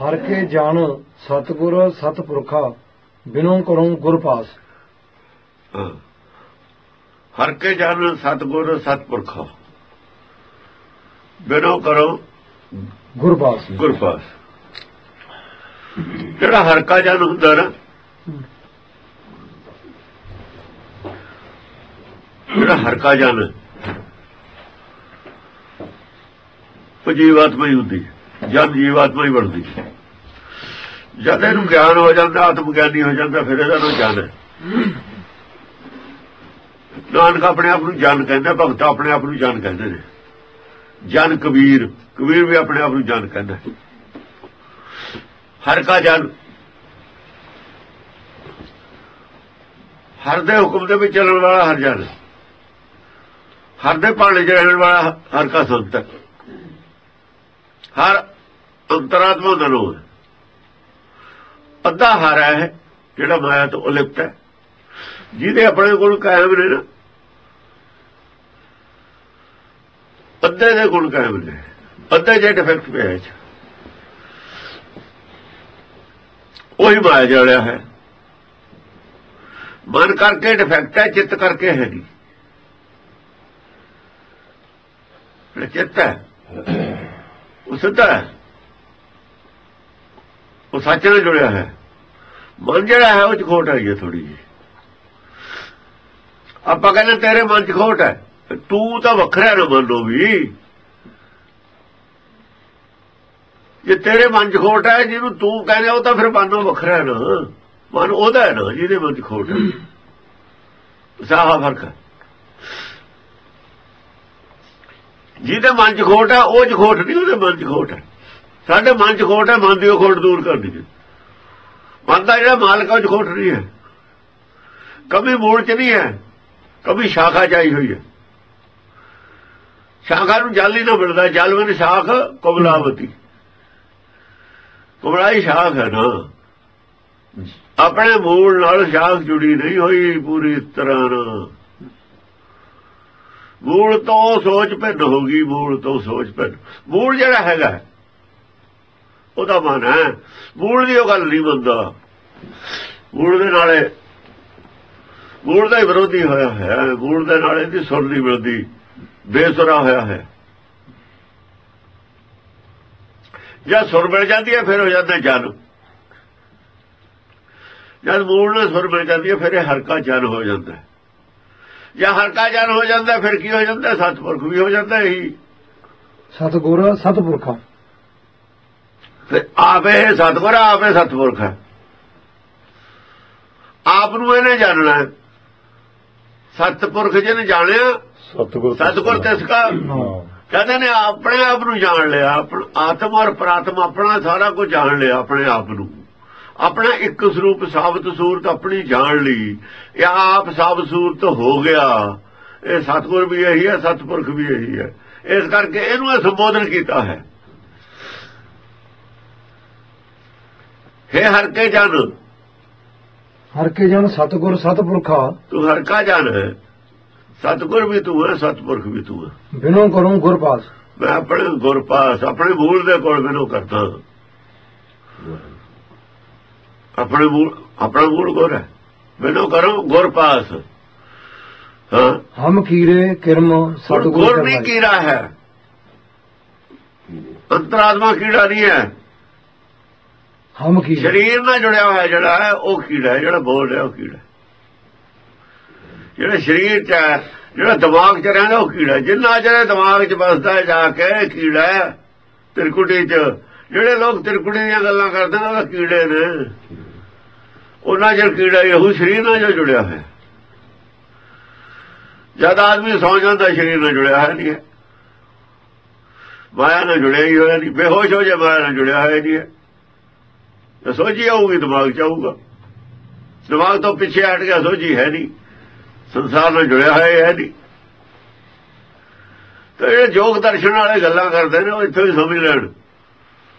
हर के जान सतगुर सतपुरखा बिनो करूं गुर पास। हर के जान सतगुर सतपुरखा बिनो करो गुर पास। गुर पास ਜਿਹੜਾ ਹਰ ਕਾ ਜਨ ਹੁੰਦਾ ਨਾ, ਜਿਹੜਾ ਹਰ ਕਾ ਜਨ ਉਹ ਜੀਵਾਤਮਾ ਹੀ ਹੁੰਦੀ, ਜਨ ਜੀਵਾਤਮਾ ਹੀ ਬਣਦੀ। ਜਦ ਇਹਨੂੰ ਗਿਆਨ ਹੋ ਜਾਂਦਾ, ਆਤਮ ਗਿਆਨੀ ਹੋ ਜਾਂਦਾ, ਫਿਰ ਇਹਦਾ ਨਾਮ ਜਨ ਹੈ। ਨਾਨਕ ਆਪਣੇ ਆਪ ਨੂੰ ਜਨ ਕਹਿੰਦਾ, ਭਗਤ ਆਪਣੇ ਆਪ ਨੂੰ ਜਨ ਕਹਿੰਦੇ ਨੇ। ਜਨ ਕਬੀਰ, ਕਬੀਰ ਵੀ ਆਪਣੇ ਆਪ ਨੂੰ ਜਨ ਕਹਿੰਦਾ। ਹਰ ਕਾ ਜਨ, ਹਰ ਦੇ ਹੁਕਮ ਦੇ ਵਿੱਚ ਚੱਲਣ ਵਾਲਾ ਹਰ ਜਨ, ਹਰ ਦੇ ਭਾਣੇ 'ਚ ਰਹਿਣ ਵਾਲਾ ਹਰ ਕਾ ਸੰਤ। ਹਰ ਅੰਤਰਾਤਮਾ ਦਾ ਨਾਮ ਹੈ। ਅੱਧਾ ਹਰ ਹੈ ਜਿਹੜਾ ਮਾਇਆ ਤੋਂ ਉਲਿਪਤ ਹੈ, ਜਿਹਦੇ ਆਪਣੇ ਗੁਣ ਕਾਇਮ ਨੇ ਨਾ, ਅੱਧੇ ਦੇ ਗੁਣ ਕਾਇਮ ਨੇ, ਅੱਧੇ ਜੇ ਡਿਫੈਕਟ ਪਿਆ ਚ ਉਹੀ ਮਾਇਆ ਜਲਿਆ ਹੈ। ਮਨ ਕਰਕੇ ਡਿਫੈਕਟ ਹੈ, ਚਿੱਤ ਕਰਕੇ ਹੈ ਨਹੀਂ। ਚਿੱਤ ਹੈ ਉਹ ਸਿੱਧਾ ਹੈ, ਉਹ ਸੱਚ ਨਾਲ ਜੁੜਿਆ ਹੈ। ਮਨ ਜਿਹੜਾ ਹੈ ਉਹ ਚ ਖੋਟ ਆਈ ਹੈ ਥੋੜੀ ਜਿਹੀ। ਆਪਾਂ ਕਹਿੰਦੇ ਤੇਰੇ ਮਨ ਚ ਖੋਟ ਹੈ, ਤੂੰ ਤਾਂ ਵੱਖਰਾ ਨਾ ਮੰਨੋ ਵੀ। ਜੇ ਤੇਰੇ ਮਨ ਚ ਖੋਟ ਹੈ, ਜਿਹਨੂੰ ਤੂੰ ਕਹਿੰਦੇ ਉਹ ਤਾਂ ਫਿਰ ਮੰਨੋ ਵੱਖਰਾ ਨਾ। ਮਨ ਉਹਦਾ ਹੈ ਨਾ ਜਿਹਦੇ ਮਨ ਚ ਖੋਟ ਹੈ। ਸਾਹਾ ਫਰਕ ਹੈ। ਜਿਹਦੇ ਮਨ ਚ ਖੋਟ ਹੈ ਉਹ ਚ ਖੋਟ ਨਹੀਂ, ਉਹਦੇ ਮਨ ਚ ਖੋਟ ਹੈ। ਸਾਡੇ ਮਨ ਚ ਖੋਟ ਹੈ, ਮਨ ਦੀ ਉਹ ਖੋਟ ਦੂਰ ਕਰਨੀ ਹੈ। ਮਨ ਦਾ ਜਿਹੜਾ ਮਾਲਕ ਉਹ ਚ ਖੋਟ ਨਹੀਂ ਹੈ। ਕਮੀ ਮੂਲ ਚ ਨਹੀਂ ਹੈ, ਕਮੀ ਸ਼ਾਖਾ ਚ ਆਈ ਹੋਈ ਹੈ। ਸ਼ਾਖਾ ਨੂੰ ਜਲ ਹੀ ਨਾ ਮਿਲਦਾ। ਜਲ ਵਿੱਚ ਸ਼ਾਖ ਕਮਲਾਵਤੀ, ਕਮਲਾਈ ਸ਼ਾਖ ਹੈ ਨਾ। ਆਪਣੇ ਮੂਲ ਨਾਲ ਸ਼ਾਖ ਜੁੜੀ ਨਹੀਂ ਹੋਈ ਪੂਰੀ ਤਰ੍ਹਾਂ ਨਾਲ। ਮੂਲ ਤੋਂ ਸੋਚ ਭਿੰਨ ਹੋ ਗਈ, ਮੂਲ ਤੋਂ ਸੋਚ ਭਿੰਨ। ਮੂਲ ਜਿਹੜਾ ਹੈਗਾ ਉਹਦਾ ਮਨ ਹੈ, ਮੂਲ ਦੀ ਉਹ ਗੱਲ ਨਹੀਂ ਮੰਨਦਾ। ਮੂਲ ਦੇ ਨਾਲੇ ਮੂਲ ਦਾ ਹੀ ਵਿਰੋਧੀ ਹੋਇਆ ਹੈ। ਮੂਲ ਦੇ ਨਾਲ ਇਹਦੀ ਸੁਰ ਨਹੀਂ ਮਿਲਦੀ, ਬੇਸੁਰਾ ਹੋਇਆ ਹੈ। ਜਦ ਸੁਰ ਮਿਲ ਜਾਂਦੀ ਹੈ ਫਿਰ ਹੋ ਜਾਂਦਾ ਜਨ। ਜਦ ਮੂਲ ਨਾਲ ਸੁਰ ਮਿਲ ਜਾਂਦੀ ਹੈ ਫਿਰ ਇਹ ਹਰਕਾ ਜਨ ਹੋ ਜਾਂਦਾ। ਜਾਂ ਹਰਕਾ ਜਨ ਹੋ ਜਾਂਦਾ ਫਿਰ ਕੀ ਹੋ ਜਾਂਦਾ? ਸਤਪੁਰਖ ਵੀ ਹੋ ਜਾਂਦਾ। ਇਹੀ ਸਤਗੁਰ ਸਤਪੁਰਖਾ। ਫਿਰ ਆਪੇ ਸਤਗੁਰ, ਆਪੇ ਸਤਪੁਰਖ ਹੈ। ਆਪ ਨੂੰ ਇਹਨੇ ਜਾਣਨਾ। ਸਤਪੁਰਖ ਜਿਹਨੇ ਜਾਣਿਆ, ਸਤਗੁਰ ਤਿਸਕਾ ਕਹਿੰਦੇ ਨੇ ਆਪਣੇ ਆਪ ਨੂੰ ਜਾਣ ਲਿਆ। ਆਤਮ ਔਰ ਪ੍ਰਾਤਮ ਆਪਣਾ ਸਾਰਾ ਕੁਝ ਜਾਣ ਲਿਆ। ਆਪਣੇ ਆਪ ਨੂੰ, ਆਪਣਾ ਇੱਕ ਸਰੂਪ ਸਾਬਤ ਸੂਰਤ ਆਪਣੀ ਜਾਣ ਲਈ। ਇਹ ਆਪ ਸਾਬਤ ਸੂਰਤ ਹੋ ਗਿਆ। ਇਹ ਸਤਗੁਰ ਵੀ ਇਹੀ ਹੈ, ਸਤਪੁਰਖ ਵੀ ਇਹੀ ਹੈ। ਇਸ ਕਰਕੇ ਇਹਨੂੰ ਸੰਬੋਧਨ ਕੀਤਾ ਹੈ, ਹੇ ਹਰ ਕੇ ਜਨ। ਹਰ ਕੇ ਜਨ ਸਤਗੁਰ ਸਤਪੁਰਖਾ। ਤੂੰ ਹਰ ਕਾ ਜਨ ਹੈ, ਸਤਗੁਰ ਵੀ ਤੂੰ ਹੈ, ਸਤਪੁਰਖ ਵੀ ਤੂੰ ਹੈ। ਬਿਨੋ ਕਰੂੰ ਗੁਰ ਪਾਸ। ਮੈਂ ਆਪਣੇ ਗੁਰ ਪਾਸ, ਆਪਣੇ ਮੂਲ ਦੇ ਕੋਲ ਬਿਨੋ ਕਰਦਾ। ਆਪਣੇ ਮੂਲ, ਆਪਣਾ ਮੂਲ ਗੁਰ ਹੈ। ਬਿਨੋ ਕਰੂੰ ਗੁਰ ਪਾਸ। ਹਾਂ, ਹਮ ਕੀਰੇ ਕਿਰਮ ਸਤਗੁਰ ਗੁਰ ਨਹੀਂ ਕੀੜਾ ਹੈ, ਅੰਤਰਾਤਮਾ ਕੀੜਾ ਨਹੀਂ ਹੈ। ਹਮ ਕੀੜੇ, ਸਰੀਰ ਨਾਲ ਜੁੜਿਆ ਹੋਇਆ ਜਿਹੜਾ ਹੈ ਉਹ ਕੀੜਾ ਹੈ। ਜਿਹੜਾ ਬੋਲ ਰਿਹਾ ਉਹ ਕੀੜਾ। ਜਿਹੜਾ ਸਰੀਰ ਚ ਹੈ, ਜਿਹੜਾ ਦਿਮਾਗ ਚ ਰਹਿੰਦਾ ਉਹ ਕੀੜਾ। ਜਿੰਨਾ ਚਿਰ ਦਿਮਾਗ ਚ ਬਸਦਾ ਜਾ ਕੇ ਕੀੜਾ ਹੈ। ਤਿਰਕੁਟੀ ਚ ਜਿਹੜੇ ਲੋਕ ਤਿਰਕੁਟੀ ਦੀਆਂ ਗੱਲਾਂ ਕਰਦੇ ਨੇ ਉਹ ਕੀੜੇ ਨੇ। ਉਹਨਾਂ ਚਿਰ ਕੀੜਾ ਇਹੋ ਸਰੀਰ ਨਾਲ ਜੋ ਜੁੜਿਆ ਹੋਇਆ। ਜਦ ਆਦਮੀ ਸੌ ਜਾਂਦਾ ਸਰੀਰ ਨਾਲ ਜੁੜਿਆ ਹੋਇਆ ਨਹੀਂ ਹੈ, ਮਾਇਆ ਨਾਲ ਜੁੜਿਆ ਹੀ ਹੋਇਆ ਨਹੀਂ। ਬੇਹੋਸ਼ ਹੋ ਜਾ, ਮਾਇਆ ਨਾਲ ਜੁੜਿਆ ਹੋਇਆ ਨਹੀਂ ਹੈ। ਸੋਝੀ ਆਊਗੀ ਦਿਮਾਗ ਚ ਆਊਗਾ। ਦਿਮਾਗ ਤੋਂ ਪਿੱਛੇ ਹਟ ਗਿਆ, ਸੋਝੀ ਹੈ ਨਹੀਂ। ਸੰਸਾਰ ਨਾਲ ਜੁੜਿਆ ਹੋਇਆ ਹੈ ਨਹੀਂ। ਤੇ ਜਿਹੜੇ ਯੋਗ ਦਰਸ਼ਨ ਵਾਲੇ ਗੱਲਾਂ ਕਰਦੇ ਨੇ ਉਹ ਇੱਥੋਂ ਹੀ ਸਮਝ ਲੈਣ।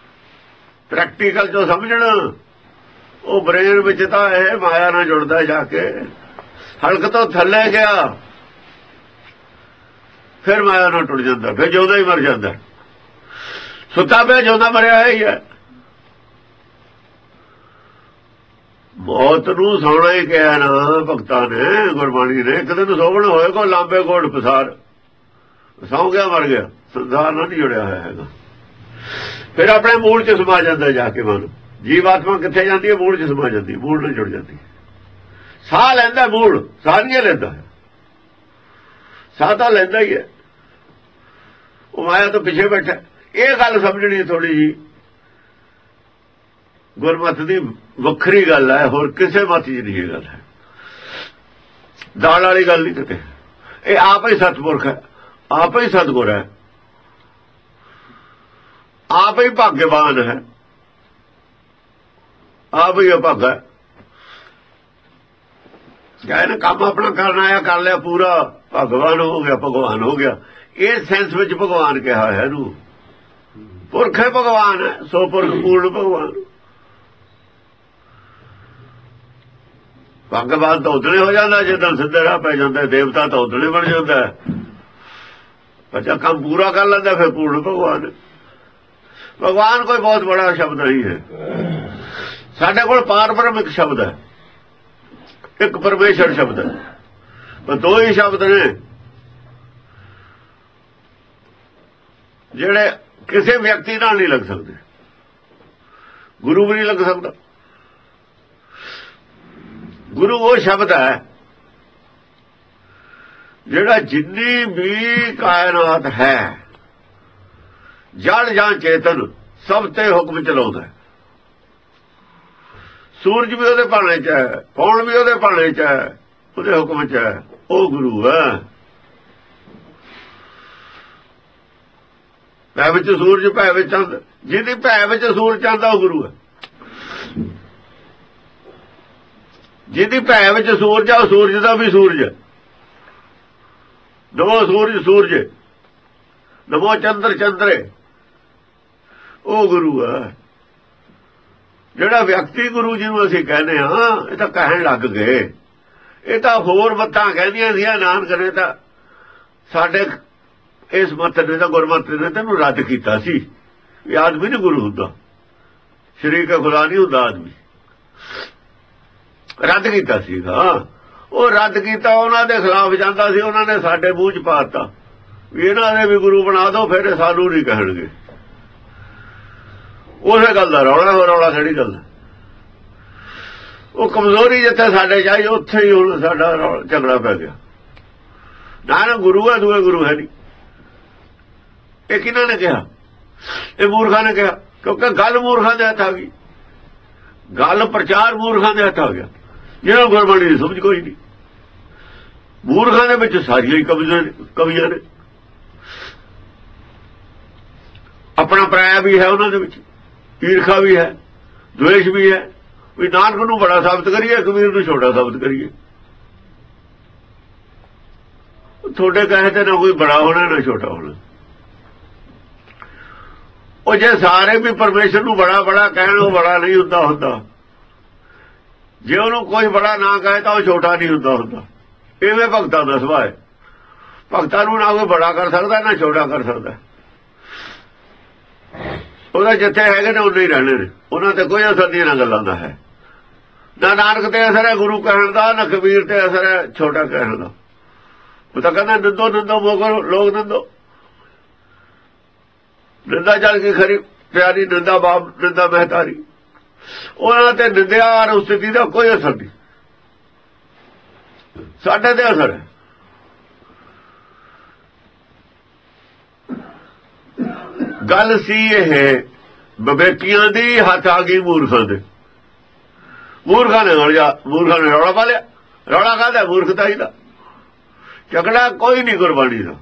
ਪ੍ਰੈਕਟੀਕਲ ਜੋ ਸਮਝਣ, ਉਹ ਬ੍ਰੇਨ ਵਿੱਚ ਤਾਂ ਇਹ ਮਾਇਆ ਨਾਲ ਜੁੜਦਾ ਜਾ ਕੇ। ਹਲਕ ਤੋਂ ਥੱਲੇ ਗਿਆ ਫਿਰ ਮਾਇਆ ਨਾਲ ਟੁੱਟ ਜਾਂਦਾ, ਫਿਰ ਜਿਉਂਦਾ ਹੀ ਮਰ ਜਾਂਦਾ। ਸੁੱਤਾ ਪਿਆ ਜਿਉਂਦਾ ਮਰਿਆ ਹੀ ਹੈ। ਮੌਤ ਨੂੰ ਸੌਣਾ ਹੀ ਕਿਹਾ ਨਾ ਭਗਤਾਂ ਨੇ, ਗੁਰਬਾਣੀ ਨੇ। ਇੱਕ ਦਿਨ ਸੋਵਣ ਹੋਏ ਕੋ ਲਾਂਬੇ ਕੋਟ ਪਸਾਰ, ਸੌਂ ਗਿਆ ਮਰ ਗਿਆ, ਸੰਸਾਰ ਨਾਲ ਨਹੀਂ ਜੁੜਿਆ ਹੋਇਆ ਹੈਗਾ। ਫਿਰ ਆਪਣੇ ਮੂਲ ਚ ਸਮਾ ਜਾਂਦਾ ਜਾ ਕੇ ਮਨ। ਜੀਵ ਆਤਮਾ ਕਿੱਥੇ ਜਾਂਦੀ ਹੈ? ਮੂਲ ਚ ਸਮਾ ਜਾਂਦੀ, ਮੂਲ ਨਾਲ ਜੁੜ ਜਾਂਦੀ। ਸਾਹ ਲੈਂਦਾ ਮੂਲ, ਸਾਹ ਨਹੀਂ ਲੈਂਦਾ, ਸਾਹ ਤਾਂ ਲੈਂਦਾ ਹੀ ਹੈ, ਉਹ ਮਾਇਆ ਤੋਂ ਪਿੱਛੇ ਬੈਠਾ। ਇਹ ਗੱਲ ਸਮਝਣੀ ਥੋੜੀ ਜੀ ਗੁਰਮਤ ਦੀ ਵੱਖਰੀ ਗੱਲ ਹੈ, ਹੋਰ ਕਿਸੇ ਮਤ ਚ ਨਹੀਂ ਇਹ ਗੱਲ ਹੈ। ਦਾਲ ਵਾਲੀ ਗੱਲ ਨਹੀਂ ਕਿਤੇ। ਇਹ ਆਪ ਹੀ ਸਤਿਪੁਰਖ ਹੈ, ਆਪ ਹੀ ਸਤਿਗੁਰ ਹੈ, ਆਪ ਹੀ ਭਾਗਵਾਨ ਹੈ, ਆਪ ਹੀ ਭਾਗਾ। ਕਹਿੰਦੇ ਕੰਮ ਆਪਣਾ ਕਰਨਾ ਆਇਆ, ਕਰ ਲਿਆ ਪੂਰਾ, ਭਗਵਾਨ ਹੋ ਗਿਆ, ਭਗਵਾਨ ਹੋ ਗਿਆ। ਇਹ ਸੈਂਸ ਵਿੱਚ ਭਗਵਾਨ ਕਿਹਾ ਹੈ ਇਹਨੂੰ। ਪੁਰਖ ਹੈ ਭਗਵਾਨ ਹੈ, ਸੋ ਪੁਰਖ ਪੂਰਨ ਭਗਵਾਨ। ਭਗਵਾਨ ਤਾਂ ਉਦਲੇ ਹੋ ਜਾਂਦਾ ਜਦੋਂ ਸਿੱਧੇ ਰਾਹ ਪੈ ਜਾਂਦਾ, ਦੇਵਤਾ ਤਾਂ ਉਦਲੇ ਬਣ ਜਾਂਦਾ। ਬੱਚਾ ਕੰਮ ਪੂਰਾ ਕਰ ਲੈਂਦਾ ਫਿਰ ਪੂਰਨ ਭਗਵਾਨ। ਭਗਵਾਨ ਕੋਈ ਬਹੁਤ ਬੜਾ ਸ਼ਬਦ ਨਹੀਂ ਹੈ। ਸਾਡੇ ਕੋਲ ਪਾਰਬ੍ਰਹਮ ਇੱਕ ਸ਼ਬਦ ਹੈ, ਇੱਕ ਪਰਮੇਸ਼ਰ ਸ਼ਬਦ ਹੈ, ਪਰ ਦੋ ਹੀ ਸ਼ਬਦ ਨੇ ਜਿਹੜੇ ਕਿਸੇ ਵਿਅਕਤੀ ਨਾਲ ਨਹੀਂ ਲੱਗ ਸਕਦੇ। ਗੁਰੂ ਵੀ ਨਹੀਂ ਲੱਗ ਸਕਦਾ। ਗੁਰੂ ਉਹ ਸ਼ਬਦ ਹੈ ਜਿਹੜਾ ਜਿੰਨੀ ਵੀ ਕਾਇਨਾਤ ਹੈ, ਜੜ ਜਾਂ ਚੇਤਨ, ਸਭ ਤੇ ਹੁਕਮ ਚਲਾਉਂਦਾ। ਸੂਰਜ ਵੀ ਉਹਦੇ ਭਾਣੇ ਚ ਹੈ, ਪੌਣ ਵੀ ਉਹਦੇ ਭਾਣੇ ਚ ਹੈ, ਉਹਦੇ ਹੁਕਮ ਚ ਹੈ। ਉਹ ਗੁਰੂ ਹੈ। ਭੈ ਵਿੱਚ ਸੂਰਜ, ਭੈ ਵਿੱਚ ਚੰਦ। ਜਿਹਦੀ ਭੈ ਵਿੱਚ ਸੂਰਜ ਚੰਦ, ਉਹ ਗੁਰੂ ਹੈ। ਜਿਹਦੀ ਭੈ ਵਿੱਚ ਸੂਰਜ ਆ, ਉਹ ਸੂਰਜ ਦਾ ਵੀ ਸੂਰਜ ਹੈ। ਨਮੋ ਸੂਰਜ ਸੂਰਜ, ਨਮੋ ਚੰਦਰ ਚੰਦਰੇ, ਉਹ ਗੁਰੂ ਹੈ। ਜਿਹੜਾ ਵਿਅਕਤੀ ਗੁਰੂ ਜਿਹਨੂੰ ਅਸੀਂ ਕਹਿੰਦੇ ਹਾਂ, ਇਹ ਤਾਂ ਕਹਿਣ ਲੱਗ ਗਏ। ਇਹ ਤਾਂ ਹੋਰ ਮੱਤਾਂ ਕਹਿੰਦੀਆਂ ਸੀ, ਨਾਨਕ ਨੇ ਤਾਂ ਸਾਡੇ ਇਸ ਮੱਤ ਨੇ ਤਾਂ ਗੁਰਮਤਿ ਨੇ ਤੈਨੂੰ ਰੱਦ ਕੀਤਾ ਸੀ ਵੀ ਆਦਮੀ ਨਹੀਂ ਗੁਰੂ ਹੁੰਦਾ, ਸ਼ਰੀਕ ਖੁਦਾ ਨਹੀਂ ਹੁੰਦਾ ਆਦਮੀ। ਰੱਦ ਕੀਤਾ ਸੀਗਾ। ਉਹ ਰੱਦ ਕੀਤਾ, ਉਹਨਾਂ ਦੇ ਖਿਲਾਫ ਜਾਂਦਾ ਸੀ। ਉਹਨਾਂ ਨੇ ਸਾਡੇ ਮੂੰਹ ਚ ਪਾਤਾ ਵੀ ਇਹਨਾਂ ਦੇ ਵੀ ਗੁਰੂ ਬਣਾ ਦਿਓ, ਫਿਰ ਸਾਨੂੰ ਨਹੀਂ ਕਹਿਣਗੇ। ਉਸੇ ਗੱਲ ਦਾ ਰੌਲਾ ਕਿਹੜੀ ਗੱਲ। ਉਹ ਕਮਜ਼ੋਰੀ ਜਿੱਥੇ ਸਾਡੇ ਚਾਹੀ, ਉੱਥੇ ਹੀ ਹੁਣ ਸਾਡਾ ਝਗੜਾ ਪੈ ਗਿਆ। ਨਾ ਗੁਰੂ ਹੈ, ਦੂਏ ਗੁਰੂ ਹੈ ਨਹੀਂ। ਇਹ ਕਿਹਨਾਂ ਨੇ ਕਿਹਾ? ਇਹ ਮੂਰਖਾਂ ਨੇ ਕਿਹਾ, ਕਿਉਂਕਿ ਗੱਲ ਮੂਰਖਾਂ ਦੇ ਹੱਥ ਆ ਗਈ। ਗੱਲ ਪ੍ਰਚਾਰ ਮੂਰਖਾਂ ਦੇ ਹੱਥ ਆ ਗਿਆ, ਜਿਹਨਾਂ ਗੁਰਬਾਣੀ ਦੀ ਸਮਝ ਕੋਈ ਨਹੀਂ। ਮੂਰਖਾਂ ਦੇ ਵਿੱਚ ਸਾਰੀਆਂ ਹੀ ਕਵੀਆਂ ਨੇ। ਆਪਣਾ ਪਰਾਇਆ ਵੀ ਹੈ ਉਹਨਾਂ ਦੇ ਵਿੱਚ, ਈਰਖਾ ਵੀ ਹੈ, ਦੁਵੇਸ਼ ਵੀ ਹੈ। ਵੀ ਨਾਨਕ ਨੂੰ ਬੜਾ ਸਾਬਤ ਕਰੀਏ, ਕਬੀਰ ਨੂੰ ਛੋਟਾ ਸਾਬਤ ਕਰੀਏ। ਤੁਹਾਡੇ ਕਹੇ ਤੇ ਨਾ ਕੋਈ ਬੜਾ ਹੋਣਾ ਨਾ ਛੋਟਾ ਹੋਣਾ। ਉਹ ਜੇ ਸਾਰੇ ਵੀ ਪਰਮੇਸ਼ਰ ਨੂੰ ਬੜਾ ਬੜਾ ਕਹਿਣ, ਉਹ ਬੜਾ ਨਹੀਂ ਹੁੰਦਾ। ਜੇ ਉਹਨੂੰ ਕੋਈ ਬੜਾ ਨਾ ਕਹੇ ਤਾਂ ਉਹ ਛੋਟਾ ਨਹੀਂ ਹੁੰਦਾ। ਇਵੇਂ ਭਗਤਾਂ ਦਾ ਸੁਭਾਅ ਹੈ। ਭਗਤਾਂ ਨੂੰ ਨਾ ਕੋਈ ਬੜਾ ਕਰ ਸਕਦਾ ਨਾ ਛੋਟਾ ਕਰ ਸਕਦਾ। ਉਹਦਾ ਜਿੱਥੇ ਹੈਗੇ ਨੇ ਉਨੇ ਹੀ ਰਹਿਣੇ ਨੇ। ਉਹਨਾਂ ਤੇ ਕੋਈ ਅਸਰ ਨਹੀਂ ਨਾ ਗੱਲਾਂ ਦਾ ਹੈ। ਨਾ ਨਾਨਕ ਤੇ ਅਸਰ ਹੈ ਗੁਰੂ ਕਹਿਣ ਦਾ, ਨਾ ਕਬੀਰ ਤੇ ਅਸਰ ਹੈ ਛੋਟਾ ਕਹਿਣ ਦਾ। ਉਹ ਤਾਂ ਕਹਿੰਦਾ ਨਿੰਦੋ ਮੋਗੋ ਲੋਕ ਨਿੰਦੋ। ਨਿੰਦਾ ਚੱਲ ਕੇ ਖਰੀ ਪਿਆਰੀ, ਨਿੰਦਾ ਬਾਪ, ਨਿੰਦਾ ਮਹਿਤਾਰੀ। ਉਹਨਾਂ ਤੇ ਨਿੰਦਿਆ ਔਰ ਉਸਤਤੀ ਦਾ ਕੋਈ ਅਸਰ ਨਹੀਂ। ਸਾਡੇ ਤੇ ਅਸਰ ਹੈ। ਗੱਲ ਸੀ ਇਹ ਵਿਵੇਕੀਆਂ ਦੀ, ਹੱਥ ਆ ਗਈ ਮੂਰਖਾਂ ਦੇ। ਮੂਰਖਾਂ ਨੇ ਰੌਲਾ ਪਾ ਲਿਆ। ਰੌਲਾ ਕਾਹਦਾ? ਮੂਰਖਤਾ ਹੀ ਦਾ। ਝਗੜਾ ਕੋਈ ਨਹੀਂ ਗੁਰਬਾਣੀ ਦਾ।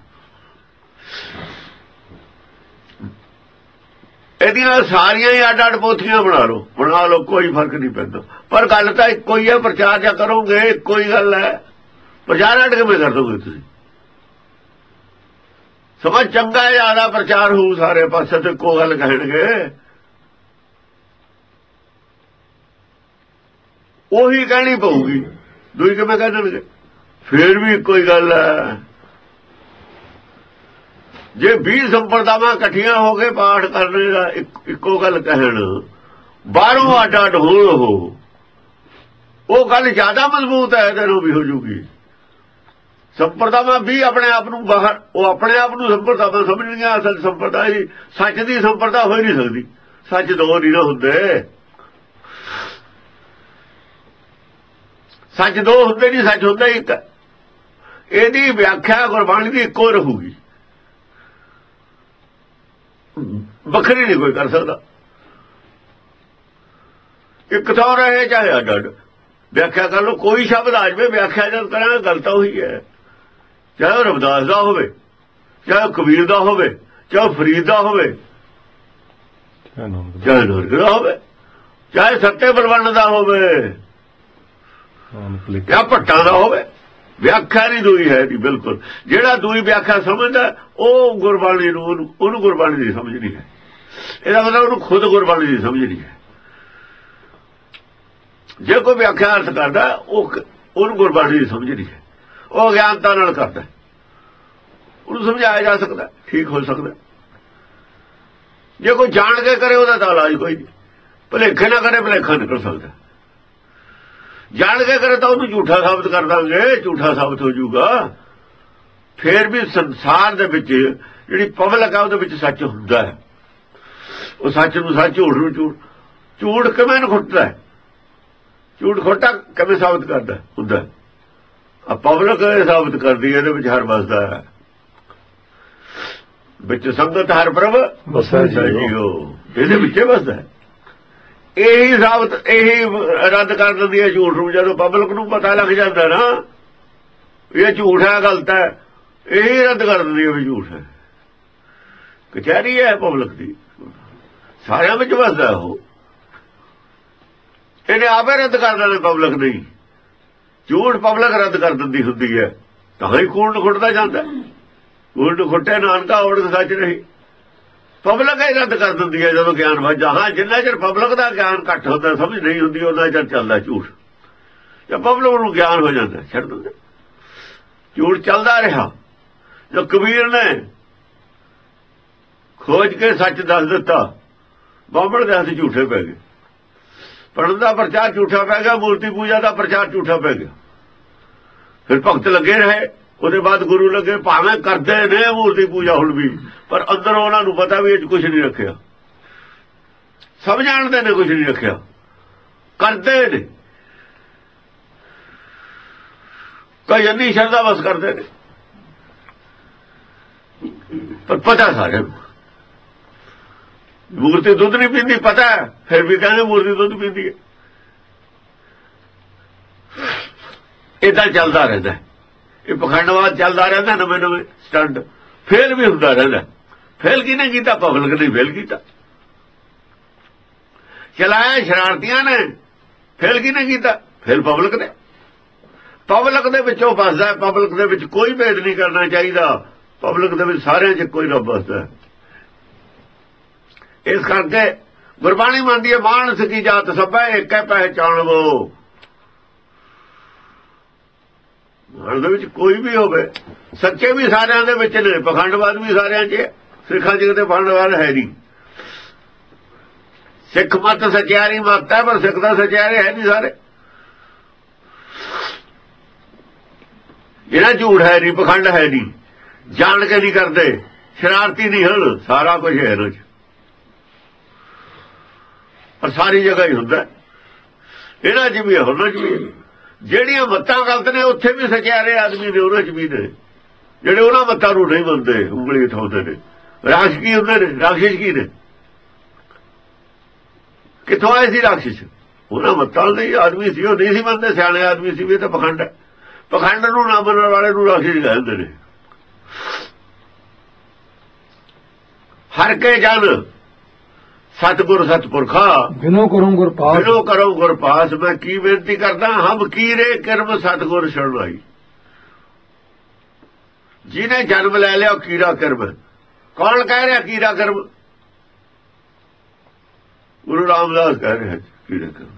ਇਹਦੀਆਂ ਸਾਰੀਆਂ ਹੀ ਅੱਡ ਪੋਥੀਆਂ ਬਣਾ ਲਓ, ਕੋਈ ਫਰਕ ਨਹੀਂ ਪੈਂਦਾ। ਪਰ ਗੱਲ ਤਾਂ ਇੱਕੋ ਹੀ ਹੈ। ਪ੍ਰਚਾਰ ਜਾਂ ਕਰੋਗੇ ਇੱਕੋ ਹੀ ਗੱਲ ਹੈ। ਪ੍ਰਚਾਰ ਅੱਡ ਕਿਵੇਂ ਕਰ ਦੋਗੇ ਤੁਸੀਂ? ਸਮਾਂ ਚੰਗਾ ਜ਼ਿਆਦਾ ਪ੍ਰਚਾਰ ਹੋਊ ਸਾਰੇ ਪਾਸੇ ਤੇ ਇੱਕੋ ਗੱਲ ਕਹਿਣਗੇ। ਉਹੀ ਕਹਿਣੀ ਪਊਗੀ, ਦੂਈ ਕਿਵੇਂ ਕਹਿ ਦੇਣਗੇ? ਫੇਰ ਵੀ ਇੱਕੋ ਹੀ ਗੱਲ ਹੈ। ਜੇ 20 ਸੰਪਰਦਾਵਾਂ ਇਕੱਠੀਆਂ ਹੋ ਕੇ ਪਾਠ ਕਰਨੇ ਦਾ ਇੱਕੋ ਗੱਲ ਕਹਿਣ, ਬਾਹਰੋਂ ਅੱਡ ਹੋਣ, ਉਹ ਉਹ ਗੱਲ ਜ਼ਿਆਦਾ ਮਜ਼ਬੂਤ ਹੈ, ਇਹਦੇ ਨੂੰ ਵੀ ਹੋ ਜੂਗੀ। ਸੰਪਰਦਾਵਾਂ ਵੀ ਆਪਣੇ ਆਪ ਨੂੰ ਬਾਹਰ, ਉਹ ਆਪਣੇ ਆਪ ਨੂੰ ਸੰਪਰਦਾਵਾਂ ਸਮਝਣਗੀਆਂ। ਅਸਲ ਸੰਪਰਦਾ ਹੀ ਸੱਚ ਦੀ ਸੰਪਰਦਾ ਹੋ ਹੀ ਨਹੀਂ ਸਕਦੀ। ਸੱਚ ਦੋ ਨਹੀਂ ਨਾ ਹੁੰਦੇ, ਸੱਚ ਦੋ ਹੁੰਦੇ ਨਹੀਂ, ਸੱਚ ਹੁੰਦਾ ਇੱਕ। ਇਹਦੀ ਵਿਆਖਿਆ ਗੁਰਬਾਣੀ ਦੀ ਇੱਕੋ ਰਹੂਗੀ, ਵੱਖਰੀ ਨਹੀਂ ਕੋਈ ਕਰ ਸਕਦਾ। ਇੱਕ ਥਾਂ ਰਹੇ ਚਾਹੇ ਅੱਡ ਅੱਡ ਵਿਆਖਿਆ ਕਰ ਲਓ। ਕੋਈ ਸ਼ਬਦ ਆ ਜਾਵੇ, ਵਿਆਖਿਆ ਜਦ ਕਰਾਂਗੇ ਗੱਲ ਤਾਂ ਉਹੀ ਹੈ। ਚਾਹੇ ਉਹ ਰਵਿਦਾਸ ਦਾ ਹੋਵੇ, ਚਾਹੇ ਉਹ ਕਬੀਰ ਦਾ ਹੋਵੇ, ਚਾਹੇ ਉਹ ਫਰੀਦ ਦਾ ਹੋਵੇ, ਚਾਹੇ ਨਾਨਕ ਦਾ ਹੋਵੇ, ਚਾਹੇ ਸੱਤੇ ਬਲਵੰਡ ਦਾ ਹੋਵੇ, ਜਾਂ ਭੱਟਾਂ ਦਾ ਹੋਵੇ। ਵਿਆਖਿਆ ਨਹੀਂ ਦੂਈ ਹੈ ਜੀ, ਬਿਲਕੁਲ। ਜਿਹੜਾ ਦੂਈ ਵਿਆਖਿਆ ਸਮਝਦਾ ਉਹ ਗੁਰਬਾਣੀ ਨੂੰ, ਉਹਨੂੰ ਗੁਰਬਾਣੀ ਦੀ ਸਮਝ ਨਹੀਂ ਹੈ। ਇਹਦਾ ਮਤਲਬ ਉਹਨੂੰ ਖੁਦ ਗੁਰਬਾਣੀ ਦੀ ਸਮਝ ਨਹੀਂ ਹੈ। ਜੇ ਕੋਈ ਵਿਆਖਿਆ ਅਰਥ ਕਰਦਾ ਉਹਨੂੰ ਗੁਰਬਾਣੀ ਦੀ ਸਮਝ ਨਹੀਂ ਹੈ, ਉਹ ਅਗਿਆਨਤਾ ਨਾਲ ਕਰਦਾ। ਉਹਨੂੰ ਸਮਝਾਇਆ ਜਾ ਸਕਦਾ, ਠੀਕ ਹੋ ਸਕਦਾ। ਜੇ ਕੋਈ ਜਾਣ ਕੇ ਕਰੇ ਉਹਦਾ ਤਾਂ ਇਲਾਜ ਕੋਈ ਨਹੀਂ। ਭੁਲੇਖੇ ਨਾ ਕਰੇ, ਭੁਲੇਖਾ ਨਿਕਲ ਸਕਦਾ। ਜਾਣ ਕੇ ਕਰੇ ਤਾਂ ਉਹਨੂੰ ਝੂਠਾ ਸਾਬਤ ਕਰ ਦਾਂਗੇ, ਝੂਠਾ ਸਾਬਤ ਹੋ ਜਾਊਗਾ। ਫੇਰ ਵੀ ਸੰਸਾਰ ਦੇ ਵਿੱਚ ਜਿਹੜੀ ਪਬਲਿਕ ਆ ਉਹਦੇ ਵਿੱਚ ਸੱਚ ਹੁੰਦਾ ਹੈ। ਉਹ ਸੱਚ ਨੂੰ ਸੱਚ, ਝੂਠ ਨੂੰ ਝੂਠ। ਝੂਠ ਕਿਵੇਂ ਖੁੱਟਦਾ ਹੈ, ਝੂਠ ਖੋਟਾ ਕਿਵੇਂ ਸਾਬਤ ਕਰਦਾ ਹੁੰਦਾ। ਆ ਪਬਲਿਕ ਸਾਬਤ ਕਰਦੀ ਹੈ, ਇਹਦੇ ਵਿੱਚ ਹਰ ਵਸਦਾ ਹੈ। ਵਿੱਚ ਸੰਗਤ ਹਰ ਪ੍ਰਭ ਵਸਦਾ ਜੀਓ, ਇਹਦੇ ਵਿੱਚੇ ਵਸਦਾ ਹੈ। ਇਹੀ ਸਾਬਤ, ਇਹੀ ਰੱਦ ਕਰ ਦਿੰਦੀ ਹੈ ਝੂਠ ਨੂੰ। ਜਦੋਂ ਪਬਲਿਕ ਨੂੰ ਪਤਾ ਲੱਗ ਜਾਂਦਾ ਨਾ ਇਹ ਝੂਠ ਹੈ, ਗਲਤ ਹੈ, ਇਹੀ ਰੱਦ ਕਰ ਦਿੰਦੀ ਹੈ ਵੀ ਝੂਠ ਹੈ। ਕਚਹਿਰੀ ਹੈ ਪਬਲਿਕ ਦੀ, ਸਾਰਿਆਂ ਵਿੱਚ ਵਸਦਾ ਉਹ। ਇਹਨੇ ਆਪੇ ਰੱਦ ਕਰ ਦੇਣਾ, ਪਬਲਿਕ ਨਹੀਂ। ਝੂਠ ਪਬਲਿਕ ਰੱਦ ਕਰ ਦਿੰਦੀ ਹੁੰਦੀ ਹੈ, ਤਾਂ ਹੀ ਕੂੜ ਖੁੱਟਦਾ ਜਾਂਦਾ। ਕੂੜ ਖੁੱਟੇ ਨਾਨਕਾ ਔੜਕ ਸੱਚ ਨਹੀਂ। ਪਬਲਿਕ ਹੀ ਰੱਦ ਕਰ ਦਿੰਦੀ ਹੈ ਜਦੋਂ ਗਿਆਨ ਵੱਜਦਾ। ਹਾਂ, ਜਿੰਨਾ ਚਿਰ ਪਬਲਿਕ ਦਾ ਗਿਆਨ ਘੱਟ ਹੁੰਦਾ, ਸਮਝ ਨਹੀਂ ਹੁੰਦੀ, ਉਹਨਾਂ ਚਿਰ ਚੱਲਦਾ ਝੂਠ। ਜਾਂ ਪਬਲਿਕ ਨੂੰ ਗਿਆਨ ਹੋ ਜਾਂਦਾ, ਛੱਡ ਦਿੰਦੇ। ਝੂਠ ਚੱਲਦਾ ਰਿਹਾ। ਜੋ ਕਬੀਰ ਨੇ ਖੋਜ ਕੇ ਸੱਚ ਦੱਸ ਦਿੱਤਾ, ਬਾਹਮਣ ਦੇ ਹੱਥ ਝੂਠੇ ਪੈ ਗਏ। ਪੜਨ ਦਾ ਪ੍ਰਚਾਰ ਝੂਠਾ ਪੈ ਗਿਆ, ਮੂਰਤੀ ਪੂਜਾ ਦਾ ਪ੍ਰਚਾਰ ਝੂਠਾ ਪੈ ਗਿਆ। ਫਿਰ ਭਗਤ ਲੱਗੇ ਰਹੇ, ਉਹਦੇ ਬਾਅਦ ਗੁਰੂ ਲੱਗੇ। ਭਾਵੇਂ ਕਰਦੇ ਨੇ ਮੂਰਤੀ ਪੂਜਾ ਹੁਣ ਵੀ, ਪਰ ਅੰਦਰ ਉਹਨਾਂ ਨੂੰ ਪਤਾ ਵੀ ਇਹ ਕੁਝ ਨਹੀਂ ਰੱਖਿਆ। ਸਭ ਜਾਣਦੇ ਨੇ ਕੁਝ ਨਹੀਂ ਰੱਖਿਆ, ਕਰਦੇ ਨੇ। ਕਈ ਅੰਨੀ ਸ਼ਰਧਾ ਬਸ ਕਰਦੇ ਨੇ, ਪਰ ਪਤਾ ਸਾਰਿਆਂ ਨੂੰ ਮੂਰਤੀ ਦੁੱਧ ਨਹੀਂ ਪੀਂਦੀ, ਪਤਾ ਹੈ, ਫਿਰ ਵੀ ਕਹਿੰਦੇ ਮੂਰਤੀ ਦੁੱਧ ਪੀਂਦੀ ਹੈ। ਏਦਾਂ ਚੱਲਦਾ ਰਹਿੰਦਾ। ਇਹ ਪਖੰਡਵਾਦ ਚੱਲਦਾ ਰਹਿੰਦਾ, ਨਵੇਂ ਨਵੇਂ ਸਟੰਟ। ਫੇਲ ਵੀ ਹੁੰਦਾ ਰਹਿੰਦਾ। ਫੇਲ ਕਿਹਨੇ ਕੀਤਾ? ਪਬਲਿਕ ਨੇ ਫੇਲ ਕੀਤਾ। ਚਲਾਇਆ ਸ਼ਰਾਰਤੀਆਂ ਨੇ। ਫੇਲ ਕਿਹਨੇ ਕੀਤਾ? ਫੇਲ ਪਬਲਿਕ ਨੇ। ਪਬਲਿਕ ਦੇ ਵਿੱਚੋਂ ਫਸਦਾ। ਪਬਲਿਕ ਦੇ ਵਿੱਚ ਕੋਈ ਭੇਦ ਨਹੀਂ ਕਰਨਾ ਚਾਹੀਦਾ। ਪਬਲਿਕ ਦੇ ਵਿੱਚ ਸਾਰਿਆਂ 'ਚ ਕੋਈ ਰੱਬ ਵਸਦਾ। ਇਸ ਕਰਕੇ ਗੁਰਬਾਣੀ ਮੰਨਦੀ ਹੈ, ਮਾਨਸ ਕੀ ਜਾਤ ਸਭੈ ਏਕੈ ਪਹਿਚਾਨਵੋ। ਦੇ ਵਿੱਚ ਕੋਈ ਵੀ ਹੋਵੇ, ਸੱਚੇ ਵੀ ਸਾਰਿਆਂ ਦੇ ਵਿੱਚ ਨੇ, ਪਖੰਡਵਾਦ ਵੀ ਸਾਰਿਆਂ 'ਚ। ਸਿੱਖਾਂ 'ਚ ਕਿਤੇ ਪਖੰਡਵਾਦ ਹੈ ਨਹੀਂ। ਸਿੱਖ ਮਤ ਸਚਿਆਰੀ ਮਤ ਹੈ, ਪਰ ਸਿੱਖ ਦਾ ਸਚਿਆਰੇ ਹੈ ਨਹੀਂ ਸਾਰੇ। ਇਹਨਾਂ ਝੂਠ ਹੈ ਨਹੀਂ, ਪਖੰਡ ਹੈ ਨਹੀਂ, ਜਾਣ ਕੇ ਨਹੀਂ ਕਰਦੇ, ਸ਼ਰਾਰਤੀ ਨਹੀਂ ਹਨ। ਸਾਰਾ ਕੁਝ ਹੈ ਇਹਨਾਂ 'ਚ, ਪਰ ਸਾਰੀ ਜਗ੍ਹਾ ਹੀ ਹੁੰਦਾ। ਇਹਨਾਂ 'ਚ ਵੀ, ਉਹਨਾਂ 'ਚ ਵੀ। ਜਿਹੜੀਆਂ ਮੱਤਾਂ ਗਲਤ ਨੇ ਉੱਥੇ ਵੀ ਸਚਿਆਰੇ ਆਦਮੀ ਨੇ, ਉਹਨਾਂ 'ਚ ਵੀ ਨੇ ਜਿਹੜੇ ਉਹਨਾਂ ਮੱਤਾਂ ਨੂੰ ਨਹੀਂ ਮੰਨਦੇ, ਉਂਗਲੀ ਉਠਾਉਂਦੇ ਨੇ। ਰਾਖਸ਼ ਕੀ ਹੁੰਦੇ ਨੇ? ਰਾਖਸ਼ ਕੀ ਨੇ? ਕਿੱਥੋਂ ਆਏ ਸੀ ਰਾਖਸ਼? ਉਹਨਾਂ ਮੱਤਾਂ ਦੇ ਆਦਮੀ ਸੀ, ਉਹ ਨਹੀਂ ਸੀ ਮੰਨਦੇ, ਸਿਆਣੇ ਆਦਮੀ ਸੀ ਵੀ। ਇਹ ਤਾਂ ਪਖੰਡ ਹੈ। ਪਖੰਡ ਨੂੰ ਨਾ ਮੰਨਣ ਵਾਲੇ ਨੂੰ ਰਾਖਸ਼ ਕਹਿੰਦੇ ਨੇ। ਹਰ ਕੇ ਜਨ ਸਤਿਗੁਰ ਸਤਿਪੁਰਖਾ ਬਿਨੋ ਕਰੂੰ ਗੁਰ ਪਾਸ। ਬਿਨੋ ਕਰੋ ਗੁਰ ਪਾਸ। ਮੈਂ ਕੀ ਬੇਨਤੀ ਕਰਦਾ, ਹਮ ਕੀਰੇ ਕਰਮ ਸਤਿਗੁਰ ਸ਼ਰਨਾਈ। ਜਿਹਨੇ ਜਨਮ ਲੈ ਲਿਆ ਉਹ ਕੀੜਾ ਕਰਮ। ਕੌਣ ਕਹਿ ਰਿਹਾ ਕੀੜਾ ਕਰਮ? ਗੁਰੂ ਰਾਮਦਾਸ ਕਹਿ ਰਿਹਾ ਕੀੜਾ ਕਰਮ।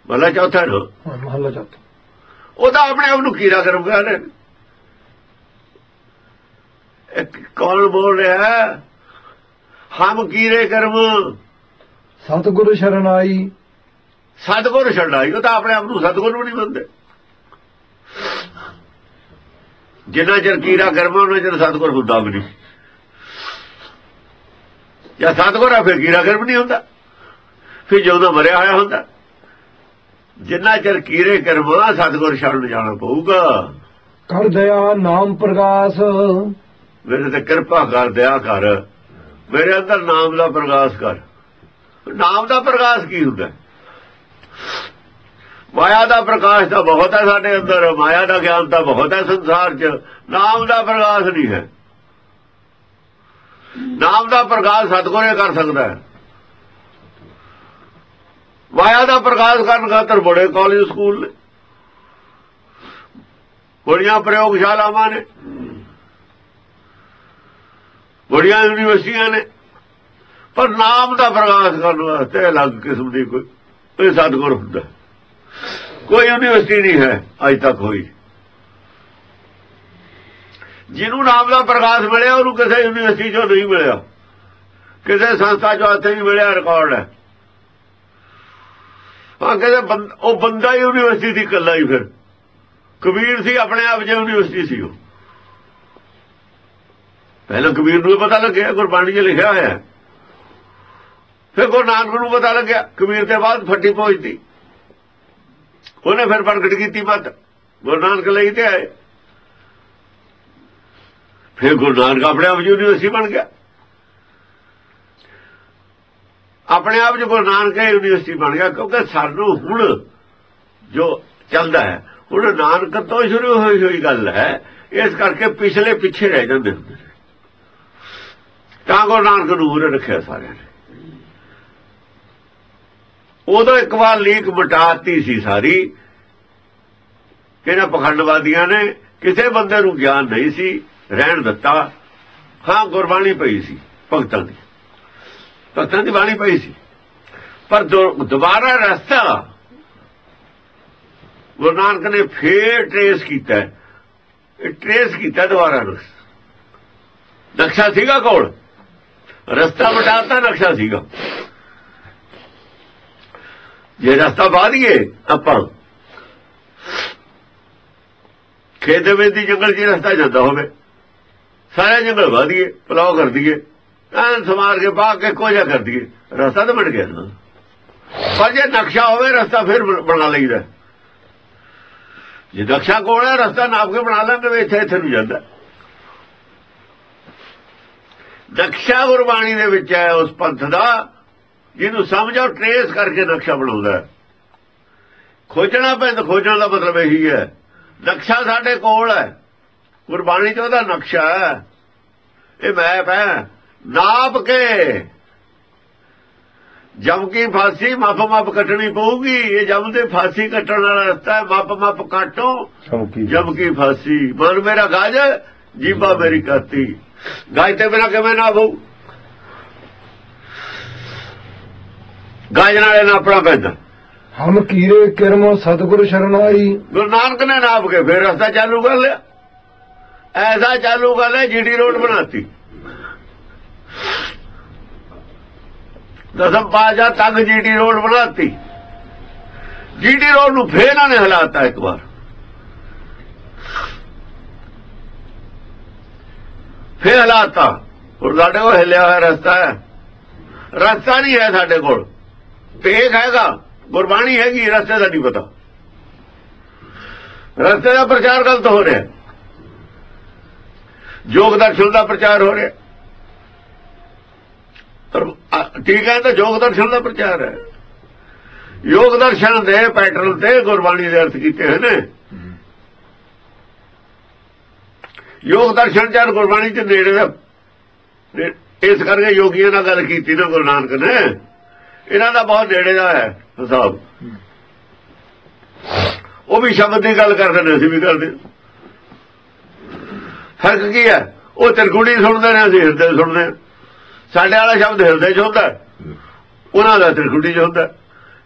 ਮਹਲਾ ਚੌਥਾ ਨਾ, ਮਹਲਾ ਚੌਥਾ। ਉਹ ਤਾਂ ਆਪਣੇ ਆਪ ਨੂੰ ਕੀੜਾ ਕਰਮ ਕਹਿ ਰਹੇ। ਕੌਣ ਬੋਲ ਰਿਹਾ? ਹਮ ਕੀਰੇ ਕਰਮ ਸਤਿਗੁਰ ਸ਼ਰਨ ਆਈ। ਸਤਿਗੁਰ ਛੱਡਾਈ, ਉਹ ਤਾਂ ਆਪਣੇ ਆਪ ਨੂੰ ਸਤਿਗੁਰ ਵੀ ਨਹੀਂ ਮੰਨਦੇ। ਜਿੰਨਾ ਚਿਰ ਕੀੜਾ ਕਰਮਾ ਉਹਨਾਂ ਚਿਰ ਸਤਿਗੁਰ ਹੁੰਦਾ ਵੀ ਨਹੀਂ। ਜਾਂ ਸਤਿਗੁਰ ਆ ਫਿਰ ਕੀੜਾ ਕਰਮ ਨਹੀਂ ਹੁੰਦਾ, ਫਿਰ ਜਿਉਂਦਾ ਮਰਿਆ ਹੋਇਆ ਹੁੰਦਾ। ਜਿੰਨਾ ਚਿਰ ਕੀੜੇ ਕਰਮਾ ਸਤਿਗੁਰ ਛੱਡਣ ਜਾਣਾ ਪਊਗਾ। ਕਰ ਦਇਆ ਨਾਮ ਪ੍ਰਗਾਸ, ਮੇਰੇ ਤੇ ਕਿਰਪਾ ਕਰ, ਦਇਆ ਕਰ, ਮੇਰੇ ਅੰਦਰ ਨਾਮ ਦਾ ਪ੍ਰਗਾਸ ਕਰ। ਨਾਮ ਦਾ ਪ੍ਰਕਾਸ਼ ਕੀ ਹੁੰਦਾ? ਮਾਇਆ ਦਾ ਪ੍ਰਕਾਸ਼ ਤਾਂ ਬਹੁਤ ਹੈ ਸਾਡੇ ਅੰਦਰ, ਮਾਇਆ ਦਾ ਗਿਆਨ ਤਾਂ ਬਹੁਤ ਹੈ ਸੰਸਾਰ 'ਚ, ਨਾਮ ਦਾ ਪ੍ਰਕਾਸ਼ ਨਹੀਂ ਹੈ। ਨਾਮ ਦਾ ਪ੍ਰਕਾਸ਼ ਸਤਿਗੁਰ ਹੀ ਕਰ ਸਕਦਾ ਹੈ। ਮਾਇਆ ਦਾ ਪ੍ਰਕਾਸ਼ ਕਰਨ ਖਾਤਰ ਬੜੇ ਕਾਲਜ ਸਕੂਲ ਨੇ, ਬੜੀਆਂ ਪ੍ਰਯੋਗਸ਼ਾਲਾਵਾਂ ਨੇ, ਬੜੀਆਂ ਯੂਨੀਵਰਸਿਟੀਆਂ ਨੇ, ਪਰ ਨਾਮ ਦਾ ਪ੍ਰਕਾਸ਼ ਕਰਨ ਵਾਸਤੇ ਅਲੱਗ ਕਿਸਮ ਦੀ ਕੋਈ ਸਤਿਗੁਰ ਹੁੰਦਾ। ਕੋਈ ਯੂਨੀਵਰਸਿਟੀ ਨਹੀਂ ਹੈ ਅੱਜ ਤੱਕ ਹੋਈ। ਜਿਹਨੂੰ ਨਾਮ ਦਾ ਪ੍ਰਕਾਸ਼ ਮਿਲਿਆ ਉਹਨੂੰ ਕਿਸੇ ਯੂਨੀਵਰਸਿਟੀ 'ਚੋਂ ਨਹੀਂ ਮਿਲਿਆ, ਕਿਸੇ ਸੰਸਥਾ 'ਚੋਂ ਹੱਥ ਨਹੀਂ ਮਿਲਿਆ, ਰਿਕਾਰਡ ਹੈ। ਹਾਂ, ਕਹਿੰਦੇ ਉਹ ਬੰਦਾ ਹੀ ਯੂਨੀਵਰਸਿਟੀ ਦੀ ਇਕੱਲਾ ਹੀ। ਫਿਰ ਕਬੀਰ ਸੀ ਆਪਣੇ ਆਪ 'ਚ ਯੂਨੀਵਰਸਿਟੀ ਸੀ ਉਹ। ਪਹਿਲਾਂ ਕਬੀਰ ਨੂੰ ਪਤਾ ਲੱਗਿਆ, ਗੁਰਬਾਣੀ 'ਚ ਲਿਖਿਆ ਹੋਇਆ। ਫਿਰ ਗੁਰੂ ਨਾਨਕ ਨੂੰ ਪਤਾ ਲੱਗਿਆ, ਕਬੀਰ ਦੇ ਬਾਅਦ ਫੱਟੀ ਪਹੁੰਚਦੀ, ਉਹਨੇ ਫਿਰ ਪ੍ਰਗਟ ਕੀਤੀ ਮਤ, ਗੁਰੂ ਨਾਨਕ ਲਈ ਤੇ ਆਏ। ਫਿਰ ਗੁਰੂ ਨਾਨਕ ਆਪਣੇ ਆਪ ਯੂਨੀਵਰਸਿਟੀ ਬਣ ਗਿਆ। ਆਪਣੇ ਆਪ 'ਚ ਗੁਰੂ ਨਾਨਕ ਯੂਨੀਵਰਸਿਟੀ ਬਣ ਗਿਆ, ਕਿਉਂਕਿ ਸਾਨੂੰ ਹੁਣ ਜੋ ਚੱਲਦਾ ਹੈ ਹੁਣ ਨਾਨਕ ਤੋਂ ਸ਼ੁਰੂ ਹੋਈ ਗੱਲ ਹੈ। ਇਸ ਕਰਕੇ ਪਿਛਲੇ ਪਿੱਛੇ ਰਹਿ ਜਾਂਦੇ ਹੁੰਦੇ ਨੇ, ਤਾਂ ਗੁਰੂ ਨਾਨਕ ਨੂੰ ਉਰੇ ਰੱਖਿਆ ਸਾਰਿਆਂ ਨੇ। ਉਦੋਂ ਇੱਕ ਵਾਰ ਲੀਕ ਮਿਟਾਤੀ ਸੀ ਸਾਰੀ, ਇਹਨਾਂ ਪਖੰਡਵਾਦੀਆਂ ਨੇ। ਕਿਸੇ ਬੰਦੇ ਨੂੰ ਗਿਆਨ ਨਹੀਂ ਸੀ ਰਹਿਣ ਦਿੱਤਾ। ਹਾਂ, ਗੁਰਬਾਣੀ ਪਈ ਸੀ, ਭਗਤਾਂ ਦੀ ਬਾਣੀ ਪਈ ਸੀ, ਪਰ ਦੁਬਾਰਾ ਰਸਤਾ ਗੁਰੂ ਨਾਨਕ ਨੇ ਫੇਰ ਟ੍ਰੇਸ ਕੀਤਾ ਦੁਬਾਰਾ। ਨਕਸ਼ਾ ਸੀਗਾ ਕੋਲ, ਰਸਤਾ ਮਿਟਾਤਾ, ਨਕਸ਼ਾ ਸੀਗਾ। ਜੇ ਰਸਤਾ ਪਾ ਦਈਏ ਆਪਾਂ, ਖੇਤ ਦੇ ਵਿੱਚ ਦੀ ਜੰਗਲ 'ਚ ਰਸਤਾ ਜਾਂਦਾ ਹੋਵੇ, ਸਾਰੇ ਜੰਗਲ ਪਾ ਦਈਏ, ਪਲਾਓ ਕਰ ਦਈਏ, ਐਨ ਸਮਾਰ ਕੇ ਪਾ ਕੇ ਕੋਝਾ ਕਰ ਦਈਏ, ਰਸਤਾ ਤਾਂ ਬਣ ਗਿਆ ਨਾ। ਪਰ ਜੇ ਨਕਸ਼ਾ ਹੋਵੇ ਰਸਤਾ ਫਿਰ ਬਣਾ ਲਈਦਾ। ਜੇ ਨਕਸ਼ਾ ਕੋਲ ਹੈ, ਰਸਤਾ ਨਾਪ ਕੇ ਬਣਾ ਲਾਂਗੇ, ਇੱਥੇ ਨੂੰ ਜਾਂਦਾ। ਨਕਸ਼ਾ ਗੁਰਬਾਣੀ ਦੇ ਵਿੱਚ ਹੈ ਉਸ ਪੰਥ ਦਾ, ਜਿਹਨੂੰ ਸਮਝੋ ਟ੍ਰੇਸ ਕਰਕੇ ਨਕਸ਼ਾ ਬਣਾਉਂਦਾ। ਖੋਜਣਾ ਪੈਂਦਾ, ਖੋਜਣ ਦਾ ਮਤਲਬ ਇਹੀ ਹੈ। ਨਕਸ਼ਾ ਸਾਡੇ ਕੋਲ ਹੈ, ਗੁਰਬਾਣੀ 'ਚ ਉਹਦਾ ਨਕਸ਼ਾ ਹੈ, ਇਹ ਮੈਪ ਹੈ। ਨਾਪ ਕੇ ਜਮ ਕੀ ਫਾਂਸੀ ਮੱਪ ਕੱਟਣੀ ਪਊਗੀ। ਇਹ ਜਮ ਦੇ ਫਾਂਸੀ ਕੱਟਣ ਵਾਲਾ ਰਸਤਾ ਹੈ। ਮੱਪ ਕਾਟੋ ਜਮ ਕੀ ਫਾਂਸੀ। ਮਨ ਮੇਰਾ ਗਾਜ, ਜੀਬਾ ਮੇਰੀ ਕਾਤੀ। ਗਾਜ ਤੇ ਬਿਨਾਂ ਕਿਵੇਂ ਨਾ ਹੋਊ? ਗਾਜ ਨਾਲੇ ਨਾਪਣਾ ਪੈਂਦਾ। ਹਮ ਕੀਰੇ ਕਿਰਮ ਸਤਿਗੁਰ ਸ਼ਰਨਾਈ। ਗੁਰੂ ਨਾਨਕ ਨੇ ਨਾਪ ਕੇ ਫਿਰ ਰਸਤਾ ਚਾਲੂ ਕਰ ਲਿਆ। ਐਸਾ ਚਾਲੂ ਕਰ ਲਿਆ, ਜੀਡੀ ਰੋਡ ਬਣਾਤੀ। ਦਸਮ ਪਾਤਸ਼ਾਹ ਤੱਕ ਜੀਡੀ ਰੋਡ ਬਣਾਤੀ। ਜੀਡੀ ਰੋਡ ਨੂੰ ਫੇਰ ਇਹਨਾਂ ਨੇ ਹਿਲਾਤਾ ਇੱਕ ਵਾਰ, ਫੇਰ ਹਿਲਾਤਾ। ਹੁਣ ਸਾਡੇ ਕੋਲ ਹਿਲਿਆ ਹੋਇਆ ਰਸਤਾ ਹੈ। ਰਸਤਾ ਨਹੀਂ ਹੈ ਸਾਡੇ ਕੋਲ, ਭੇਖ ਹੈਗਾ, ਗੁਰਬਾਣੀ ਹੈਗੀ, ਰਸਤੇ ਦਾ ਨਹੀਂ ਪਤਾ। ਰਸਤੇ ਦਾ ਪ੍ਰਚਾਰ ਗਲਤ ਹੋ ਰਿਹਾ, ਯੋਗ ਦਰਸ਼ਨ ਦਾ ਪ੍ਰਚਾਰ ਹੋ ਰਿਹਾ। ਪਰ ਠੀਕ ਹੈ, ਤਾਂ ਯੋਗ ਦਰਸ਼ਨ ਦਾ ਪ੍ਰਚਾਰ ਹੈ। ਯੋਗ ਦਰਸ਼ਨ ਦੇ ਪੈਟਰਨ ਤੇ ਗੁਰਬਾਣੀ ਦੇ ਅਰਥ ਕੀਤੇ ਹੋਏ ਨੇ। ਯੋਗ ਦਰਸ਼ਨ ਚਾਰ ਗੁਰਬਾਣੀ ਚ ਨੇੜੇ ਦਾ, ਇਸ ਕਰਕੇ ਯੋਗੀਆਂ ਨਾਲ ਗੱਲ ਕੀਤੀ ਨਾ ਗੁਰੂ ਨਾਨਕ ਨੇ। ਇਹਨਾਂ ਦਾ ਬਹੁਤ ਨੇੜੇ ਦਾ ਹੈ ਹਿਸਾਬ। ਉਹ ਵੀ ਸ਼ਬਦ ਦੀ ਗੱਲ ਕਰਦੇ ਨੇ, ਅਸੀਂ ਵੀ ਕਰਦੇ। ਫਰਕ ਕੀ ਹੈ? ਉਹ ਤਿਰਕੁੜੀ ਸੁਣਦੇ ਨੇ, ਅਸੀਂ ਹਿਰਦੇ ਸੁਣਦੇ ਹਾਂ। ਸਾਡੇ ਵਾਲਾ ਸ਼ਬਦ ਹਿਰਦੇ 'ਚ ਹੁੰਦਾ, ਉਹਨਾਂ ਦਾ ਤਿਰਕੁੜੀ 'ਚ ਹੁੰਦਾ।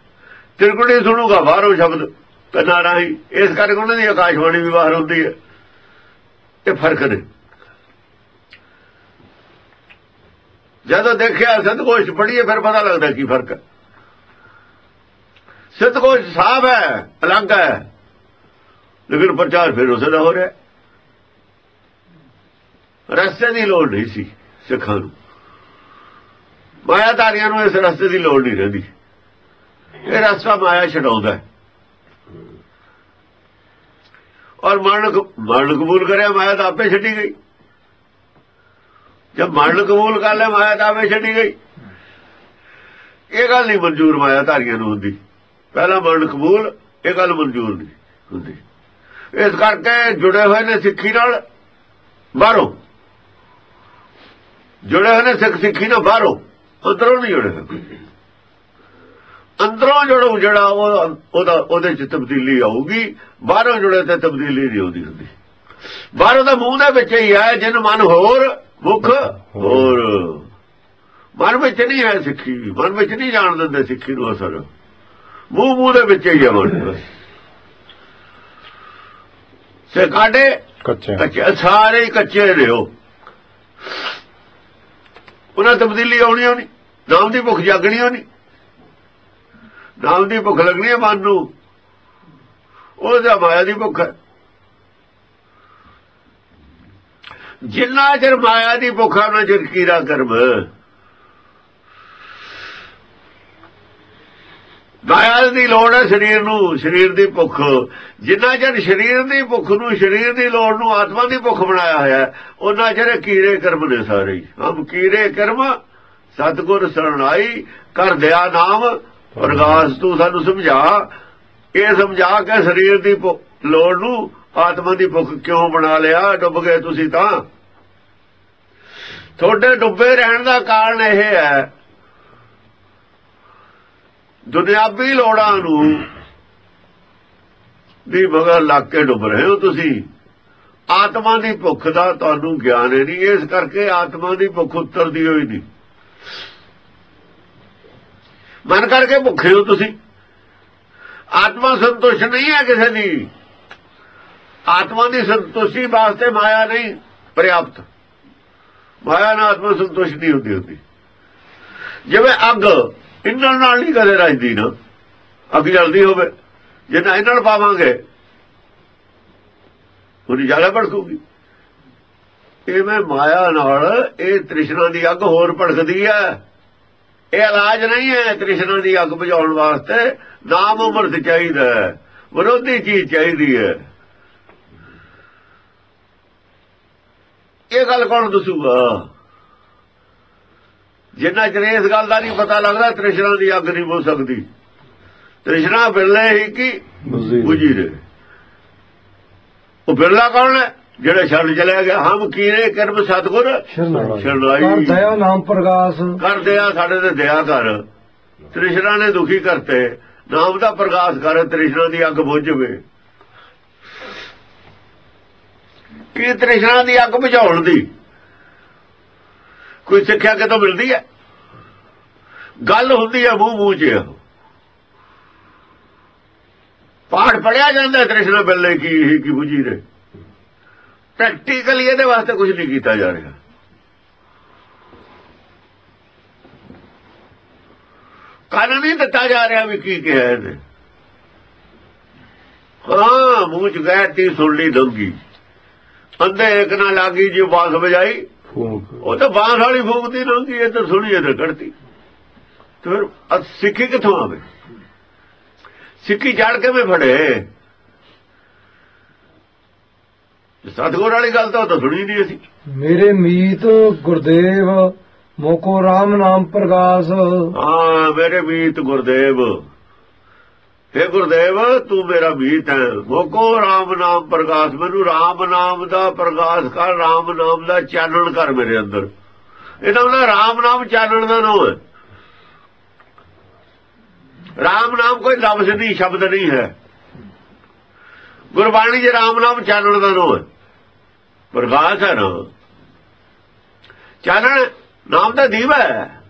ਤਿਰਕੁੜੀ ਸੁਣੂਗਾ ਬਾਹਰੋਂ ਸ਼ਬਦ ਕੰਨਾਂ ਰਾਹੀਂ, ਇਸ ਕਰਕੇ ਉਹਨਾਂ ਦੀ ਆਕਾਸ਼ਵਾਣੀ ਵੀ ਬਾਹਰ ਹੁੰਦੀ ਹੈ। ਇਹ ਫਰਕ ਨੇ। ਜਦੋਂ ਦੇਖਿਆ ਸਤਿਗੁਰੂ ਪੜ੍ਹੀਏ ਫਿਰ ਪਤਾ ਲੱਗਦਾ ਕੀ ਫਰਕ ਹੈ। ਸਿੱਧ ਕੁਝ ਸਾਫ ਹੈ, ਅਲੱਗ ਹੈ, ਲੇਕਿਨ ਪ੍ਰਚਾਰ ਫਿਰ ਉਸੇ ਦਾ ਹੋ ਰਿਹਾ। ਰਸਤੇ ਦੀ ਲੋੜ ਨਹੀਂ ਸੀ ਸਿੱਖਾਂ ਨੂੰ, ਮਾਇਆਧਾਰੀਆਂ ਨੂੰ ਇਸ ਰਸਤੇ ਦੀ ਲੋੜ ਨਹੀਂ ਰਹਿੰਦੀ। ਇਹ ਰਸਤਾ ਮਾਇਆ ਛਡਾਉਂਦਾ ਔਰ ਮਰਨ ਕਬੂਲ ਕਰਿਆ, ਮਾਇਆ ਤਾਂ ਆਪੇ ਛੱਡੀ ਗਈ। ਜਦ ਮਰਨ ਕਬੂਲ ਕਰ ਲਿਆ, ਮਾਇਆ ਤਾਂ ਆਪੇ ਛੱਡੀ ਗਈ। ਇਹ ਗੱਲ ਨਹੀਂ ਮਨਜ਼ੂਰ ਮਾਇਆਧਾਰੀਆਂ ਨੂੰ ਹੁੰਦੀ। ਪਹਿਲਾਂ ਮਰਨ ਕਬੂਲ, ਇਹ ਗੱਲ ਮਨਜ਼ੂਰ ਨਹੀਂ ਹੁੰਦੀ। ਇਸ ਕਰਕੇ ਜੁੜੇ ਹੋਏ ਨੇ ਸਿੱਖੀ ਨਾਲ ਬਾਹਰੋਂ, ਜੁੜੇ ਹੋਏ ਨੇ ਸਿੱਖੀ ਨਾਲ ਬਾਹਰੋਂ, ਅੰਦਰੋਂ ਨਹੀਂ ਜੁੜੇ ਹੋਏ। ਅੰਦਰੋਂ ਜੁੜੋ ਜਿਹੜਾ ਉਹਦੇ ਚ ਤਬਦੀਲੀ ਆਊਗੀ, ਬਾਹਰੋਂ ਜੁੜੇ ਤੇ ਤਬਦੀਲੀ ਨਹੀਂ ਆਉਂਦੀ ਹੁੰਦੀ। ਬਾਹਰੋਂ ਦਾ ਮੂੰਹ ਦੇ ਵਿੱਚ ਹੀ ਹੈ, ਜਿਨ ਮਨ ਹੋਰ ਮੁਖ ਹੋਰ। ਮਨ ਵਿੱਚ ਨਹੀਂ ਹੈ ਸਿੱਖੀ, ਮਨ ਵਿੱਚ ਨਹੀਂ ਜਾਣ ਦਿੰਦੇ ਸਿੱਖੀ ਨੂੰ ਅਸਰ, ਮੂੰਹ ਦੇ ਵਿੱਚ ਹੀ ਹੈ ਮਨ। ਸੇ ਕਾਡੇ ਕੱਚੇ, ਸਾਰੇ ਕੱਚੇ ਰਹੋ, ਉਹਨਾਂ ਤਬਦੀਲੀ ਆਉਣੀ ਹੋਣੀ। ਨਾਮ ਦੀ ਭੁੱਖ ਜਾਗਣੀ ਹੋਣੀ, ਨਾਮ ਦੀ ਭੁੱਖ ਲੱਗਣੀ ਹੈ ਮਨ ਨੂੰ, ਉਹਦਾ ਮਾਇਆ ਦੀ ਭੁੱਖ ਹੈ। ਜਿੰਨਾ ਚਿਰ ਮਾਇਆ ਦੀ ਭੁੱਖ ਹੈ, ਉਹਨਾਂ ਚਿਰ ਕੀੜਾ ਕਰਮ। ਮਾਇਆ ਦੀ ਲੋੜ ਹੈ ਸਰੀਰ ਨੂੰ, ਸਰੀਰ ਦੀ ਭੁੱਖ। ਜਿੰਨਾ ਚਿਰ ਸਰੀਰ ਦੀ ਭੁੱਖ ਨੂੰ, ਸਰੀਰ ਦੀ ਲੋੜ ਨੂੰ ਆਤਮਾ ਦੀ ਭੁੱਖ ਬਣਾਇਆ ਹੋਇਆ, ਉਹਨਾਂ ਚਿਰ ਕੀੜੇ ਕਰਮ ਨੇ ਸਾਰੇ। ਹਮ ਕੀੜੇ ਕਰਮ ਸਤਿਗੁਰ ਸਰਣਾਈ, ਕਰ ਦਿਆ ਨਾਮ ਪ੍ਰਗਾਸ। ਤੂੰ ਸਾਨੂੰ ਸਮਝਾ, ਇਹ ਸਮਝਾ ਕੇ ਸਰੀਰ ਦੀ ਲੋੜ ਨੂੰ ਆਤਮਾ ਦੀ ਭੁੱਖ ਕਿਉਂ ਬਣਾ ਲਿਆ। ਡੁੱਬ ਗਏ ਤੁਸੀਂ ਤਾਂ। ਤੁਹਾਡੇ ਡੁੱਬੇ ਰਹਿਣ ਦਾ ਕਾਰਨ ਇਹ ਹੈ, ਦੁਨਿਆਵੀ ਲੋੜਾਂ ਨੂੰ ਦੀ ਮਗਰ ਲੱਗ ਕੇ ਡੁੱਬ ਰਹੇ ਹੋ ਤੁਸੀਂ। ਆਤਮਾ ਦੀ ਭੁੱਖ ਦਾ ਤੁਹਾਨੂੰ ਗਿਆਨ ਨਹੀਂ, ਇਸ ਕਰਕੇ ਆਤਮਾ ਦੀ ਭੁੱਖ ਉਤਰਦੀ ਹੋਈ ਨਹੀਂ। ਮਨ ਕਰਕੇ ਭੁੱਖੇ ਹੋ ਤੁਸੀਂ। ਆਤਮਾ ਸੰਤੁਸ਼ਟ ਨਹੀਂ ਹੈ ਕਿਸੇ ਦੀ। ਆਤਮਾ ਦੀ ਸੰਤੁਸ਼ਟੀ ਵਾਸਤੇ ਮਾਇਆ ਨਹੀਂ ਪ੍ਰਿਆਪਤ। ਮਾਇਆ ਨਾਲ ਆਤਮਾ ਸੰਤੁਸ਼ਟ ਨਹੀਂ ਹੁੰਦੀ। ਜਿਵੇਂ ਅੱਗ ਇਹਨਾਂ ਨਾਲ ਨਹੀਂ ਕਦੇ ਰਜਦੀ ਨਾ, ਅੱਗ ਜਲਦੀ ਹੋਵੇ, ਜੇ ਨਾ ਇਹਨਾਂ ਨਾਲ ਪਾਵਾਂਗੇ ਉਹਦੀ ਜ਼ਿਆਦਾ ਭੜਕੂਗੀ। ਇਵੇਂ ਮਾਇਆ ਨਾਲ ਇਹ ਤ੍ਰਿਸ਼ਨਾ ਦੀ ਅੱਗ ਹੋਰ ਭੜਕਦੀ ਹੈ। ਇਹ ਇਲਾਜ ਨਹੀਂ ਹੈ ਤ੍ਰਿਸ਼ਨਾ ਦੀ ਅੱਗ ਬੁਝਾਉਣ ਵਾਸਤੇ। ਨਾਮ ਅੰਮ੍ਰਿਤ ਚਾਹੀਦਾ ਹੈ, ਵਿਰੋਧੀ ਚੀਜ਼ ਚਾਹੀਦੀ ਹੈ। ਇਹ ਗੱਲ ਕੌਣ ਦੱਸੂਗਾ? ਜਿੰਨਾ ਚਿਰ ਇਸ ਗੱਲ ਦਾ ਨਹੀਂ ਪਤਾ ਲੱਗਦਾ, ਤ੍ਰਿਸ਼ਨਾ ਦੀ ਅੱਗ ਨਹੀਂ ਬੁਝ ਸਕਦੀ। ਤ੍ਰਿਸ਼ਨਾ ਬਿਰਲੇ ਹੀ ਕੀ ਬੁਝੀ ਰਹੇ। ਉਹ ਬਿਰਲਾ ਕੌਣ ਹੈ? ਜਿਹੜੇ ਛੱਡ ਚਲਿਆ ਗਿਆ। ਹਮ ਕੀਰੇ ਕਰਮ ਸਤਿਗੁਰ ਸ਼ਰਨਾਈ, ਦਇਆ ਨਾਮ ਪ੍ਰਗਾਸ। ਕਰ ਦਿਆ ਸਾਡੇ ਤੇ ਦਇਆ ਕਰ। ਤ੍ਰਿਸ਼ਨਾ ਨੇ ਦੁਖੀ ਕਰਤੇ, ਨਾਮ ਦਾ ਪ੍ਰਗਾਸ ਕਰ, ਤ੍ਰਿਸ਼ਨਾ ਦੀ ਅੱਗ ਬੁਝ ਜਾਵੇ। ਕੀ ਤ੍ਰਿਸ਼ਨਾ ਦੀ ਅੱਗ ਬੁਝਾਉਣ ਦੀ ਕੋਈ ਸਿੱਖਿਆ ਕਿਤੋਂ ਮਿਲਦੀ ਹੈ? ਗੱਲ ਹੁੰਦੀ ਹੈ ਮੂੰਹ 'ਚ। ਪਾਠ ਪੜਿਆ ਜਾਂਦਾ ਤ੍ਰਿਸ਼ਨਾ ਬਿਰਲੇ ਕੀ ਬੁਝੀ ਰਹੇ। ਪ੍ਰੈਕਟੀਕਲੀ ਇਹਦੇ ਵਾਸਤੇ ਕੁਝ ਨਹੀਂ ਕੀਤਾ ਜਾ ਰਿਹਾ। ਕਾਰਨ ਨਹੀਂ ਦਿੱਤਾ ਜਾ ਰਿਹਾ ਵੀ ਕੀ ਕਿਹਾ ਇਹਨੇ। ਹਾਂ, ਮੂੰਹ 'ਚ ਗੈਤੀ ਸੁਣ ਲਈ ਡੰਗੀ, ਅੰਦੇ ਇੱਕ ਨਾ ਲਾਗੀ ਜੀ ਬਾਂਸ ਵਜਾਈ। ਉਹ ਤਾਂ ਬਾਂਸ ਵਾਲੀ ਫੂਕਦੀ ਲੰਗੀ, ਇਹ ਤਾਂ ਸੁਣੀ ਇੱਧਰ ਕੱਢਤੀ। ਤੇ ਫਿਰ ਸਿੱਖੀ ਕਿੱਥੋਂ ਆਵੇ? ਸਿੱਖੀ ਜੜ ਕਿਵੇਂ ਫੜੇ? ਸਤਿਗੁਰ ਵਾਲੀ ਗੱਲ ਤਾਂ ਸੁਣੀ ਨਹੀਂ ਅਸੀਂ। ਮੇਰੇ ਮੀਤ ਗੁਰਦੇਵ ਮੋਕੋ ਰਾਮ ਨਾਮ ਪ੍ਰਗਾਸ। ਹਾਂ, ਮੇਰੇ ਮੀਤ ਗੁਰਦੇਵ, हे ਗੁਰਦੇਵ ਤੂੰ ਮੇਰਾ ਮੀਤ ਹੈ। ਮੋਕੋ ਰਾਮ ਨਾਮ ਪ੍ਰਗਾਸ, ਮੈਨੂੰ ਰਾਮ ਨਾਮ ਦਾ ਪ੍ਰਗਾਸ ਕਰ, ਰਾਮ ਨਾਮ ਦਾ ਚਾਨਣ ਕਰ ਮੇਰੇ ਅੰਦਰ। ਇਹਨਾਂ ਦਾ ਰਾਮ ਨਾਮ ਚਾਨਣ ਦਾ ਨਾਮ ਹੈ। ਰਾਮ ਨਾਮ ਕੋਈ ਲਫ਼ਜ਼ ਨਹੀਂ, ਸ਼ਬਦ ਨਹੀਂ ਹੈ। ਗੁਰਬਾਣੀ 'ਚ ਰਾਮ ਨਾਮ ਚਾਨਣ ਦਾ ਨਾਮ ਹੈ, ਪ੍ਰਗਾਸ ਹੈ ਨਾ। ਚਾਨਣ ਨਾਮ ਦਾ ਦੀਵਾ ਹੈ।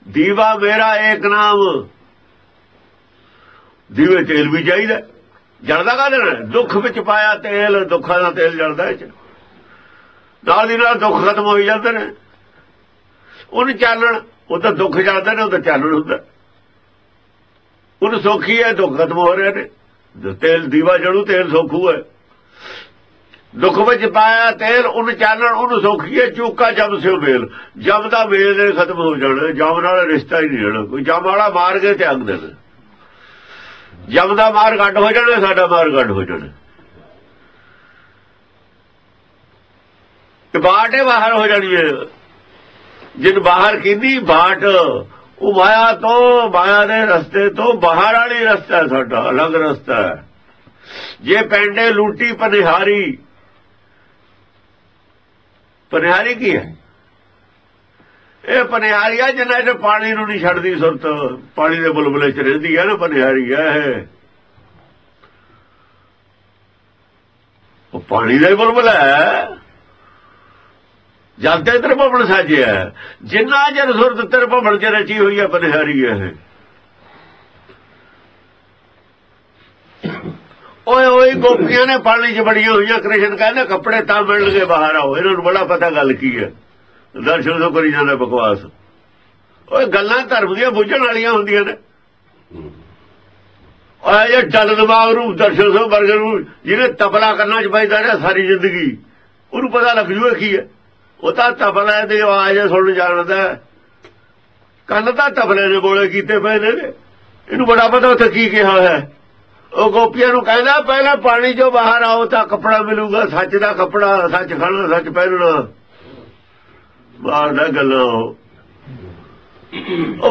ਦੀਵਾ ਮੇਰਾ ਏਕ ਨਾਮ। ਦੀਵੇ ਤੇਲ ਵੀ ਚਾਹੀਦਾ, ਜਲਦਾ ਕਾਹਦੇ ਨਾਲ? ਦੁੱਖ ਵਿੱਚ ਪਾਇਆ ਤੇਲ, ਦੁੱਖਾਂ ਦਾ ਤੇਲ ਜਲਦਾ। ਇਹ 'ਚ ਨਾਲ ਦੀ ਨਾਲ ਦੁੱਖ ਖਤਮ ਹੋਈ ਜਾਂਦੇ ਨੇ। ਉਹਨੂੰ ਚਾਨਣ, ਉਹ ਤਾਂ ਦੁੱਖ ਜਲਦੇ ਨੇ, ਉਹ ਤਾਂ ਚਾਨਣ ਹੁੰਦਾ। ਉਹਨੂੰ ਸੌਖੀ ਹੈ, ਦੁੱਖ ਖਤਮ ਹੋ ਰਹੇ ਨੇ। ਤੇਲ ਦੀਵਾ ਜੜੂ ਤੇਲ ਸੌਖੂ ਹੈ, ਦੁੱਖ ਵਿੱਚ ਪਾਇਆ ਤੇਲ ਉਹਨੂੰ ਚਾਨਣ, ਉਹਨੂੰ ਸੌਖੀ ਹੈ। ਚੂਕਾ ਜਮ ਸਿਓ ਮੇਲ, ਜਮ ਦਾ ਮੇਲ ਨੇ ਖਤਮ ਹੋ ਜਾਣਾ, ਜਮ ਨਾਲ ਰਿਸ਼ਤਾ ਹੀ ਨਹੀਂ ਰਹਿਣਾ। ਕੋਈ ਜਮ ਵਾਲਾ ਮਾਰ ਕੇ ਤੇ ਅੰਗ ਦੇਣਾ, ਜਮ ਦਾ ਮਾਰ ਘੱਟ ਹੋ ਜਾਣਾ, ਸਾਡਾ ਮਾਰ ਘੱਟ ਹੋ ਜਾਣਾ। ਬਾਟ ਹੈ ਬਾਹਰ ਹੋ ਜਾਣੀ ਹੈ। ਜਿਨ ਬਾਹਰ ਕੀਤੀ ਬਾਟ, ਉਹ ਮਾਇਆ ਤੋਂ, ਮਾਇਆ ਦੇ ਰਸਤੇ ਤੋਂ ਬਾਹਰ ਵਾਲੀ ਰਸਤਾ ਹੈ, ਸਾਡਾ ਅਲੱਗ ਰਸਤਾ ਹੈ। ਜੇ ਪੈਂਡੇ ਲੂਟੀ ਪਨਿਹਾਰੀ, ਪਨਿਹਾਰੀ ਕੀ ਹੈ? ਇਹ ਪਨਿਹਾਰੀ ਆ ਜਿੰਨਾ ਚ ਪਾਣੀ ਨੂੰ ਨਹੀਂ ਛੱਡਦੀ ਸੁਰਤ, ਪਾਣੀ ਦੇ ਬੁਲਬੁਲੇ ਚ ਰਹਿੰਦੀ ਹੈ ਨਾ, ਪਨਿਹਾਰੀ ਹੈ। ਉਹ ਪਾਣੀ ਦਾ ਹੀ ਬੁਲਬੁਲਾ ਹੈ। ਜਦ ਤੇ ਤ੍ਰਿਭਵਨ ਸਾਜਿਆ, ਜਿੰਨਾ ਚਿਰ ਸੁਰਤ ਤ੍ਰਿਭਵਨ ਚ ਰਚੀ ਹੋਈ ਹੈ, ਪਨਿਹਾਰੀ ਹੈ। ਓਏ ਓਏ ਗੋਪੀਆਂ ਨੇ ਪਾਣੀ ਚ ਬੜੀਆਂ ਹੋਈਆਂ, ਕ੍ਰਿਸ਼ਨ ਕਹਿੰਦੇ ਕੱਪੜੇ ਤਾਂ ਮਿਲਣਗੇ ਬਾਹਰ ਆਓ। ਇਹਨਾਂ ਨੂੰ ਬੜਾ ਪਤਾ ਗੱਲ ਕੀ ਹੈ, ਦਰਸ਼ਨ ਤੋਂ ਕਰੀ ਜਾਂਦਾ ਬਕਵਾਸ। ਓਏ ਗੱਲਾਂ ਧਰਮ ਦੀਆਂ ਬੁੱਝਣ ਵਾਲੀਆਂ ਹੁੰਦੀਆਂ ਨੇ। ਓਏ ਜੇ ਡਲ ਦਿਮਾਗ ਨੂੰ ਦਰਸ਼ਨ ਤੋਂ ਵਰਗਨ ਨੂੰ, ਜਿਹਨੇ ਤਬਲਾ ਕੰਨਾਂ ਚ ਵੱਜਦਾ ਰਿਹਾ ਸਾਰੀ ਜ਼ਿੰਦਗੀ, ਉਹਨੂੰ ਪਤਾ ਲੱਗ ਜੂਗਾ ਕੀ ਹੈ। ਉਹ ਤਾਂ ਤਬਲੇ ਦੀ ਆਵਾਜ਼ ਸੁਣ ਜਾਣਦਾ, ਕੰਨ ਤਾਂ ਤਬਲੇ ਨੇ ਬੋਲੇ ਕੀਤੇ ਪਏ ਨੇ। ਇਹਨੂੰ ਬੜਾ ਪਤਾ ਉੱਥੇ ਕੀ ਕਿਹਾ ਹੈ। ਉਹ ਗੋਪੀਆਂ ਨੂੰ ਕਹਿੰਦਾ ਪਹਿਲਾਂ ਪਾਣੀ ਚੋਂ ਬਾਹਰ ਆਓ ਤਾਂ ਕੱਪੜਾ ਮਿਲੂਗਾ, ਸੱਚ ਦਾ ਕੱਪੜਾ, ਸੱਚ ਖਾਣਾ, ਸੱਚ ਪਹਿਨਣਾ। ਮਾਰਦਾ ਗੱਲਾਂ ਉਹ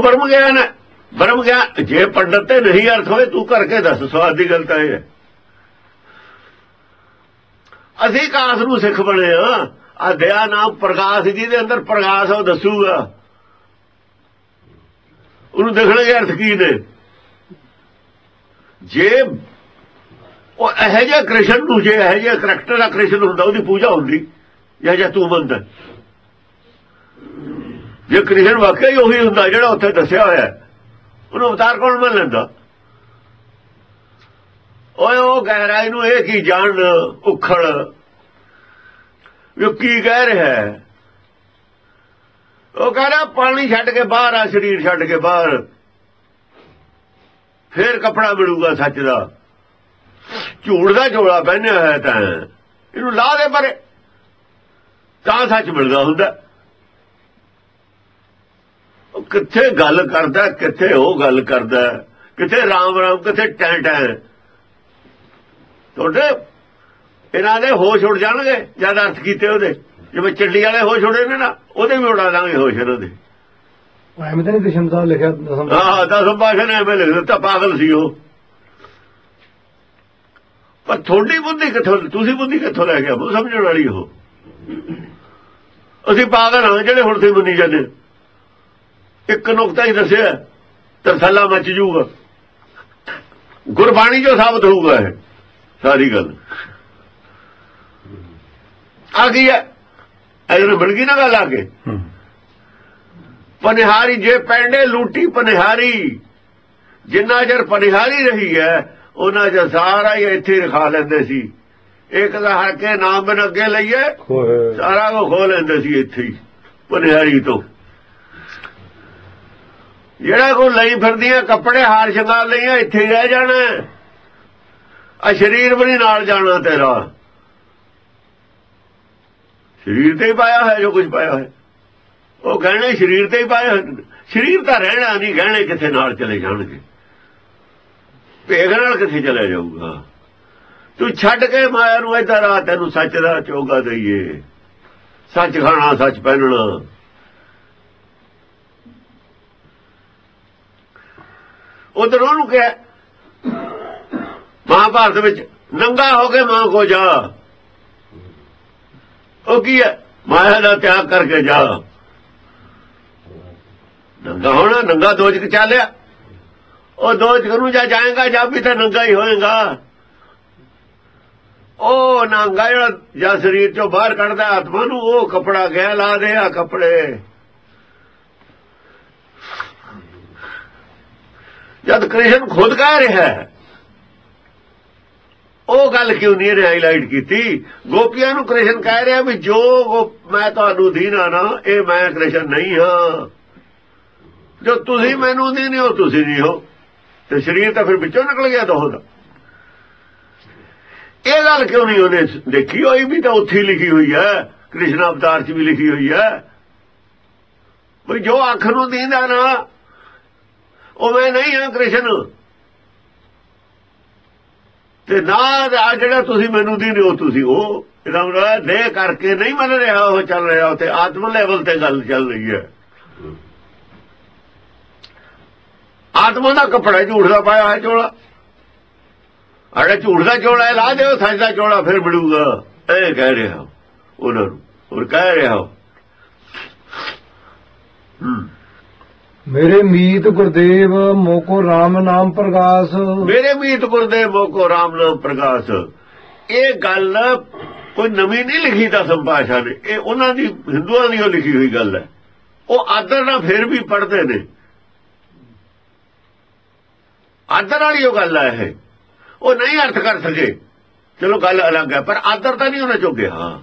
ਬ੍ਰਹਮ ਗਿਆਨ ਹੈ। ਬ੍ਰਹਮ ਗਿਆਨ ਜੇ ਪੰਡਤ ਤੇ ਨਹੀਂ ਅਰਥ ਹੋਏ, ਤੂੰ ਕਰਕੇ ਦੱਸ। ਸਵਾਦ ਦੀ ਗੱਲ ਤਾਂ ਇਹ ਹੈ, ਅਸੀਂ ਕਾਸ ਨੂੰ ਸਿੱਖ ਬਣੇ ਆ। ਆ ਦਇਆ ਨਾਮ ਪ੍ਰਕਾਸ਼, ਜਿਹਦੇ ਅੰਦਰ ਪ੍ਰਕਾਸ਼ ਉਹ ਦੱਸੂਗਾ, ਉਹਨੂੰ ਦੇਖਣਗੇ ਅਰਥ ਕੀ ਨੇ। ਜੇ ਉਹ ਇਹੋ ਜਿਹਾ ਕ੍ਰਿਸ਼ਨ ਨੂੰ, ਜੇ ਇਹੋ ਜਿਹਾ ਕਰੈਕਟਰ ਦਾ ਕ੍ਰਿਸ਼ਨ ਹੁੰਦਾ, ਉਹਦੀ ਪੂਜਾ ਹੁੰਦੀ ਜਾਂ ਤੂੰ ਮੰਨਦਾ। ਜੇ ਕ੍ਰਿਸ਼ਨ ਵਾਕਿਆ ਹੀ ਉਹੀ ਹੁੰਦਾ ਜਿਹੜਾ ਉੱਥੇ ਦੱਸਿਆ ਹੋਇਆ, ਉਹਨੂੰ ਅਵਤਾਰ ਕੌਣ ਮੰਨ ਲੈਂਦਾ? ਓਏ ਉਹ ਗਹਿਰਾਈ ਨੂੰ ਇਹ ਕੀ ਜਾਣ ਉਖੜ ਵੀ ਕੀ ਕਹਿ ਰਿਹਾ। ਉਹ ਕਹਿੰਦਾ ਪਾਣੀ ਛੱਡ ਕੇ ਬਾਹਰ ਆ, ਸਰੀਰ ਛੱਡ ਕੇ ਬਾਹਰ, ਫੇਰ ਕੱਪੜਾ ਮਿਲੂਗਾ ਸੱਚ ਦਾ। ਝੂਠ ਦਾ ਝੋਲਾ ਪਹਿਨਿਆ ਹੋਇਆ ਤਾਂ ਇਹਨੂੰ ਲਾ ਦੇ ਪਰੇ, ਤਾਂ ਸੱਚ ਮਿਲਦਾ ਹੁੰਦਾ। ਉਹ ਕਿੱਥੇ ਗੱਲ ਕਰਦਾ, ਕਿੱਥੇ ਉਹ ਗੱਲ ਕਰਦਾ, ਕਿੱਥੇ ਰਾਮ ਰਾਮ, ਕਿੱਥੇ ਟੈਂ ਟੈਂ। ਤੁਹਾਡੇ ਇਹਨਾਂ ਦੇ ਹੋਸ਼ ਉੱਡ ਜਾਣਗੇ ਜਦ ਅਰਥ ਕੀਤੇ ਉਹਦੇ। ਜਿਵੇਂ ਚਿੱਡੀ ਵਾਲੇ ਹੋਸ਼ ਉੜੇ ਨੇ ਨਾ, ਉਹਦੇ ਵੀ ਉਡਾ ਦਾਂਗੇ ਹੋਸ਼ ਇਹਨਾਂ ਦੇ। ਐਵੇਂ ਤਾਂ ਨਹੀਂ ਕ੍ਰਿਸ਼ਨ ਸਾਹਿਬ ਲਿਖਿਆ? ਹਾਂ, ਦਸਮ ਪਾਤਸ਼ਾਹ ਨੇ ਐਵੇਂ ਲਿਖ ਦਿੱਤਾ, ਪਾਗਲ ਸੀ ਉਹ। ਪਰ ਤੁਹਾਡੀ ਬੁੱਧੀ ਕਿੱਥੋਂ, ਤੁਸੀਂ ਬੁੱਧੀ ਕਿੱਥੋਂ ਲੈ ਕੇ ਆਵੋ? ਸਮਝਣ ਵਾਲੀ ਉਹ। ਅਸੀਂ ਪਾਗਲ ਹਾਂ ਜਿਹੜੇ ਹੁਣ ਤੇ ਮੰਨੀ ਜਾਂਦੇ। ਇੱਕ ਨੁਕਤਾ ਹੀ ਦੱਸਿਆ, ਤਰਸਲਾ ਮਚ ਜੂਗਾ। ਗੁਰਬਾਣੀ ਜੋ ਸਾਬਤ ਹੋਊਗਾ ਇਹ ਸਾਰੀ ਗੱਲ ਆ ਗਈ ਹੈ। ਇਹਨੂੰ ਬਣ ਗਈ ਨਾ ਗੱਲ ਆ ਕੇ। ਪਨਿਹਾਰੀ ਜੇ ਪੈਂਡੇ ਲੂਟੀ ਪਨਿਹਾਰੀ, ਜਿੰਨਾ ਚਿਰ ਪਨਿਹਾਰੀ ਰਹੀ ਹੈ ਉਹਨਾਂ ਚ ਸਾਰਾ ਹੀ ਇੱਥੇ ਰਖਾ ਲੈਂਦੇ ਸੀ। ਇੱਕ ਦਾ ਹਰ ਕੇ ਨਾਮ ਬਿਨ ਅੱਗੇ ਲਈਏ, ਸਾਰਾ ਕੁਝ ਖੋ ਲੈਂਦੇ ਸੀ ਇੱਥੇ ਹੀ ਪਨਿਹਾਰੀ ਤੋਂ। ਜਿਹੜਾ ਕੋ ਲਈ ਫਿਰਦੀਆਂ ਕੱਪੜੇ ਹਾਰ ਸ਼ਿੰਗਾਰ ਲਈਆਂ, ਇੱਥੇ ਹੀ ਰਹਿ ਜਾਣਾ। ਆ ਸਰੀਰ ਵੀ ਨਹੀਂ ਨਾਲ ਜਾਣਾ ਤੇਰਾ। ਸਰੀਰ ਤੇ ਹੀ ਪਾਇਆ ਹੋਇਆ ਜੋ ਕੁਝ ਪਾਇਆ ਹੋਇਆ, ਉਹ ਗਹਿਣੇ ਸਰੀਰ ਤੇ ਹੀ ਪਾਏ ਹੋਏ। ਸਰੀਰ ਤਾਂ ਰਹਿਣਾ ਨਹੀਂ, ਗਹਿਣੇ ਕਿੱਥੇ ਨਾਲ ਚਲੇ ਜਾਣਗੇ। ਭੇਗ ਨਾਲ ਕਿੱਥੇ ਚਲੇ ਜਾਊਗਾ? ਤੂੰ ਛੱਡ ਕੇ ਮਾਇਆ ਨੂੰ ਇੱਧਰ ਆ, ਤੈਨੂੰ ਸੱਚ ਦਾ ਚੋਗਾ ਦਈਏ, ਸੱਚ ਖਾਣਾ, ਸੱਚ ਪਹਿਨਣਾ। ਉਧਰ ਉਹਨੂੰ ਕਿਹਾ ਮਹਾਭਾਰਤ ਵਿੱਚ, ਨੰਗਾ ਹੋ ਕੇ ਮਾਂ ਕੋ ਜਾ। ਉਹ ਕੀ ਹੈ? ਮਾਇਆ ਦਾ ਤਿਆਗ ਕਰਕੇ ਜਾ। ਨੰਗਾ ਹੋਣਾ, ਨੰਗਾ ਦੋਜਕ ਚਾਲਿਆ। ਉਹ ਦੋਜਕ ਨੂੰ ਜਾ ਜਾਏਗਾ, ਜਾ ਵੀ ਤਾਂ ਨੰਗਾ ਹੀ ਹੋਏਗਾ। ਉਹ ਨੰਗਾ ਜਿਹੜਾ ਜਾਂ ਸਰੀਰ ਚੋਂ ਬਾਹਰ ਕੱਢਦਾ ਆਤਮਾ ਨੂੰ, ਉਹ ਕੱਪੜਾ ਗਿਆ ਲਾ ਦੇ। ਆ ਕੱਪੜੇ ਜਦ ਕ੍ਰਿਸ਼ਨ ਖੁਦ ਕਹਿ ਰਿਹਾ, ਉਹ ਗੱਲ ਕਿਉਂ ਨਹੀਂ ਇਹਨੇ ਹਾਈਲਾਈਟ ਕੀਤੀ? ਗੋਪੀਆਂ ਨੂੰ ਕ੍ਰਿਸ਼ਨ ਕਹਿ ਰਿਹਾ ਵੀ ਜੋ ਮੈਂ ਤੁਹਾਨੂੰ ਦੀਨਾ ਨਾ, ਇਹ ਮੈਂ ਕ੍ਰਿਸ਼ਨ ਨਹੀਂ ਹਾਂ। ਜੋ ਤੁਸੀਂ ਮੈਨੂੰ ਦੀਨੇ ਹੋ, ਤੁਸੀਂ ਨਹੀਂ ਹੋ। ਤੇ ਸਰੀਰ ਤਾਂ ਫਿਰ ਵਿੱਚੋਂ ਨਿਕਲ ਗਿਆ ਦੋਹਾਂ ਦਾ। ਇਹ ਗੱਲ ਕਿਉਂ ਨਹੀਂ ਉਹਨੇ ਦੇਖੀ ਹੋਈ? ਵੀ ਤਾਂ ਉੱਥੇ ਲਿਖੀ ਹੋਈ ਹੈ, ਕ੍ਰਿਸ਼ਨ ਅਵਤਾਰ 'ਚ ਵੀ ਲਿਖੀ ਹੋਈ ਹੈ ਵੀ ਜੋ ਅੱਖ ਨੂੰ ਦੀਂਦਾ ਨਾ ਉਹ ਮੈਂ ਨਹੀਂ ਹਾਂ ਕ੍ਰਿਸ਼ਨ, ਤੇ ਨਾ ਜਿਹੜਾ ਤੁਸੀਂ ਮੈਨੂੰ ਦੀਨੇ ਹੋ ਤੁਸੀਂ ਉਹ। ਇਹਦਾ ਦੇ ਕਰਕੇ ਨਹੀਂ ਮੰਨ ਰਿਹਾ, ਉਹ ਚੱਲ ਰਿਹਾ ਉੱਥੇ ਆਤਮ ਲੈਵਲ ਤੇ ਗੱਲ ਚੱਲ ਰਹੀ ਹੈ। ਆਤਮਾ ਦਾ ਕੱਪੜਾ ਝੂਠ ਦਾ ਪਾਇਆ ਹੈ ਚੋਲਾ, ਅੜੇ ਝੂਠ ਦਾ ਚੋਲਾ ਲਾ ਦਿਓ, ਸੱਚ ਦਾ ਚੋਲਾ ਫਿਰ ਮਿਲੂਗਾ। ਇਹ ਕਹਿ ਰਿਹਾ ਉਹਨਾਂ ਨੂੰ, ਹੋਰ ਕਹਿ ਰਿਹਾ ਮੇਰੇ ਮੀਤ ਗੁਰਦੇਵ ਮੋਕੋ ਰਾਮ ਨਾਮ ਪ੍ਰਗਾਸ। ਮੇਰੇ ਮੀਤ ਗੁਰਦੇਵ ਮੋਕੋ ਰਾਮ ਨਾਮ ਪ੍ਰਗਾਸ। ਇਹ ਗੱਲ ਕੋਈ ਨਵੀਂ ਨਹੀਂ ਲਿਖੀ ਦਸਮ ਪਾਤਸ਼ਾਹ ਨੇ, ਇਹ ਉਹਨਾਂ ਦੀ ਹਿੰਦੂਆਂ ਦੀ ਲਿਖੀ ਹੋਈ ਗੱਲ ਹੈ। ਉਹ ਆਦਰ ਨਾਲ ਫਿਰ ਵੀ ਪੜ੍ਹਦੇ ਨੇ, ਆਦਰ ਵਾਲੀ ਉਹ ਗੱਲ ਹੈ। ਇਹ ਉਹ ਨਹੀਂ ਅਰਥ ਕਰ ਸਕੇ, ਚਲੋ ਗੱਲ ਅਲੱਗ ਹੈ, ਪਰ ਆਦਰ ਤਾਂ ਨਹੀਂ ਉਹਨਾਂ ਚੋਂ ਗਿਆ,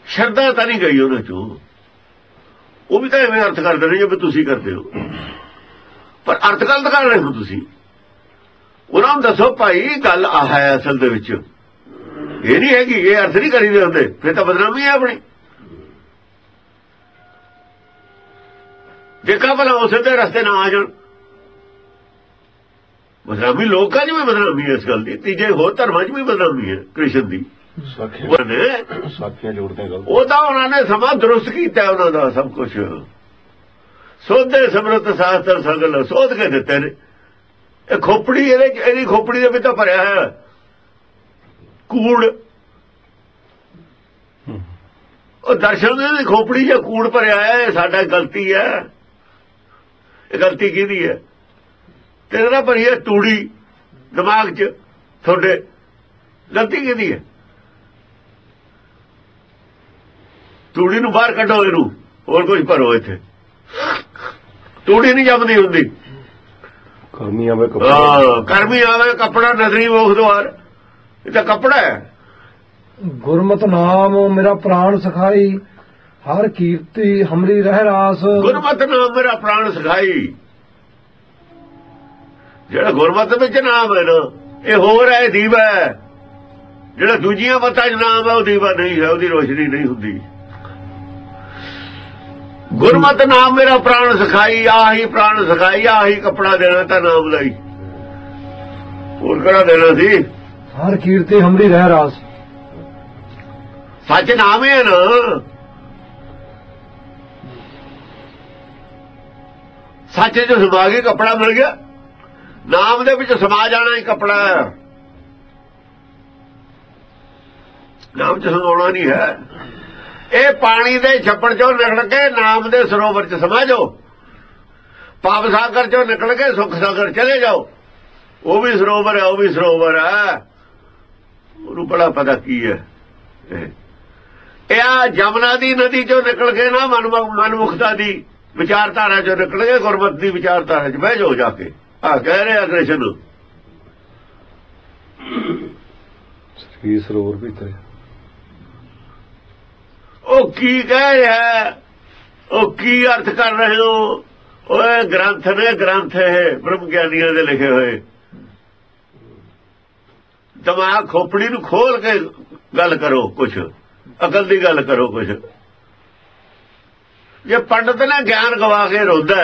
ਸ਼ਰਧਾ ਤਾਂ ਨਹੀਂ ਗਈ ਉਹਨਾਂ ਚੋਂ। ਉਹ ਵੀ ਤਾਂ ਐਵੇਂ ਅਰਥ ਕਰਦੇ ਨੇ ਜਿਵੇਂ ਤੁਸੀਂ ਕਰਦੇ ਹੋ, ਪਰ ਅਰਥ ਗਲਤ ਕਰ ਰਹੇ ਹੋ ਤੁਸੀਂ। ਉਹਨਾਂ ਨੂੰ ਦੱਸੋ ਭਾਈ ਗੱਲ ਆਹ ਹੈ ਅਸਲ ਦੇ ਵਿੱਚ, ਇਹ ਨਹੀਂ ਹੈਗੀ, ਇਹ ਅਰਥ ਨਹੀਂ ਕਰੀਦੇ ਹੁੰਦੇ, ਫਿਰ ਤਾਂ ਬਦਨਾਮੀ ਹੈ ਆਪਣੀ। ਦੇਖਾ ਭਲਾ ਉਸੇ ਦੇ ਰਸਤੇ ਨਾ ਆ ਜਾਣ। ਬਦਨਾਮੀ ਲੋਕਾਂ 'ਚ ਵੀ ਬਦਨਾਮੀ ਹੈ ਇਸ ਗੱਲ ਦੀ, ਤੀਜੇ ਹੋਰ ਧਰਮਾਂ 'ਚ ਵੀ ਬਦਨਾਮੀ ਹੈ ਕ੍ਰਿਸ਼ਨ ਦੀ। ਸਾਖੀਆਂ ਜੋੜਦੇ ਗੱਲ ਉਹ ਤਾਂ ਉਹਨਾਂ ਨੇ ਸਮਾਂ ਦਰੁਸਤ ਕੀਤਾ, ਉਹਨਾਂ ਦਾ ਸਭ ਕੁਝ ਸੋਧੇ ਸਮਰਤ ਸ਼ਾਸਤਰ ਸਗਲ ਸੋਧ ਕੇ ਦਿੱਤੇ ਨੇ। ਇਹ ਖੋਪੜੀ ਇਹਦੀ ਖੋਪੜੀ ਦੇ ਵਿੱਚ ਤਾਂ ਭਰਿਆ ਹੈ ਕੂੜ। ਉਹ ਦਰਸ਼ਨ ਦੀ ਖੋਪੜੀ 'ਚ ਕੂੜ ਭਰਿਆ ਹੈ। ਸਾਡਾ ਗਲਤੀ ਹੈ, ਇਹ ਗਲਤੀ ਕਿਹਦੀ ਹੈ? ਤੇਰੇ ਨਾਲ ਭਰੀ ਹੈ ਤੂੜੀ ਦਿਮਾਗ 'ਚ ਤੁਹਾਡੇ, ਗਲਤੀ ਕਿਹਦੀ ਹੈ? ਤੂੜੀ ਨੂੰ ਬਾਹਰ ਕੱਢੋ, ਇਹਨੂੰ ਹੋਰ ਕੁਝ ਭਰੋ। ਇੱਥੇ ਤੂੜੀ ਨਹੀਂ ਜੰਮਦੀ ਹੁੰਦੀ, ਕਰਮੀ ਆਵੇ ਕਰਮੀ ਆਵੇ ਕੱਪੜਾ ਨਜ਼ਰੀ ਮੋਖ ਦੁਆਰ, ਇਹ ਤਾਂ ਕੱਪੜਾ ਹੈ। ਗੁਰਮਤਿ ਨਾਮ ਮੇਰਾ ਪ੍ਰਾਣ ਸਖਾਈ, ਹਰ ਕੀਰਤੀ ਹਮਰੀ ਰਹਿ ਰਾਸ। ਗੁਰਮਤਿ ਨਾਮ ਮੇਰਾ ਪ੍ਰਾਣ ਸਖਾਈ, ਜਿਹੜਾ ਗੁਰਮਤਿ ਵਿੱਚ ਨਾਮ ਹੈ ਨਾ, ਇਹ ਹੋਰ ਹੈ, ਦੀਵਾ ਹੈ। ਜਿਹੜਾ ਦੂਜੀਆਂ ਮਤਾਂ 'ਚ ਨਾਮ ਹੈ ਉਹ ਦੀਵਾ ਨਹੀਂ ਹੈ, ਉਹਦੀ ਰੋਸ਼ਨੀ ਨਹੀਂ ਹੁੰਦੀ। ਗੁਰਮਤਿ ਨਾਮ ਮੇਰਾ ਪ੍ਰਾਣ ਸਖਾਈ, ਆਹੀ ਪ੍ਰਾਣ ਸਖਾਈ, ਆਹੀ ਕੱਪੜਾ ਦੇਣਾ ਤਾਂ ਨਾਮ ਲਈ, ਹੋਰ ਕਿਹੜਾ ਦੇਣਾ ਸੀ? ਹਰ ਕੀਰਤੀ ਹਮਰੀ ਰਹਿ ਰਾਸ। ਸੱਚ ਨਾਮ ਹੈ ਨਾ, ਸੱਚ 'ਚ ਸਮਾ ਕੇ ਕੱਪੜਾ ਮਿਲ ਗਿਆ। ਨਾਮ ਦੇ ਵਿੱਚ ਸਮਾ ਜਾਣਾ ਹੀ ਕੱਪੜਾ ਹੈ, ਨਾਮ 'ਚ ਸਮਾਉਣਾ ਨਹੀਂ ਹੈ। ਇਹ ਪਾਣੀ ਦੇ ਛੱਪੜ 'ਚੋਂ ਨਿਕਲ ਕੇ ਨਾਮ ਦੇ ਸਰੋਵਰ 'ਚ ਸਮਾ ਜਾਓ, ਪਾਪ ਸਾਗਰ 'ਚੋਂ ਨਿਕਲ ਕੇ ਸੁਖ ਸਾਗਰ ਚਲੇ ਜਾਓ। ਉਹ ਵੀ ਸਰੋਵਰ ਹੈ, ਉਹ ਵੀ ਸਰੋਵਰ ਹੈ, ਉਹਨੂੰ ਬੜਾ ਪਤਾ ਕੀ ਹੈ। ਇਹ ਆ ਜਮਨਾ ਦੀ ਨਦੀ 'ਚੋਂ ਨਿਕਲ ਕੇ ਨਾ ਮਨਮੁਖਤਾ ਦੀ ਵਿਚਾਰਧਾਰਾ 'ਚੋਂ ਨਿਕਲ ਕੇ ਗੁਰਮਤਿ ਦੀ ਵਿਚਾਰਧਾਰਾ 'ਚ ਬਹਿ ਜਾਓ ਜਾ ਕੇ। ਆ ਕਹਿ ਰਿਹਾ ਕ੍ਰਿਸ਼ਨ ਸ੍ਰੀ ਸਰੋਵਰ ਭੀਤਰ। ਉਹ ਕੀ ਕਹਿ ਰਿਹਾ, ਉਹ ਕੀ ਅਰਥ ਕਰ ਰਹੇ ਹੋ? ਓਏ ਗ੍ਰੰਥ ਨੇ, ਗ੍ਰੰਥ ਇਹ ਬ੍ਰਹਮ ਗਿਆਨੀਆਂ ਦੇ ਲਿਖੇ ਹੋਏ। ਦਿਮਾਗ ਖੋਪੜੀ ਨੂੰ ਖੋਲ ਕੇ ਗੱਲ ਕਰੋ, ਕੁਛ ਅਕਲ ਦੀ ਗੱਲ ਕਰੋ ਕੁਛ। ਜੇ ਪੰਡਤ ਨੇ ਗਿਆਨ ਗਵਾ ਕੇ ਰੋਂਦਾ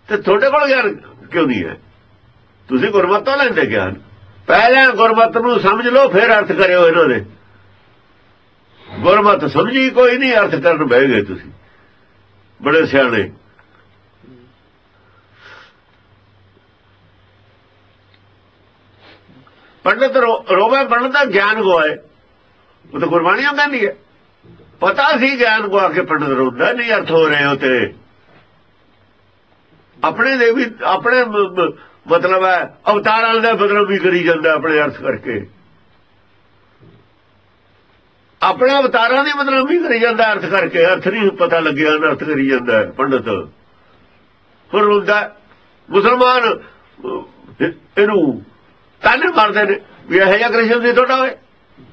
ਤੇ ਤੁਹਾਡੇ ਕੋਲ ਗਿਆਨ ਕਿਉਂ ਨਹੀਂ ਹੈ? ਤੁਸੀਂ ਗੁਰਮਤਿ ਤੋਂ ਲੈਂਦੇ ਗਿਆਨ। ਪਹਿਲਾਂ ਗੁਰਮਤਿ ਨੂੰ ਸਮਝ ਲਓ, ਫਿਰ ਅਰਥ ਕਰਿਓ ਇਹਨਾਂ ਦੇ। ਗੁਰਮਤਿ ਸਮਝੀ ਕੋਈ ਨਹੀਂ, ਅਰਥ ਕਰਨ ਬਹਿ ਗਏ ਤੁਸੀਂ ਬੜੇ ਸਿਆਣੇ। ਪੰਡਤ ਰੋਵੇ, ਪੰਡਤ ਦਾ ਗਿਆਨ ਗਵਾਏ, ਉਹ ਤਾਂ ਗੁਰਬਾਣੀਆਂ ਕਹਿੰਦੀ ਹੈ। ਪਤਾ ਸੀ ਗਿਆਨ ਗਵਾ ਕੇ ਪੰਡਤ ਰੋਂਦਾ, ਨਹੀਂ ਅਰਥ ਹੋ ਰਹੇ ਹੋ ਤੇਰੇ ਆਪਣੇ ਦੇ ਵੀ। ਆਪਣੇ ਮਤਲਬ ਹੈ ਅਵਤਾਰਾਂ ਦਾ ਮਤਲਬ ਵੀ ਕਰੀ ਜਾਂਦਾ ਆਪਣੇ ਅਰਥ ਕਰਕੇ, ਆਪਣੇ ਅਵਤਾਰਾਂ ਦੀ ਮਤਲਬ ਵੀ ਕਰੀ ਜਾਂਦਾ ਅਰਥ ਕਰਕੇ। ਅਰਥ ਨਹੀਂ ਪਤਾ ਲੱਗਿਆ, ਅਰਥ ਕਰੀ ਜਾਂਦਾ ਪੰਡਤ। ਹੁਣ ਰੋਂਦਾ ਮੁਸਲਮਾਨ ਇਹਨੂੰ ਤਾਨੇ ਮਾਰਦੇ ਨੇ ਵੀ ਇਹੋ ਜਿਹਾ ਕ੍ਰਿਸ਼ਨ ਦੀ ਤੁਹਾਡਾ ਹੋਏ।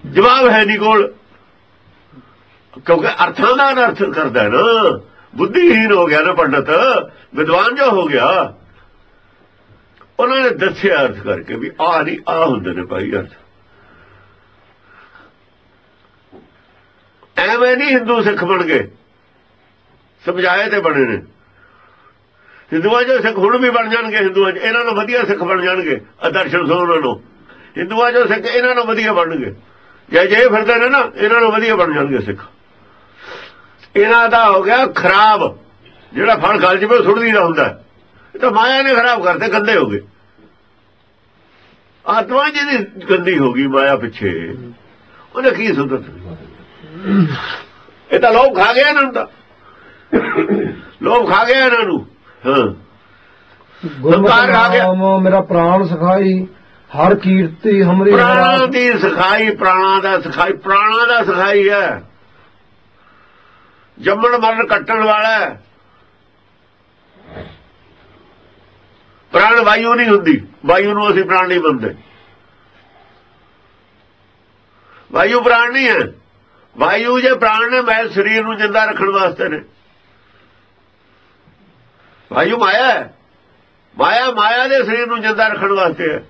ਜਵਾਬ ਹੈ ਨਹੀਂ ਕੋਲ, ਕਿਉਂਕਿ ਅਰਥਾਂ ਦਾ ਅਨਰਥ ਕਰਦਾ ਨਾ। ਬੁੱਧੀਹੀਨ ਹੋ ਗਿਆ ਨਾ ਪੰਡਤ, ਵਿਦਵਾਨ ਜੋ ਹੋ ਗਿਆ। ਉਹਨਾਂ ਨੇ ਦੱਸਿਆ ਅਰਥ ਕਰਕੇ ਵੀ ਆਹ ਨਹੀਂ ਆਹ ਹੁੰਦੇ ਨੇ ਭਾਈ ਅਰਥ। ਐਵੇਂ ਨਹੀਂ ਹਿੰਦੂ ਸਿੱਖ ਬਣ ਗਏ, ਸਮਝਾਏ ਤੇ ਬਣੇ ਨੇ। ਹਿੰਦੂਆਂ 'ਚੋਂ ਸਿੱਖ ਹੁਣ ਵੀ ਬਣ ਜਾਣਗੇ, ਹਿੰਦੂਆਂ 'ਚ ਇਹਨਾਂ ਨੂੰ ਵਧੀਆ ਸਿੱਖ ਬਣ ਜਾਣਗੇ। ਆਦਰਸ਼ਨ ਸੋ ਉਹਨਾਂ ਨੂੰ ਹਿੰਦੂਆਂ 'ਚੋਂ ਸਿੱਖ ਇਹਨਾਂ ਨੂੰ ਵਧੀਆ ਬਣਨਗੇ। ਜੇ ਫਿਰਦੇ ਨੇ ਨਾ ਇਹਨਾਂ ਨੂੰ ਵਧੀਆ ਬਣ ਜਾਣਗੇ ਸਿੱਖ। ਇਹਨਾਂ ਦਾ ਹੋ ਗਿਆ ਖਰਾਬ, ਜਿਹੜਾ ਫਲ ਗਲ ਜਵੇ ਸੁੱਟਦੀ ਦਾ ਹੁੰਦਾ। ਇਹ ਤਾਂ ਮਾਇਆ ਨੇ ਖਰਾਬ ਕਰਤੇ, ਗੰਦੇ ਹੋ ਗਏ। ਆਤਮਾ ਜਿਹਦੀ ਗੰਦੀ ਹੋ ਗਈ ਮਾਇਆ ਪਿੱਛੇ, ਉਹਨੇ ਕੀ ਸੁਧਰਨਾ? ਇਹ ਤਾਂ ਲੋਭ ਖਾ ਗਿਆ ਇਹਨਾਂ ਨੂੰ, ਤਾਂ ਲੋਭ ਖਾ ਗਿਆ ਇਹਨਾਂ ਨੂੰ। ਹਾਂ, ਗੁਰਮਤਿ ਨਾਮ ਮੇਰਾ ਪ੍ਰਾਣ ਸਖਾਈ ਹਰ ਕੀਰਤੀ ਹਮਰੀ। ਪ੍ਰਾਣਾ ਦੀ ਸਿਖਾਈ, ਪ੍ਰਾਣਾ ਦਾ ਸਿਖਾਈ, ਪ੍ਰਾਣਾ ਦਾ ਸਿਖਾਈ ਹੈ। ਜੰਮਣ ਮਰਨ ਕੱਟਣ ਵਾਲਾ ਪ੍ਰਾਣ ਵਾਯੂ ਨਹੀਂ ਹੁੰਦੀ। ਵਾਯੂ ਨੂੰ ਅਸੀਂ ਪ੍ਰਾਣ ਨਹੀਂ ਮੰਨਦੇ। ਵਾਯੂ ਪ੍ਰਾਣ ਨਹੀਂ ਹੈ। ਵਾਯੂ ਜੇ ਪ੍ਰਾਣ ਨੇ, ਮੈਂ ਸਰੀਰ ਨੂੰ ਜਿੰਦਾ ਰੱਖਣ ਵਾਸਤੇ ਨੇ। ਵਾਯੂ ਮਾਇਆ ਹੈ। ਮਾਇਆ ਮਾਇਆ ਦੇ ਸਰੀਰ ਨੂੰ ਜਿੰਦਾ ਰੱਖਣ ਵਾਸਤੇ ਹੈ।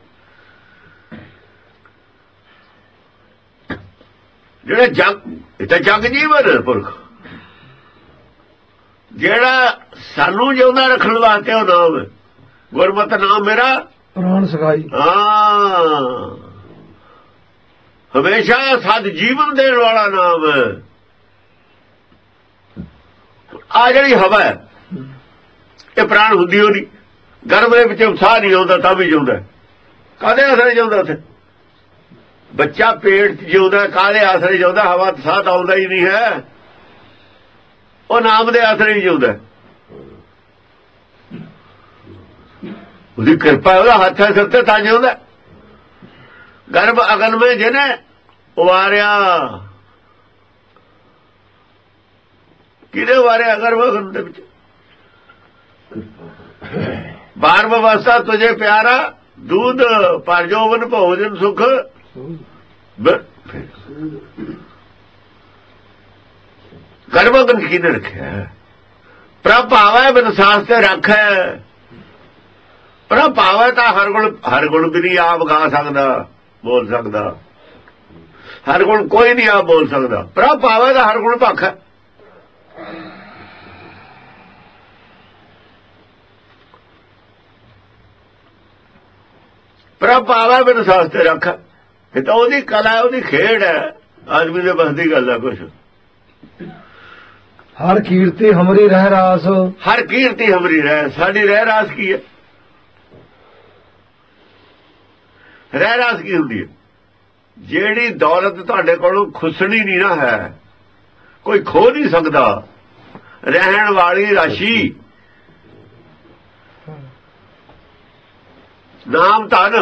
ਜਿਹੜੇ ਜਗ, ਇਹ ਤਾਂ ਜਗ ਜੀਵਨ ਹੈ ਪੁਰਖ, ਜਿਹੜਾ ਸਾਨੂੰ ਜਿਉਂਦਾ ਰੱਖਣ ਵਾਸਤੇ ਉਹ ਨਾਮ ਹੈ। ਗੁਰਮਤਿ ਨਾਮ ਮੇਰਾ ਪ੍ਰਾਣ ਸਖਾਈ। ਹਾਂ, ਹਮੇਸ਼ਾ ਸਦ ਜੀਵਨ ਦੇਣ ਵਾਲਾ ਨਾਮ ਹੈ। ਆ ਜਿਹੜੀ ਹਵਾ ਹੈ, ਇਹ ਪ੍ਰਾਣ ਹੁੰਦੀ ਉਹ ਨਹੀਂ। ਗਰਭ ਦੇ ਵਿੱਚ ਸਾਹ ਨਹੀਂ ਆਉਂਦਾ ਤਾਂ ਵੀ ਜਿਉਂਦਾ। ਕਾਹਦੇ ਆਸਰੇ ਜਿਉਂਦਾ? ਉੱਥੇ ਬੱਚਾ ਪੇਟ 'ਚ ਜਿਉਂਦਾ, ਕਾਹਦੇ ਆਸਰੇ ਜਿਉਂਦਾ? ਹਵਾ ਸਾਹ ਤਾਂ ਆਉਂਦਾ ਹੀ ਨਹੀਂ ਹੈ। ਉਹ ਨਾਮ ਦੇ ਆਸਰੇ ਹੀ ਜਿਉਂਦਾ। ਉਹਦੀ ਕਿਰਪਾ, ਉਹਦਾ ਹੱਥ ਹੈ ਸਿਰ ਤੇ ਤਾਂ ਜਿਉਂਦਾ। ਗਰਭ ਅਗਨ ਵਿੱਚ ਜਿਹਨੇ ਉਵਾਰਿਆ, ਕਿਹਨੇ ਉਵਾਰਿਆ? ਗਰਭ ਅਗਨ ਦੇ ਵਿੱਚ। ਬਾਰਵ ਅਵਸਥਾ ਤੁਝੇ ਪਿਆਰਾ, दूध पर जोवन भोजन सुख गर्भगन की ने रखे प्रभ भावे बिन शास्त्र रखे प्रभ भावे तो हर गुण भी नहीं आप गा सकता बोल सकता हर गुण कोई नहीं आप बोल सकता प्रभ भावे तो हर गुण भख है प्रभ भावे बिन शास्त्र रख ये तो ओदी कला है ओदी खेड है आदमी के बस की गल है कुछ हर कीर्ति हमारी रह रास हर कीर्ति हमारी रह साड़ी रह रास की है रह रास की होंगी है जेड़ी दौलत तुहाडे कोलों खुसनी नहीं ना है कोई खो नहीं सकता रहन वाली राशि नाम धन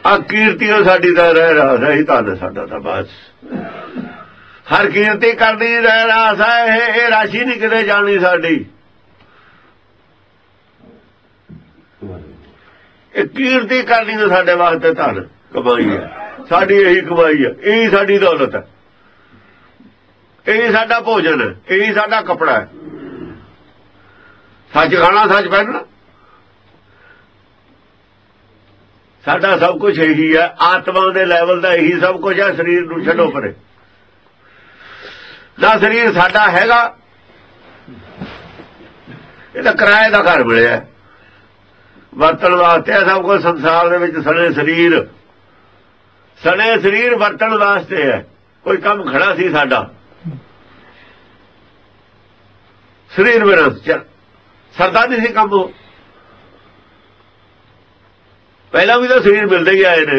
आ कीर्ति साडी दा रह रास है ही धन साडा दा बस हर कीर्ति करनी रह रास है ये राशि नहीं किते जानी साडी कीर्ति करनी तो साडे वास्ते धन कमाई है साडी यही कमाई है यही साडी दौलत है यही साडा भोजन है यही साडा कपड़ा है सच खाना सच पहनना साडा सब कुछ यही है आत्मा के लैवल का यही सब कुछ है शरीर नूं छड्डो परे ना शरीर साडा हैगा ये तो किराए का घर मिलिया वरतन वास्ते सब कुछ संसार दे विच सने शरीर वरतन वास्ते है कोई काम खड़ा सी साडा शरीर मेरा सरदा नहीं सी काम हो पहला भी तो शरीर मिलते ही आए ने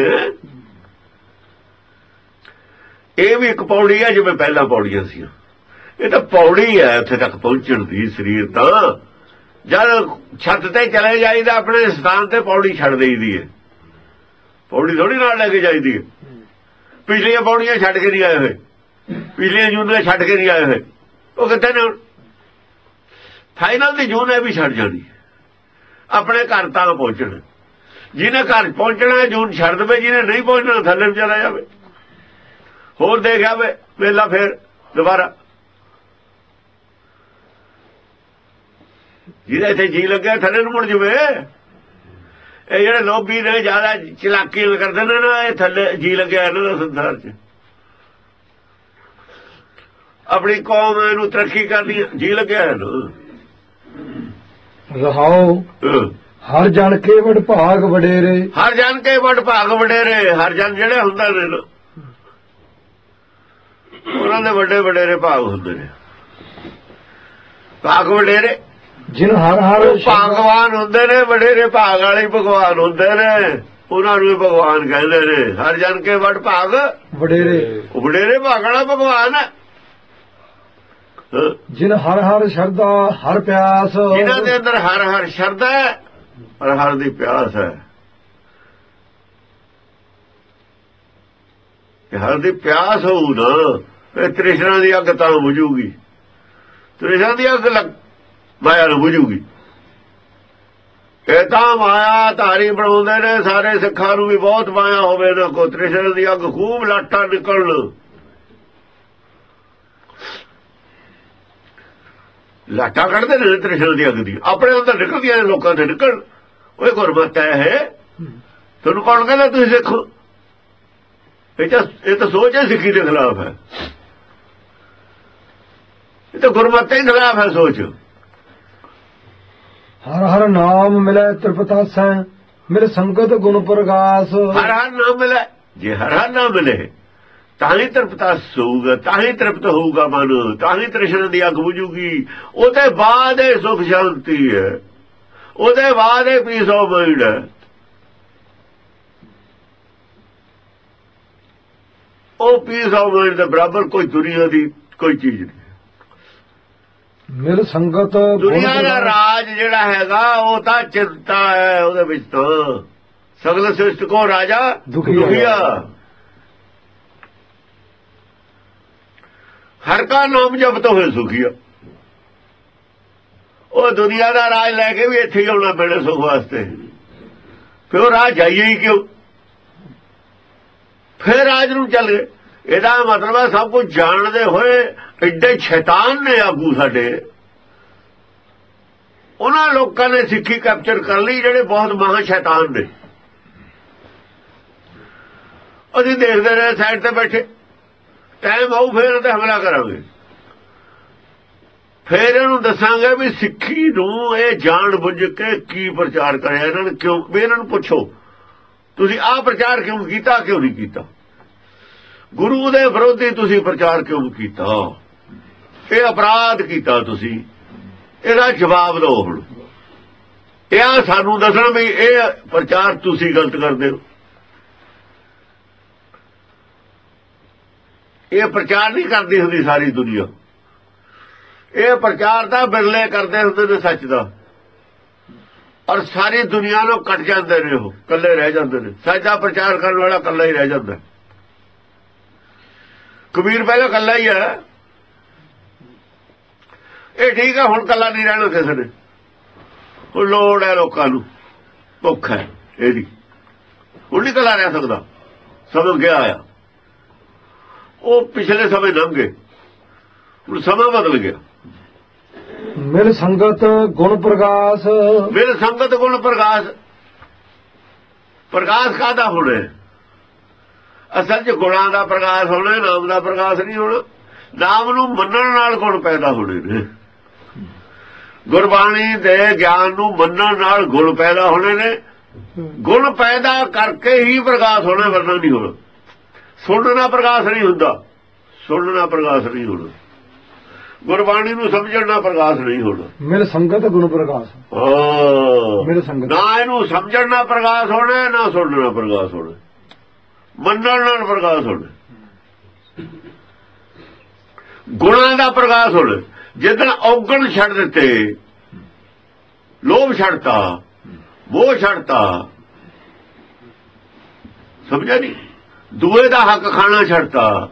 ये भी एक पौड़ी है जिवें पहला पौड़ियां सी ये तो पौड़ी है उत्थे तक पहुंचण दी शरीर तो जब छत ते चले जाइदा अपने स्थान ते पौड़ी छड़ देईदी है पौड़ी थोड़ी नाल लेके जाइदी है पिछलियां पौड़ियां छड़ के नहीं आए हुए पिछलियां जूनियां छड़ के नहीं आए हुए वो कितने ने फाइनल दी जून है भी छड़ जानी अपने घर तक पहुंचना जिन्हें घर पहुंचना है जून छड़ दे जिन्हें नहीं पहुंचना थले चला जाए होर देख आवे वेला फिर दोबारा जिन्हें इतने जी लगे थले मुड़ जाए ਇਹ ਜਿਹੜੇ ਲੋਭੀ ਨੇ ਜ਼ਿਆਦਾ ਚਲਾਕੀ ਕਰਦੇ ਨੇ ਨਾ, ਇਹ ਥੱਲੇ ਜੀ ਲੱਗਿਆ ਇਹਨਾਂ ਦਾ ਸੰਸਾਰ 'ਚ। ਆਪਣੀ ਕੌਮ ਨੂੰ ਤਰੱਕੀ ਕਰਨੀ ਜੀ ਲੱਗਿਆ ਇਹਨੂੰ। ਰਹਾਓ ਹਰ ਜਨ ਕੇ ਵਡ ਭਾਗ ਵਡੇਰੇ, ਹਰ ਜਨ ਕੇ ਵਡ ਭਾਗ ਵਡੇਰੇ। ਹਰ ਜਨ ਜਿਹੜੇ ਹੁੰਦੇ ਨੇ ਨਾ, ਉਹਨਾਂ ਦੇ ਵੱਡੇ ਵਡੇਰੇ ਭਾਗ ਹੁੰਦੇ ਨੇ। ਭਾਗ ਵਡੇਰੇ ਜਿਨ ਹਰ ਹਰ ਭਗਵਾਨ ਹੁੰਦੇ ਨੇ, ਵਡੇਰੇ ਭਾਗ ਵਾਲੇ ਭਗਵਾਨ ਹੁੰਦੇ ਨੇ, ਉਹਨਾਂ ਨੂੰ ਵੀ ਭਗਵਾਨ ਕਹਿੰਦੇ ਨੇ। ਹਰ ਜਨ ਕੇ ਵਡ ਭਾਗ ਵਡੇਰੇ, ਵਡੇਰੇ ਭਾਗ ਵਾਲਾ ਭਗਵਾਨ ਹੈ। ਜਿਨ ਹਰ ਹਰ ਸ਼ਰਧਾ ਹਰ ਪਿਆਸ, ਜਿਨ੍ਹਾਂ ਦੇ ਅੰਦਰ ਹਰ ਹਰ ਸ਼ਰਧਾ ਹੈ ਔਰ ਹਰ ਦੀ ਪਿਆਸ ਹੈ। ਹਰ ਦੀ ਪਿਆਸ ਹੋਊ ਨਾ, ਫਿਰ ਤ੍ਰਿਸ਼ਨਾ ਦੀ ਅੱਗ ਤਾਂ ਬੁਝੂਗੀ। ਤ੍ਰਿਸ਼ਨਾ ਦੀ ਅੱਗ ਮਾਇਆ ਨੂੰ ਬੁਝੂਗੀ। ਇਹ ਤਾਂ ਮਾਇਆ ਧਾਰੀ ਬਣਾਉਂਦੇ ਨੇ ਸਾਰੇ ਸਿੱਖਾਂ ਨੂੰ ਵੀ ਬਹੁਤ ਮਾਇਆ ਹੋਵੇ ਨਾ ਕੋ। ਤ੍ਰਿਸ਼ਨਾ ਦੀ ਅੱਗ ਖੂਬ ਲਾਟਾਂ ਨਿਕਲਣ, ਲਾਟਾਂ ਕੱਢਦੇ ਨੇ ਤ੍ਰਿਸ਼ਨਾ ਦੀ ਅੱਗ ਦੀ, ਆਪਣੇ ਅੰਦਰ ਨਿਕਲਦੀਆਂ ਨੇ, ਲੋਕਾਂ ਦੇ ਨਿਕਲ। ਉਹ ਗੁਰਮਤਿ ਹੈ ਇਹ। ਤੁਹਾਨੂੰ ਕੌਣ ਕਹਿੰਦਾ ਤੁਸੀਂ ਸਿੱਖੋ? ਇਹ ਤਾਂ ਸੋਚ ਹੈ ਸਿੱਖੀ ਦੇ ਖਿਲਾਫ ਹੈ। ਇਹ ਤਾਂ ਗੁਰਮਤਿ ਦੇ ਖਿਲਾਫ ਹੈ ਸੋਚ। ਹਰ ਹਰ ਨਾਮ ਮਿਲੇ ਤ੍ਰਿਪਤਾਸੈ, ਮੇਰੇ ਸੰਗਤ ਗੁਣ ਪ੍ਰਗਾਸ। ਹਰ ਹਰ ਨਾਮ ਮਿਲੇ, ਜੇ ਹਰ ਹਰ ਨਾਮ ਮਿਲੇ ਤਾਂ ਹੀ ਤ੍ਰਿਪਤਾਸ ਹੋਊਗਾ, ਤਾਂ ਹੀ ਤ੍ਰਿਪਤ ਹੋਊਗਾ ਮਨ, ਤਾਂ ਹੀ ਤ੍ਰਿਸ਼ਨਾ ਦੀ ਅੱਗ ਬੁਝੂਗੀ। ਉਹਦੇ ਬਾਅਦ ਇਹ ਸੁਖ ਸ਼ਾਂਤੀ ਹੈ, ਉਹਦੇ ਬਾਅਦ ਇਹ ਪੀਸ ਆਫ ਮਾਈਂਡ ਹੈ। ਉਹ ਪੀਸ ਆਫ ਮਾਈਂਡ ਦੇ ਬਰਾਬਰ ਕੋਈ ਦੁਨੀਆ ਦੀ ਕੋਈ ਚੀਜ਼ ਨਹੀਂ। ਮਿਲ ਸੰਗਤ ਦੁਨੀਆ ਦਾ ਰਾਜ ਜਿਹੜਾ ਹੈਗਾ ਉਹ ਤਾਂ ਚਿੰਤਾ ਹੈ। ਉਹਦੇ ਵਿੱਚ ਤਾਂ ਸਗਲ ਸ੍ਰਿਸ਼ਟ ਕੋ ਰਾਜਾ ਦੁਖੀਆ। ਹਰ ਕਾ ਨਾਮ ਜਪਤ ਹੋਏ ਸੁਖੀਆ। ਉਹ ਦੁਨੀਆ ਦਾ ਰਾਜ ਲੈ ਕੇ ਵੀ ਇੱਥੇ ਹੀ ਆਉਣਾ ਪੈਣਾ ਸੁਖ ਵਾਸਤੇ। ਫਿਰ ਉਹ ਰਾਜ ਜਾਈਏ ਹੀ ਕਿਉਂ? ਫਿਰ ਰਾਜ ਨੂੰ ਚੱਲ ਗਏ। ਇਹਦਾ ਮਤਲਬ ਹੈ ਸਭ ਕੁਝ ਜਾਣਦੇ ਹੋਏ ਐਡੇ ਸ਼ੈਤਾਨ ਨੇ ਆਗੂ ਸਾਡੇ। ਉਹਨਾਂ ਲੋਕਾਂ ਨੇ ਸਿੱਖੀ ਕੈਪਚਰ ਕਰ ਲਈ ਜਿਹੜੇ ਬਹੁਤ ਮਹਾ ਸ਼ੈਤਾਨ ਨੇ। ਅਸੀਂ ਦੇਖਦੇ ਰਹੇ ਸਾਈਡ ਤੇ ਬੈਠੇ, ਟਾਈਮ ਆਊ ਫਿਰ ਉਹਤੇ ਹਮਲਾ ਕਰਾਂਗੇ। ਫਿਰ ਇਹਨੂੰ ਦੱਸਾਂਗੇ ਵੀ ਸਿੱਖੀ ਨੂੰ ਇਹ ਜਾਣ ਬੁੱਝ ਕੇ ਕੀ ਪ੍ਰਚਾਰ ਕਰਿਆ ਇਹਨਾਂ ਨੇ, ਕਿਉਂ ਵੀ ਇਹਨਾਂ ਨੂੰ ਪੁੱਛੋ ਤੁਸੀਂ ਆਹ ਪ੍ਰਚਾਰ ਕਿਉਂ ਕੀਤਾ, ਕਿਉਂ ਨਹੀਂ ਕੀਤਾ? ਗੁਰੂ ਦੇ ਵਿਰੋਧੀ ਤੁਸੀਂ ਪ੍ਰਚਾਰ ਕਿਉਂ ਕੀਤਾ? ਇਹ ਅਪਰਾਧ ਕੀਤਾ ਤੁਸੀਂ, ਇਹਦਾ ਜਵਾਬ ਦਿਓ। ਹੁਣ ਇਹ ਸਾਨੂੰ ਦੱਸਣ ਵੀ ਇਹ ਪ੍ਰਚਾਰ ਤੁਸੀਂ ਗਲਤ ਕਰਦੇ ਹੋ। ਇਹ ਪ੍ਰਚਾਰ ਨਹੀਂ ਕਰਦੀ ਹੁੰਦੀ ਸਾਰੀ ਦੁਨੀਆ। ਇਹ ਪ੍ਰਚਾਰ ਤਾਂ ਬਿਰਲੇ ਕਰਦੇ ਹੁੰਦੇ ਨੇ ਸੱਚ ਦਾ, ਔਰ ਸਾਰੀ ਦੁਨੀਆ ਨੂੰ ਕੱਟ ਜਾਂਦੇ ਨੇ, ਉਹ ਇਕੱਲੇ ਰਹਿ ਜਾਂਦੇ ਨੇ। ਸੱਚ ਦਾ ਪ੍ਰਚਾਰ ਕਰਨ ਵਾਲਾ ਇਕੱਲਾ ਹੀ ਰਹਿ ਜਾਂਦਾ। ਕਬੀਰ ਪਹਿਲਾਂ ਇਕੱਲਾ ਹੀ ਹੈ। ਇਹ ਠੀਕ ਹੈ, ਹੁਣ ਇਕੱਲਾ ਨਹੀਂ ਰਹਿਣਾ ਕਿਸੇ ਨੇ। ਹੁਣ ਲੋੜ ਹੈ ਲੋਕਾਂ ਨੂੰ, ਭੁੱਖ ਹੈ ਇਹਦੀ। ਹੁਣ ਨਹੀਂ ਇਕੱਲਾ ਰਹਿ ਸਕਦਾ। ਸਮਝ ਗਿਆ ਆ। ਉਹ ਪਿਛਲੇ ਸਮੇਂ ਲੰਘ ਗਏ, ਹੁਣ ਸਮਾਂ ਬਦਲ ਗਿਆ। ਮਿਲ ਸੰਗਤ ਗੁਣ ਪ੍ਰਗਾਸ, ਮਿਲ ਸੰਗਤ ਗੁਣ ਪ੍ਰਗਾਸ। ਪ੍ਰਗਾਸ ਕਾਹਦਾ ਹੋਣਾ? ਅਸਲ 'ਚ ਗੁਣਾਂ ਦਾ ਪ੍ਰਗਾਸ ਹੋਣਾ, ਨਾਮ ਦਾ ਪ੍ਰਗਾਸ ਨਹੀਂ ਹੋਣਾ। ਨਾਮ ਨੂੰ ਮੰਨਣ ਨਾਲ ਗੁਣ ਪੈਦਾ ਹੋਣੇ ਨੇ। ਗੁਰਬਾਣੀ ਦੇ ਗਿਆਨ ਨੂੰ ਮੰਨਣ ਨਾਲ ਗੁਣ ਪੈਦਾ ਹੋਣੇ ਨੇ। ਗੁਣ ਪੈਦਾ ਕਰਕੇ ਹੀ ਪ੍ਰਗਾਸ ਹੋਣਾ, ਵਰਨਾ ਨਹੀਂ ਹੋਣਾ। ਸੁਣਨਾ ਪ੍ਰਗਾਸ ਨਹੀਂ ਹੁੰਦਾ, ਸੁਣਨਾ ਪ੍ਰਗਾਸ ਨਹੀਂ ਹੋਣਾ। ਗੁਰਬਾਣੀ ਨੂੰ ਸਮਝਣ ਨਾਲ ਪ੍ਰਗਾਸ ਨਹੀਂ ਹੋਣਾ। ਮਿਲ ਸੰਗਤ ਗੁਣ ਪ੍ਰਗਾਸ। ਮਿਲ ਸੰਗਤ ਨਾ ਇਹਨੂੰ ਸਮਝਣ ਨਾਲ ਪ੍ਰਗਾਸ ਹੋਣਾ, ਨਾ ਸੁਣਨ ਨਾਲ ਪ੍ਰਗਾਸ ਹੋਣਾ। ਮੰਨਣ ਨਾਲ ਪ੍ਰਗਾਸ ਹੋਣਾ। ਗੁਣਾਂ ਦਾ ਪ੍ਰਗਾਸ ਹੋਣਾ। ਜਿੱਦਣ ਔਗਣ ਛੱਡ ਦਿੱਤੇ, ਲੋਭ ਛੱਡਤਾ, ਮੋਹ ਛੱਡਤਾ, ਸਮਝਿਆ ਨਹੀਂ? ਦੂਏ ਦਾ ਹੱਕ ਖਾਣਾ ਛੱਡਤਾ,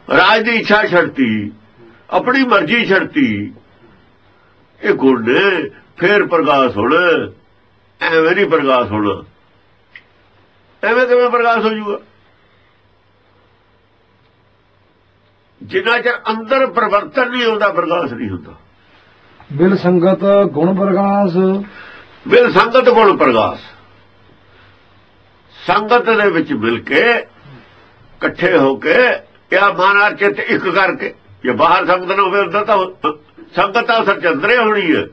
ਰਾਜ ਦੀ ਇੱਛਾ ਛੱਡਤੀ, ਆਪਣੀ ਮਰਜ਼ੀ ਛੱਡਤੀ, ਇਹ ਗੁਣ ਨੇ। ਫੇਰ ਪ੍ਰਗਾਸ ਹੋਣਾ। ਐਵੇਂ ਨਹੀਂ ਪ੍ਰਗਾਸ ਹੋਣਾ। ਐਵੇਂ ਕਿਵੇਂ ਪ੍ਰਗਾਸ ਹੋ ਜਾਊਗਾ? ਜਿੰਨਾ ਚਿਰ ਅੰਦਰ ਪਰਿਵਰਤਨ ਨਹੀਂ ਹੁੰਦਾ, ਪ੍ਰਗਾਸ ਨਹੀਂ ਹੁੰਦਾ। ਬਿਲ ਸੰਗਤ ਗੁਣ ਪ੍ਰਗਾਸ। ਬਿਲ ਸੰਗਤ ਗੁਣ ਪ੍ਰਗਾਸ। ਸੰਗਤ ਦੇ ਵਿੱਚ ਮਿਲ ਕੇ ਇਕੱਠੇ ਹੋ ਕੇ ਜਾਂ ਮਨ ਚਿੱਤ ਇੱਕ ਕਰਕੇ, ਜੇ ਬਾਹਰ ਸੰਗਤ ਨਾ ਹੋਵੇ ਅੰਦਰ ਤਾਂ ਸੰਗਤ ਤਾਂ ਅਸਰ ਚੰਦਰੇ ਹੋਣੀ ਹੈ,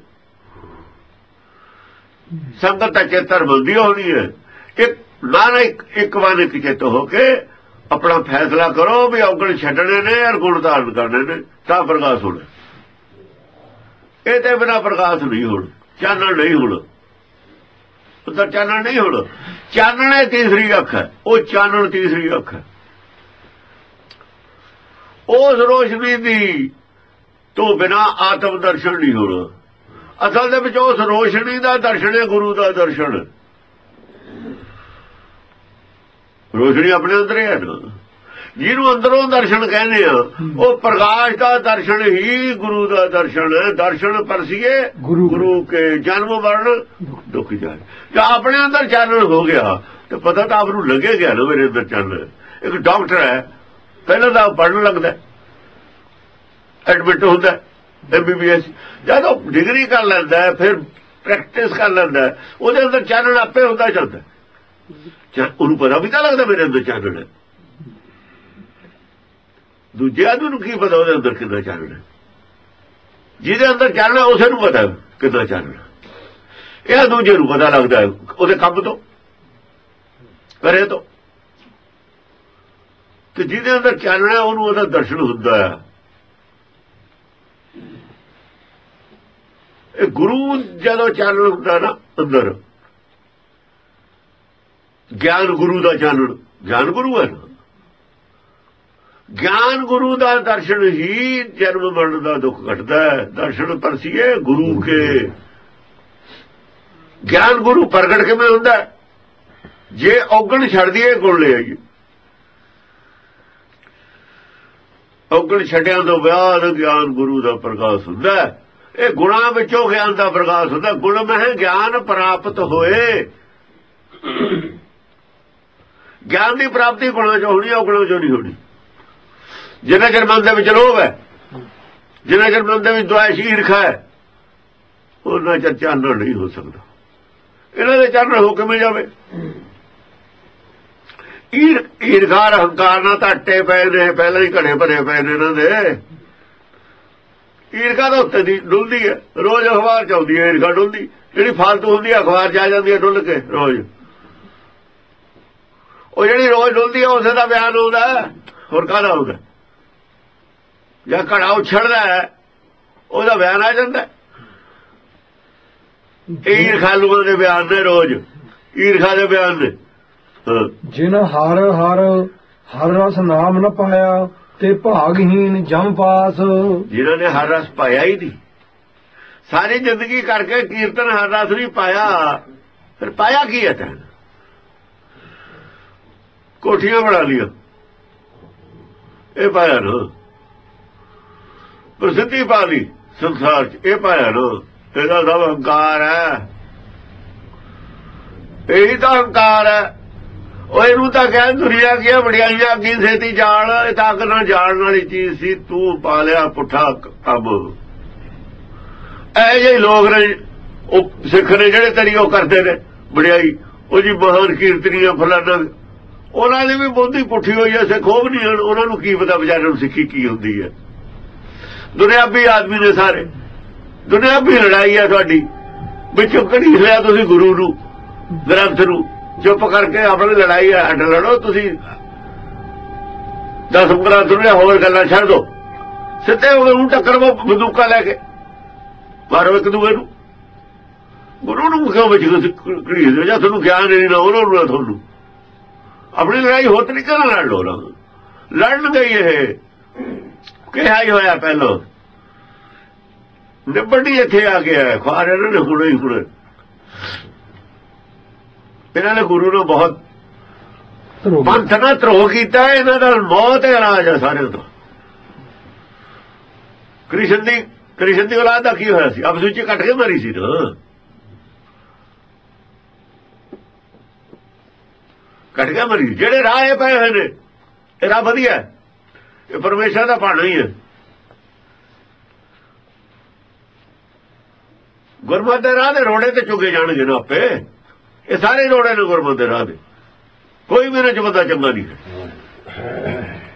ਸੰਗਤ ਤਾਂ ਚੇਤਰ ਬੰਦੀ ਹੋਣੀ ਹੈ। ਇੱਕ ਵਾਰ ਇੱਕ ਚਿੱਤ ਹੋ ਕੇ ਆਪਣਾ ਫੈਸਲਾ ਕਰੋ ਵੀ ਔਗਣ ਛੱਡਣੇ ਨੇ ਔਰ ਗੁਣ ਧਾਰਨ ਕਰਨੇ ਨੇ, ਤਾਂ ਪ੍ਰਕਾਸ਼ ਹੋਣਾ। ਇਹ ਤੇ ਬਿਨਾਂ ਪ੍ਰਕਾਸ਼ ਨਹੀਂ ਹੋਣਾ, ਚਾਨਣ ਨਹੀਂ ਹੋਣਾ, ਉੱਧਰ ਚਾਨਣ ਨਹੀਂ ਹੋਣਾ। ਚਾਨਣ ਹੈ ਤੀਸਰੀ ਅੱਖ ਹੈ, ਉਹ ਚਾਨਣ ਤੀਸਰੀ ਅੱਖ ਹੈ। ਉਸ ਰੋਸ਼ਨੀ ਦੀ ਤੋਂ ਬਿਨਾਂ ਆਤਮ ਦਰਸ਼ਨ ਨਹੀਂ ਹੋਣਾ। ਅਸਲ ਦੇ ਵਿੱਚ ਉਸ ਰੋਸ਼ਨੀ ਦਾ ਦਰਸ਼ਨ ਹੈ ਗੁਰੂ ਦਾ ਦਰਸ਼ਨ। ਰੋਸ਼ਨੀ ਆਪਣੇ ਅੰਦਰ ਹੈ ਨਾ, ਜਿਹਨੂੰ ਅੰਦਰੋਂ ਦਰਸ਼ਨ ਕਹਿੰਦੇ ਆ, ਉਹ ਪ੍ਰਕਾਸ਼ ਦਾ ਦਰਸ਼ਨ ਹੀ ਗੁਰੂ ਦਾ ਦਰਸ਼ਨ ਹੈ। ਦਰਸ਼ਨ ਪਰਸੀਏ ਗੁਰੂ ਕੇ ਜਨਮ ਮਰਨ ਦੁੱਖ ਜਾਏ। ਜੇ ਆਪਣੇ ਅੰਦਰ ਚਾਨਣ ਹੋ ਗਿਆ ਤੇ ਪਤਾ ਤਾਂ ਆਪ ਨੂੰ ਲੱਗੇ ਗਿਆ ਨਾ ਮੇਰੇ ਅੰਦਰ ਚਾਨਣ। ਇੱਕ ਡਾਕਟਰ ਹੈ, ਪਹਿਲਾਂ ਤਾਂ ਪੜ੍ਹਨ ਲੱਗਦਾ, ਐਡਮਿਟ ਹੁੰਦਾ MBBS, ਜਦੋਂ ਡਿਗਰੀ ਕਰ ਲੈਂਦਾ ਫਿਰ ਪ੍ਰੈਕਟਿਸ ਕਰ ਲੈਂਦਾ, ਉਹਦੇ ਅੰਦਰ ਚਾਨਣ ਆਪੇ ਹੁੰਦਾ ਜਾਂਦਾ। ਉਹਨੂੰ ਪਤਾ ਵੀ ਤਾਂ ਲੱਗਦਾ ਮੇਰੇ ਅੰਦਰ ਚਾਨਣ ਹੈ। ਦੂਜੇ ਆਦਮੀ ਨੂੰ ਕੀ ਪਤਾ ਉਹਦੇ ਅੰਦਰ ਕਿੰਨਾ ਚਾਨਣ ਹੈ? ਜਿਹਦੇ ਅੰਦਰ ਚਾਨਣ ਹੈ ਉਸੇ ਨੂੰ ਪਤਾ ਕਿੰਨਾ ਚਾਨਣ ਹੈ। ਇਹ ਦੂਜੇ ਨੂੰ ਪਤਾ ਲੱਗਦਾ ਉਹਦੇ ਕੰਮ ਤੋਂ, ਕਰੇ ਤੋਂ। ਤੇ ਜਿਹਦੇ ਅੰਦਰ ਚਾਨਣ ਹੈ ਉਹਨੂੰ ਉਹਦਾ ਦਰਸ਼ਨ ਹੁੰਦਾ ਹੈ। ਇਹ ਗੁਰੂ ਜਦੋਂ ਚਾਨਣ ਹੁੰਦਾ ਨਾ ਅੰਦਰ, ਗਿਆਨ ਗੁਰੂ ਦਾ ਚਾਨਣ, ਗਿਆਨ ਗੁਰੂ ਹੈ ਨਾ, ਗਿਆਨ ਗੁਰੂ ਦਾ ਦਰਸ਼ਨ ਹੀ ਜਨਮ ਮਰਨ ਦਾ ਦੁੱਖ ਘਟਦਾ ਹੈ। ਦਰਸ਼ਨ ਪਰਸੀਏ ਗੁਰੂ ਕੇ। ਗਿਆਨ ਗੁਰੂ ਪ੍ਰਗਟ ਕਿਵੇਂ ਹੁੰਦਾ? ਜੇ ਔਗਣ ਛੱਡ ਦਈਏ ਗੁਣ ਲੈ ਆਈਏ। ਔਗਣ ਛੱਡਿਆਂ ਤੋਂ ਬਾਅਦ ਗਿਆਨ ਗੁਰੂ ਦਾ ਪ੍ਰਕਾਸ਼ ਹੁੰਦਾ। ਇਹ ਗੁਣਾਂ ਵਿੱਚੋਂ ਗਿਆਨ ਦਾ ਪ੍ਰਕਾਸ਼ ਹੁੰਦਾ। ਗੁਣ ਮਹਿ ਗਿਆਨ ਪ੍ਰਾਪਤ ਹੋਏ। ਗਿਆਨ ਦੀ ਪ੍ਰਾਪਤੀ ਗੁਣਾਂ ਚੋਂ ਹੋਣੀ, ਔਗਣਾਂ ਚੋਂ ਨਹੀਂ ਹੋਣੀ। ਜਿੰਨਾ ਚਿਰ ਮਨ ਦੇ ਵਿੱਚ ਲੋਭ ਹੈ, ਜਿੰਨਾ ਚਿਰ ਮਨ ਦੇ ਵਿੱਚ ਦੁਆਇਸ਼ ਈਰਖਾ ਹੈ, ਉਹਨਾਂ ਚਿਰ ਚਾਨਣ ਨਹੀਂ ਹੋ ਸਕਦਾ। ਇਹਨਾਂ ਦੇ ਚਾਨਣ ਹੋ ਕਿਵੇਂ ਜਾਵੇ? ਈਰਖਾ ਹੰਕਾਰ ਨਾਲ ਧੱਟੇ ਪਏ ਨੇ, ਪਹਿਲਾਂ ਹੀ ਘੜੇ ਭਰੇ ਪਏ ਨੇ ਇਹਨਾਂ ਦੇ। ਈਰਖਾ ਤਾਂ ਉੱਤੇ ਦੀ ਡੁੱਲਦੀ ਹੈ, ਰੋਜ਼ ਅਖਬਾਰ ਚ ਆਉਂਦੀ ਹੈ ਈਰਖਾ ਡੁੱਲਦੀ। ਜਿਹੜੀ ਫਾਲਤੂ ਹੁੰਦੀ ਹੈ ਅਖਬਾਰ ਚ ਆ ਜਾਂਦੀ ਹੈ ਡੁੱਲ ਕੇ ਰੋਜ਼। ਉਹ ਜਿਹੜੀ ਰੋਜ਼ ਡੁੱਲਦੀ ਹੈ ਉਸੇ ਦਾ ਬਿਆਨ ਹੁੰਦਾ, ਹੋਰ ਕਾਹਦਾ ਹੁੰਦਾ? ਜਾਂ ਘੜਾ ਉਛੜਦਾ ਹੈ ਉਹਦਾ ਬਿਆਨ ਆ ਜਾਂਦਾ। ਈਰਖਾਲੂਆਂ ਦੇ ਬਿਆਨ ਨੇ, ਰੋਜ਼ ਈਰਖਾ ਦੇ ਬਿਆਨ ਨੇ। ਜਿਨ ਹਰ ਹਰ ਹਰ ਰਸ ਨਾਮ ਨ ਪਾਇਆ ਤੇ ਭਾਗਹੀਨ ਜਮ ਪਾਸ। ਜਿਨ੍ਹਾਂ ਨੇ ਹਰ ਰਸ ਪਾਇਆ ਹੀ ਨਹੀਂ, ਸਾਰੀ ਜ਼ਿੰਦਗੀ ਕਰਕੇ ਕੀਰਤਨ ਹਰ ਰਸ ਨਹੀਂ ਪਾਇਆ, ਫਿਰ ਪਾਇਆ ਕੀ ਹੈ? ਤੈਨੂੰ ਕੋਠੀਆਂ ਬਣਾ ਲਈਆਂ, ਇਹ ਪਾਇਆ ਨਾ। ਪ੍ਰਸਿੱਧੀ ਪਾ ਲਈ ਸੰਸਾਰ ਚ, ਇਹ ਪਾਇਆ ਨਾ। ਇਹਦਾ ਸਭ ਹੰਕਾਰ ਹੈ, ਇਹੀ ਤਾਂ ਹੰਕਾਰ ਹੈ। ਉਹ ਇਹਨੂੰ ਤਾਂ ਕਹਿ ਦੁਨੀਆ ਕੀ ਵਡਿਆਈਆਂ ਕੀ ਛੇਤੀ ਜਾਣ, ਇਹ ਤਾਂ ਅੱਗ ਨਾਲ ਜਾਣ ਵਾਲੀ ਚੀਜ਼ ਸੀ। ਤੂੰ ਪਾ ਲਿਆ ਪੁੱਠਾ ਕੰਮ। ਇਹ ਜਿਹੇ ਲੋਕ ਨੇ, ਉਹ ਸਿੱਖ ਨੇ ਜਿਹੜੇ ਤੇਰੀ ਉਹ ਕਰਦੇ ਨੇ ਵਡਿਆਈ, ਉਹ ਜੀ ਮਹਾਨ ਕੀਰਤਨੀਆਂ ਫਲਾਨਾ, ਉਹਨਾਂ ਦੀ ਵੀ ਬੁੱਧੀ ਪੁੱਠੀ ਹੋਈ ਹੈ। ਸਿੱਖ ਉਹ ਵੀ ਨਹੀਂ, ਉਹਨਾਂ ਨੂੰ ਕੀ ਪਤਾ ਵਿਚਾਰਿਆਂ ਨੂੰ ਸਿੱਖੀ ਕੀ ਹੁੰਦੀ ਹੈ। ਦੁਨਿਆਵੀ ਆਦਮੀ ਨੇ ਸਾਰੇ, ਦੁਨਿਆਵੀ ਲੜਾਈ ਹੈ ਤੁਹਾਡੀ। ਵਿੱਚੋਂ ਘੜੀਸ ਲਿਆ ਤੁਸੀਂ ਗੁਰੂ ਨੂੰ, ਗ੍ਰੰਥ ਨੂੰ, ਚੁੱਪ ਕਰਕੇ ਆਪਣੀ ਲੜਾਈ ਅੱਡ ਲੜੋ। ਤੁਸੀਂ 10 ਗ੍ਰੰਥ ਨੂੰ ਹੋਰ ਗੱਲਾਂ ਛੱਡ ਦੋ, ਸਿੱਧੇ ਉਹਨੂੰ ਟੱਕਰਵੋ ਬੰਦੂਕਾਂ ਲੈ ਕੇ, ਮਾਰੋ ਇੱਕ ਦੂਏ ਨੂੰ। ਗੁਰੂ ਨੂੰ ਕਿਉਂ ਵਿੱਚ ਘੜੀਸ ਦਿਓ? ਜਾਂ ਤੁਹਾਨੂੰ ਗਿਆਨ ਨਹੀਂ ਨਾ ਉਹਨਾਂ ਨੂੰ, ਤੁਹਾਨੂੰ ਆਪਣੀ ਲੜਾਈ ਹੋਰ ਤਰੀਕੇ ਨਾਲ ਲੜ ਲੋ ਨਾ। ਲੜਨ ਗਈ ਇਹ ਕਿਹਾ ਹੀ ਹੋਇਆ ਪਹਿਲਾਂ, ਨਿਬੜੀ ਇੱਥੇ ਆ ਗਿਆ। ਖੁਆਰ ਇਹਨਾਂ ਨੇ ਹੁਣੇ ਹੀ ਹੁਣੇ, ਇਹਨਾਂ ਨੇ ਗੁਰੂ ਨੂੰ ਬਹੁਤ ਪੰਥ ਨਾਲ ਧਰੋਹ ਕੀਤਾ। ਇਹਨਾਂ ਦਾ ਮੌਤ ਹੈ ਰਾਜ ਹੈ ਸਾਰਿਆਂ ਤੋਂ। ਕ੍ਰਿਸ਼ਨ ਦੀ ਔਲਾਦ ਦਾ ਕੀ ਹੋਇਆ ਸੀ? ਆਪਸ ਵਿੱਚ ਕੱਟ ਕੇ ਮਾਰੀ ਸੀ ਨਾ, ਕੱਟ ਕੇ ਮਾਰੀ। ਜਿਹੜੇ ਰਾਹ ਇਹ ਪਏ ਹੋਏ ਨੇ, ਇਹ ਰਾਹ ਵਧੀਆ, ਇਹ ਪਰਮੇਸ਼ਰ ਦਾ ਭਾਣਾ ਹੀ ਹੈ। ਗੁਰਮਤਿ ਦੇ ਰਾਹ ਦੇ ਰੋੜੇ ਤੇ ਚੁਗੇ ਜਾਣਗੇ ਨਾ ਆਪੇ। ਇਹ ਸਾਰੇ ਰੋੜੇ ਨੇ ਗੁਰਮਤਿ ਦੇ ਰਾਹ ਦੇ। ਕੋਈ ਮੇਰੇ ਚ ਬੰਦਾ ਚੰਗਾ ਨਹੀਂ ਹੈ।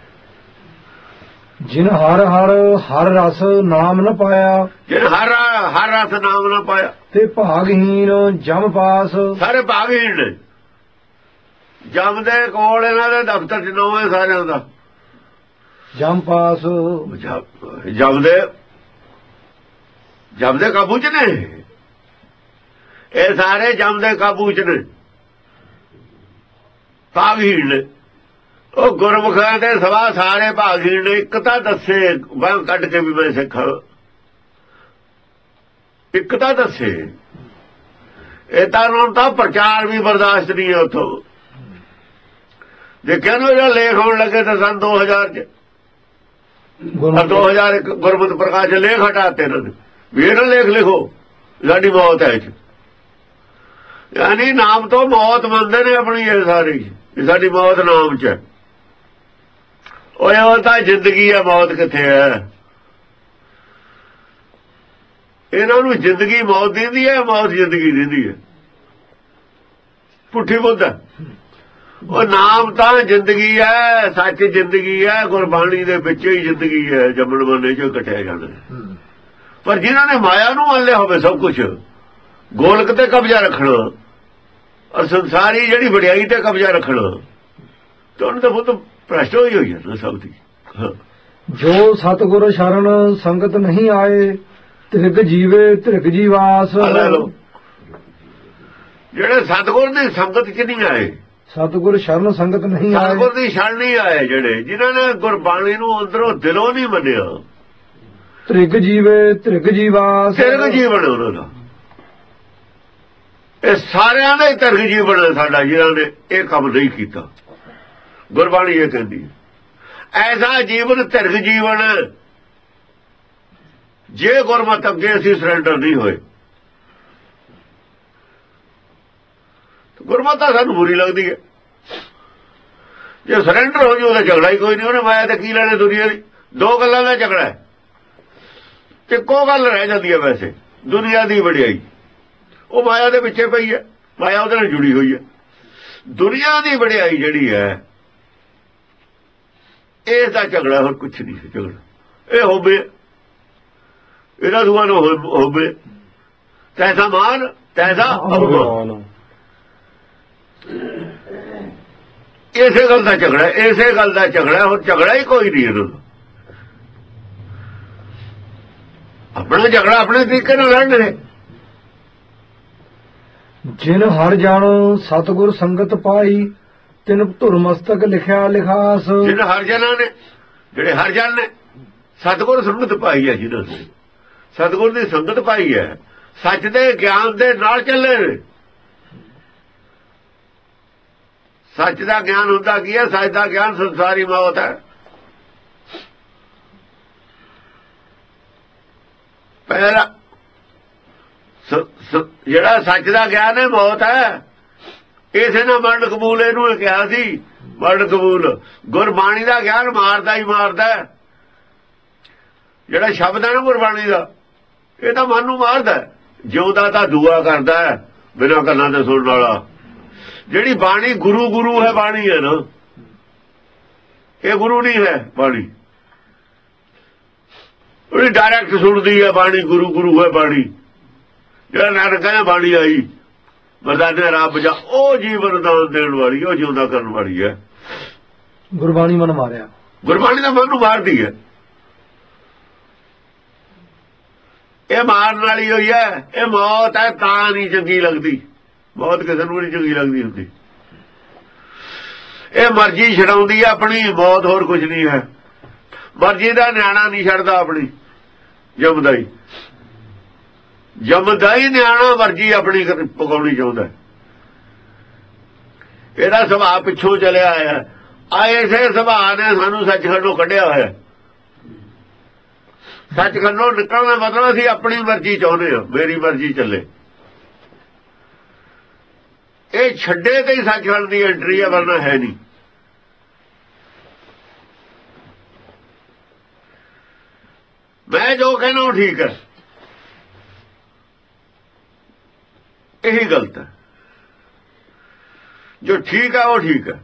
ਜਿਨ ਹਰ ਹਰ ਹਰ ਰਸ ਨਾਮ ਨ ਪਾਇਆ, ਜਿਹਨੇ ਹਰ ਰਸ ਨਾਮ ਨਾ ਪਾਇਆ, ਤੇ ਭਾਗਹੀਨ ਜਮ ਪਾਸ। ਸਾਰੇ ਭਾਗਹੀਣ ਨੇ। ਜਮ ਦੇ ਕੋਲ ਇਹਨਾਂ ਦੇ ਦਫ਼ਤਰ ਚ ਨਾਮ ਹੈ ਸਾਰਿਆਂ ਦਾ। ਜਮ ਪਾਸ ਜਮ ਦੇ ਕਾਬੂ ਚ ਨੇ, ਇਹ ਸਾਰੇ ਜਮ ਦੇ ਕਾਬੂ ਚ ਨੇ, ਭਾਗਹੀਣ ਨੇ। ਉਹ ਗੁਰਮੁਖਾਂ ਦੇ ਸਵਾ ਸਾਰੇ ਭਾਗਹੀਣ ਨੇ। ਇੱਕ ਤਾਂ ਦੱਸੇ ਬਾਹ ਕੱਢ ਕੇ ਵੀ ਮੈਂ ਸਿੱਖ, ਇੱਕ ਤਾਂ ਦੱਸੇ। ਇਹ ਤਾਂ ਉਹਨਾਂ ਦਾ ਪ੍ਰਚਾਰ ਵੀ ਬਰਦਾਸ਼ਤ ਨਹੀਂ ਹੈ ਉੱਥੋਂ। ਦੇਖਿਆ ਨਾ ਜਿਹੜਾ ਲੇਖ ਹੋਣ ਲੱਗੇ ਤਾਂ ਸਨ 2000 ਚ 2001 ਗੁਰਮਤਿ ਪ੍ਰਕਾਸ਼ ਲੇਖ ਹਟਾਤੇ ਇਹਨਾਂ ਨੇ ਵੀ ਇਹਨਾਂ ਲੇਖ ਲਿਖੋ ਸਾਡੀ ਮੌਤ ਹੈ। ਯਾਨੀ ਨਾਮ ਤੋਂ ਮੌਤ ਮੰਨਦੇ ਨੇ ਆਪਣੀ। ਇਹ ਸਾਰੀ ਸਾਡੀ ਮੌਤ ਨਾਮ ਚ ਹੈ। ਉਹ ਤਾਂ ਜ਼ਿੰਦਗੀ ਹੈ, ਮੌਤ ਕਿੱਥੇ ਹੈ? ਇਹਨਾਂ ਨੂੰ ਜ਼ਿੰਦਗੀ ਮੌਤ ਦਿੰਦੀ ਹੈ, ਮੌਤ ਜ਼ਿੰਦਗੀ ਦਿੰਦੀ ਹੈ। ਪੁੱਠੀ ਬੁੱਧ ਹੈ। ਉਹ ਨਾਮ ਤਾਂ ਜ਼ਿੰਦਗੀ ਹੈ, ਸੱਚ ਜ਼ਿੰਦਗੀ ਹੈ। ਗੁਰਬਾਣੀ ਦੇ ਵਿੱਚ ਹੀ ਜ਼ਿੰਦਗੀ ਹੈ। ਜੰਮਣ ਮਰਨੇ ਚ ਕੱਟਿਆ ਜਾਣਾ। ਪਰ ਜਿਨ੍ਹਾਂ ਨੇ ਮਾਇਆ ਨੂੰ ਮੰਨ ਲਿਆ ਹੋਵੇ ਸਭ ਕੁਝ, ਗੋਲਕ ਤੇ ਕਬਜ਼ਾ ਰੱਖਣਾ ਔਰ ਸੰਸਾਰੀ ਜਿਹੜੀ ਵਡਿਆਈ ਤੇ ਕਬਜ਼ਾ ਰੱਖਣਾ, ਤੇ ਉਹਨਾਂ ਦਾ ਬਹੁਤ ਭ੍ਰਸ਼ਟ ਹੋਈ ਹੈ ਨਾ ਸਭ ਦੀ। ਜੋ ਸਤਿਗੁਰ ਸ਼ਰਨ ਸੰਗਤ ਨਹੀਂ ਆਏ, ਧਿਰਗ ਜੀਵੇ ਧਿਰਗ ਜੀਵਾਸ। ਲੈ ਲਓ, ਜਿਹੜੇ ਸਤਿਗੁਰ ਦੀ ਸੰਗਤ ਚ ਨਹੀਂ ਆਏ, ਸਤਿਗੁਰ ਸ਼ਰਨ ਸੰਗਤ ਨਹੀਂ ਆਏ, ਸਤਿਗੁਰ ਦੀ ਸ਼ਰਨ ਨਹੀਂ ਆਏ, ਜਿਹੜੇ ਜਿਨ੍ਹਾਂ ਨੇ ਗੁਰਬਾਣੀ ਨੂੰ ਅੰਦਰੋਂ ਦਿਲੋਂ ਨਹੀਂ ਮੰਨਿਆ, ਧਿਰਗ ਜੀਵੇ ਧਿਰਗ ਜੀਵਾਸ। ਧਿਰਗ ਜੀਵਨ ਉਹਨਾਂ ਦਾ। ਇਹ ਸਾਰਿਆਂ ਦਾ ਹੀ ਧਿਰਗ ਜੀਵਨ ਹੈ ਸਾਡਾ, ਜਿਨ੍ਹਾਂ ਨੇ ਇਹ ਕੰਮ ਨਹੀਂ ਕੀਤਾ। ਗੁਰਬਾਣੀ ਇਹ ਕਹਿੰਦੀ ਹੈ ਐਸਾ ਜੀਵਨ ਧਿਰਗ ਜੀਵਨ। ਜੇ ਗੁਰਮਤਿ ਅੱਗੇ ਅਸੀਂ ਸਰੈਂਡਰ ਨਹੀਂ ਹੋਏ, ਗੁਰਮਤਿ ਤਾਂ ਸਾਨੂੰ ਬੁਰੀ ਲੱਗਦੀ ਹੈ। ਜੇ ਸਰੈਂਡਰ ਹੋ ਜਾਊ ਤਾਂ ਝਗੜਾ ਹੀ ਕੋਈ ਨਹੀਂ। ਉਹਨੇ ਮਾਇਆ ਤੇ ਕੀ ਲੈਣੇ ਦੁਨੀਆ ਦੀ? ਦੋ ਗੱਲਾਂ ਦਾ ਝਗੜਾ ਹੈ। ਇੱਕੋ ਗੱਲ ਰਹਿ ਜਾਂਦੀ ਹੈ ਵੈਸੇ, ਦੁਨੀਆ ਦੀ ਵਡਿਆਈ। ਉਹ ਮਾਇਆ ਦੇ ਪਿੱਛੇ ਪਈ ਹੈ, ਮਾਇਆ ਉਹਦੇ ਨਾਲ ਜੁੜੀ ਹੋਈ ਹੈ। ਦੁਨੀਆ ਦੀ ਵਡਿਆਈ ਜਿਹੜੀ ਹੈ, ਇਸ ਦਾ ਝਗੜਾ ਹੋਰ ਕੁਛ ਨਹੀਂ ਹੈ। ਝਗੜਾ ਇਹ ਹੋਵੇ, ਇਹਦਾ ਦੂਆ ਨਾ ਹੋਵੇ। ਤੈਸਾ ਮਾਨ ਤੈਸਾ ਅਭਿਮਾਨ। ਇਸੇ ਗੱਲ ਦਾ ਝਗੜਾ, ਇਸੇ ਗੱਲ ਦਾ ਝਗੜਾ। ਹੋਰ ਝਗੜਾ ਹੀ ਕੋਈ ਨਹੀਂ ਇਹਨਾਂ ਦਾ। ਆਪਣਾ ਝਗੜਾ ਆਪਣੇ ਤਰੀਕੇ ਨਾਲ ਲੜਨ ਨੇ। ਜਿਨ ਹਰ ਜਾਣੋ ਸਤਿਗੁਰ ਸੰਗਤ ਪਾਈ, ਤਿਨ ਧੁਰ ਮਸਤਕ ਲਿਖਿਆ ਲਿਖਾਸ। ਜਿਹਨੇ ਹਰ ਜਨਾਂ ਨੇ, ਜਿਹੜੇ ਹਰ ਜਨ ਨੇ ਸਤਿਗੁਰ ਸੰਗਤ ਪਾਈ ਹੈ, ਜਿਹਨਾਂ ਨੇ ਸਤਿਗੁਰ ਦੀ ਸੰਗਤ ਪਾਈ ਹੈ, ਸੱਚ ਦੇ ਗਿਆਨ ਦੇ ਨਾਲ ਚੱਲੇ ਨੇ। ਸੱਚ ਦਾ ਗਿਆਨ ਹੁੰਦਾ ਕੀ ਹੈ? ਸੱਚ ਦਾ ਗਿਆਨ ਸੰਸਾਰੀ ਮੌਤ ਹੈ। ਪਹਿਲਾ ਜਿਹੜਾ ਸੱਚ ਦਾ ਗਿਆਨ ਹੈ ਮੌਤ ਹੈ। ਇਸੇ ਨਾਲ ਮਰਨ ਕਬੂਲ ਇਹਨੂੰ ਕਿਹਾ ਸੀ, ਮਰਨ ਕਬੂਲ। ਗੁਰਬਾਣੀ ਦਾ ਗਿਆਨ ਮਾਰਦਾ ਹੀ ਮਾਰਦਾ। ਜਿਹੜਾ ਸ਼ਬਦ ਹੈ ਨਾ ਗੁਰਬਾਣੀ ਦਾ, ਇਹ ਤਾਂ ਮਨ ਨੂੰ ਮਾਰਦਾ। ਜਿਉਂਦਾ ਤਾਂ ਦੁਆ ਕਰਦਾ ਬਿਨਾਂ ਕੰਨਾਂ ਦੇ ਸੁਣਨ ਵਾਲਾ। ਜਿਹੜੀ ਬਾਣੀ ਗੁਰੂ ਗੁਰੂ ਹੈ, ਬਾਣੀ ਹੈ ਨਾ, ਇਹ ਗੁਰੂ ਨਹੀਂ ਹੈ ਬਾਣੀ। ਉਹਦੀ ਡਾਇਰੈਕਟ ਸੁਣਦੀ ਹੈ ਬਾਣੀ, ਗੁਰੂ ਗੁਰੂ ਹੈ ਬਾਣੀ। ਜਿਹੜਾ ਨਾਨਕ ਕਹਿੰਦਾ ਬਾਣੀ ਆਈ ਮਰਦਾਨੇ ਰੱਬ ਜਾ, ਉਹ ਜੀਵਨ ਦਾਨ ਦੇਣ ਵਾਲੀ, ਉਹ ਜਿਉਂਦਾ ਕਰਨ ਵਾਲੀ ਹੈ। ਗੁਰਬਾਣੀ ਮਨ ਮਾਰਿਆ, ਗੁਰਬਾਣੀ ਦਾ ਮਨ ਨੂੰ ਮਾਰਦੀ ਹੈ। ਇਹ ਮਾਰਨ ਵਾਲੀ ਹੋਈ ਹੈ। ਇਹ ਮੌਤ ਹੈ ਤਾਂ ਨਹੀਂ ਚੰਗੀ ਲੱਗਦੀ। ਮੌਤ ਕਿਸੇ ਨੂੰ ਨਹੀਂ ਚੰਗੀ ਲੱਗਦੀ ਹੁੰਦੀ। ਇਹ ਮਰਜ਼ੀ ਛਡਾਉਂਦੀ ਹੈ ਆਪਣੀ, ਮੌਤ ਹੋਰ ਕੁਝ ਨਹੀਂ ਹੈ। ਮਰਜ਼ੀ ਦਾ ਨਿਆਣਾ ਨਹੀਂ ਛੱਡਦਾ ਆਪਣੀ, ਜੰਮਦਾ ਹੀ। ਜੰਮਦਾ ਹੀ ਨਿਆਣਾ ਮਰਜ਼ੀ ਆਪਣੀ ਪਕਾਉਣੀ ਚਾਹੁੰਦਾ। ਇਹਦਾ ਸੁਭਾਅ ਪਿੱਛੋਂ ਚਲਿਆ ਆਇਆ। ਇਸੇ ਸੁਭਾਅ ਨੇ ਸਾਨੂੰ ਸੱਚਖੰਡੋਂ ਕੱਢਿਆ ਹੋਇਆ। ਸੱਚਖੰਡੋਂ ਨਿਕਲਣ ਦਾ ਮਤਲਬ ਅਸੀਂ ਆਪਣੀ ਮਰਜ਼ੀ ਚਾਹੁੰਦੇ ਹਾਂ, ਮੇਰੀ ਮਰਜ਼ੀ ਚੱਲੇ। ਇਹ ਛੱਡੇ ਤੇ ਹੀ ਸੱਚਖੰਡ ਦੀ ਐਂਟਰੀ ਹੈ, ਵਰਨਾ ਹੈ ਨਹੀਂ। ਮੈਂ ਜੋ ਕਹਿਣਾ ਉਹ ਠੀਕ ਹੈ, ਇਹੀ ਗਲਤ ਹੈ। ਜੋ ਠੀਕ ਹੈ ਉਹ ਠੀਕ ਹੈ।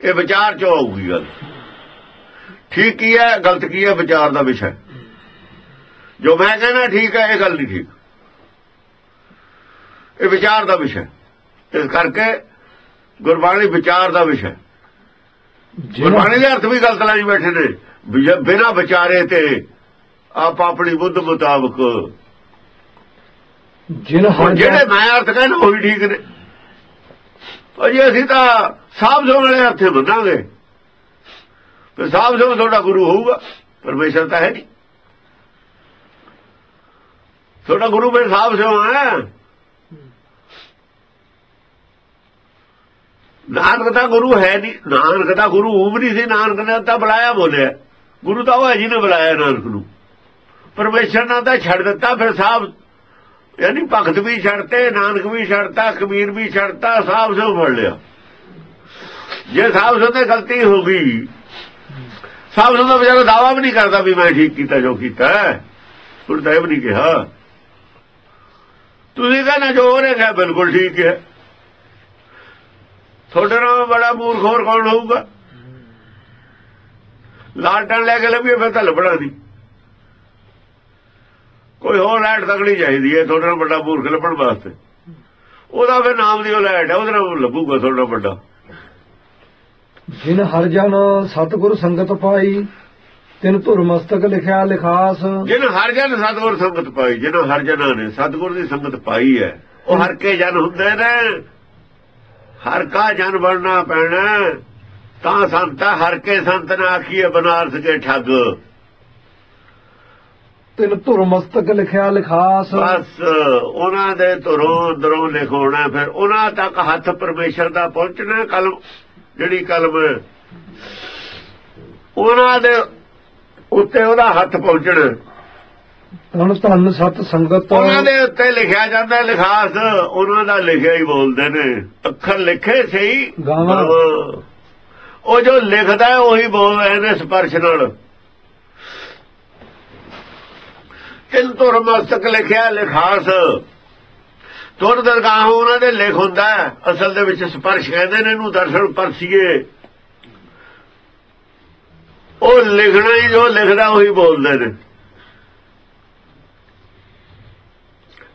ਇਹ ਵਿਚਾਰ ਚੋਂ ਆਊਗੀ ਗੱਲ। ਠੀਕ ਕੀ ਹੈ ਗਲਤ ਕੀ ਹੈ ਵਿਚਾਰ ਦਾ ਵਿਸ਼ਾ। ਜੋ ਮੈਂ ਕਹਿੰਦਾ ਠੀਕ ਹੈ ਇਹ ਗੱਲ ਨਹੀਂ ਠੀਕ, ਇਹ ਵਿਚਾਰ ਦਾ ਵਿਸ਼ਾ। ਇਸ ਕਰਕੇ ਗੁਰਬਾਣੀ ਵਿਚਾਰ ਦਾ ਵਿਸ਼ਾ। ਗੁਰਬਾਣੀ ਦੇ ਅਰਥ ਵੀ ਗਲਤ ਲਾਈ ਬੈਠੇ ਨੇ ਬਿਨਾਂ ਵਿਚਾਰੇ ਤੇ ਆਪ ਆਪਣੀ ਬੁੱਧ ਮੁਤਾਬਕ। ਜਿਹੜੇ ਮੈਂ ਅਰਥ ਕਹਿੰਦਾ ਉਹ ਵੀ ਠੀਕ ਨੇ। ਅਜੇ ਅਸੀਂ ਤਾਂ ਸਾਫ ਸੁਣ ਵਾਲੇ ਅਰਥੇ ਮੰਨਾਂਗੇ। ਫਿਰ ਸਾਫ ਸੁਣ ਤੁਹਾਡਾ ਗੁਰੂ ਹੋਊਗਾ, ਪਰਮੇਸ਼ਰ ਤਾਂ ਹੈ ਨਹੀਂ। ਤੁਹਾਡਾ ਗੁਰੂ ਫਿਰ ਸਾਫ ਸੁਣ ਹੈ। ਨਾਨਕ ਦਾ ਗੁਰੂ ਹੈ ਨਹੀਂ। ਨਾਨਕ ਦਾ ਗੁਰੂ ਉਹ ਨਹੀਂ ਸੀ। ਨਾਨਕ ਨੇ ਤਾਂ ਬੁਲਾਇਆ ਬੋਲਿਆ। ਗੁਰੂ ਤਾਂ ਉਹ ਹੈ ਜਿਹਨੇ ਬੁਲਾਇਆ ਨਾਨਕ ਨੂੰ। ਪਰਮੇਸ਼ਰ ਨੇ ਤਾਂ ਛੱਡ ਦਿੱਤਾ। ਫਿਰ ਸਾਫ ਯਾਨੀ ਭਗਤ ਵੀ ਛੱਡਤੇ, ਨਾਨਕ ਵੀ ਛੱਡਤਾ, ਕਬੀਰ ਵੀ ਛੱਡਤਾ, ਸਾਫ ਸੁ ਫੜ ਲਿਆ। ਜੇ ਸਾਫ ਸੁ ਤੇ ਗਲਤੀ ਹੋ ਗਈ, ਸਾਫ ਸੁ ਦਾ ਵਿਚਾਰਾ ਦਾਵਾ ਵੀ ਨਹੀਂ ਕਰਦਾ ਵੀ ਮੈਂ ਠੀਕ ਕੀਤਾ ਜੋ ਕੀਤਾ। ਹੁਣ ਤਾਂ ਇਹ ਵੀ ਨਹੀਂ ਕਿਹਾ। ਤੁਸੀਂ ਕਹਿੰਦੇ ਜੋ ਹੋ ਰਿਹਾ ਬਿਲਕੁਲ ਠੀਕ ਹੈ। ਤੁਹਾਡੇ ਨਾਲ ਬੜਾ ਮੂਰਖ ਹੋਰ ਕੌਣ ਹੋਊਗਾ? ਲਾਲਟਨ ਲੈ ਕੇ ਲੱਭੀਏ ਫਿਰ ਤਾਂ ਲੱਭਣਾ ਨਹੀਂ। ਕੋਈ ਹੋਰ ਲਾਈਟ ਤਕੜੀ ਚਾਹੀਦੀ ਹੈ ਤੁਹਾਡੇ ਨਾਲ ਵੱਡਾ ਮੂਰਖ ਲੱਭਣ ਵਾਸਤੇ। ਉਹਦਾ ਫਿਰ ਨਾਮ ਦੀ ਉਹ ਲਾਈਟ ਹੈ, ਉਹਦੇ ਨਾਲ ਲੱਭੂਗਾ ਤੁਹਾਡਾ ਵੱਡਾ। ਜਿਨ ਹਰ ਜਨ ਸਤਿਗੁਰ ਸੰਗਤ ਪਾਈ ਤਿਨ ਧੁਰ ਮਸਤਕ ਲਿਖਿਆ ਲਿਖਾਸ। ਜਿਨ ਹਰ ਜਨ ਸਤਿਗੁਰ ਸੰਗਤ ਪਾਈ, ਜਿਹਨਾਂ ਹਰ ਜਨਾਂ ਨੇ ਸਤਿਗੁਰ ਦੀ ਸੰਗਤ ਪਾਈ ਹੈ ਉਹ ਹਰ ਕੇ ਜਨ ਹੁੰਦੇ ਨੇ। ਹਰ ਕਾ ਜਨ ਬਣਨਾ ਪੈਣਾ ਤਾਂ ਸੰਤਾ। ਹਰ ਕੇ ਸੰਤ ਨਾ ਆਖੀਏ ਬਨਾਰਸ ਕੇ ਠੱਗ। ਤਿਨ ਧੁਰ ਮਸਤਕ ਲਿਖਿਆ ਲਿਖਾਸ। ਬਸ ਉਹਨਾਂ ਦੇ ਧੁਰੋਂ ਅੰਦਰੋਂ ਲਿਖਾਉਣਾ। ਫਿਰ ਉਹਨਾਂ ਤੱਕ ਹੱਥ ਪਰਮੇਸ਼ਰ ਦਾ ਪਹੁੰਚਣਾ। ਕਲਮ ਜਿਹੜੀ ਕਲਮ ਉਹਨਾਂ ਦੇ ਉੱਤੇ ਉਹਦਾ ਹੱਥ ਪਹੁੰਚਣਾ। ਹੁਣ ਧੰਨ ਸਤ ਸੰਗਤ ਉਹਨਾਂ ਦੇ ਉੱਤੇ ਲਿਖਿਆ ਜਾਂਦਾ ਲਿਖਾਸ। ਉਹਨਾਂ ਦਾ ਲਿਖਿਆ ਹੀ ਬੋਲਦੇ ਨੇ। ਅੱਖਰ ਲਿਖੇ ਸਹੀ ਗਾਵਾਂ। ਉਹ ਜੋ ਲਿਖਦਾ ਉਹੀ ਬੋਲ ਰਹੇ ਨੇ ਸਪਰਸ਼ ਨਾਲ। ਤਿੰਨ ਧੁਰ ਮਸਤਕ ਲਿਖਿਆ ਲਿਖਾਸ। ਤੁਰ ਦਰਗਾਹ ਉਹਨਾਂ ਦੇ ਲਿਖ ਹੁੰਦਾ। ਅਸਲ ਦੇ ਵਿੱਚ ਸਪਰਸ਼ ਕਹਿੰਦੇ ਨੇ ਇਹਨੂੰ। ਦਰਸ਼ਨ ਪਰਸੀਏ। ਉਹ ਲਿਖਣਾ ਹੀ ਜੋ ਲਿਖਦਾ ਉਹੀ ਬੋਲਦੇ ਨੇ।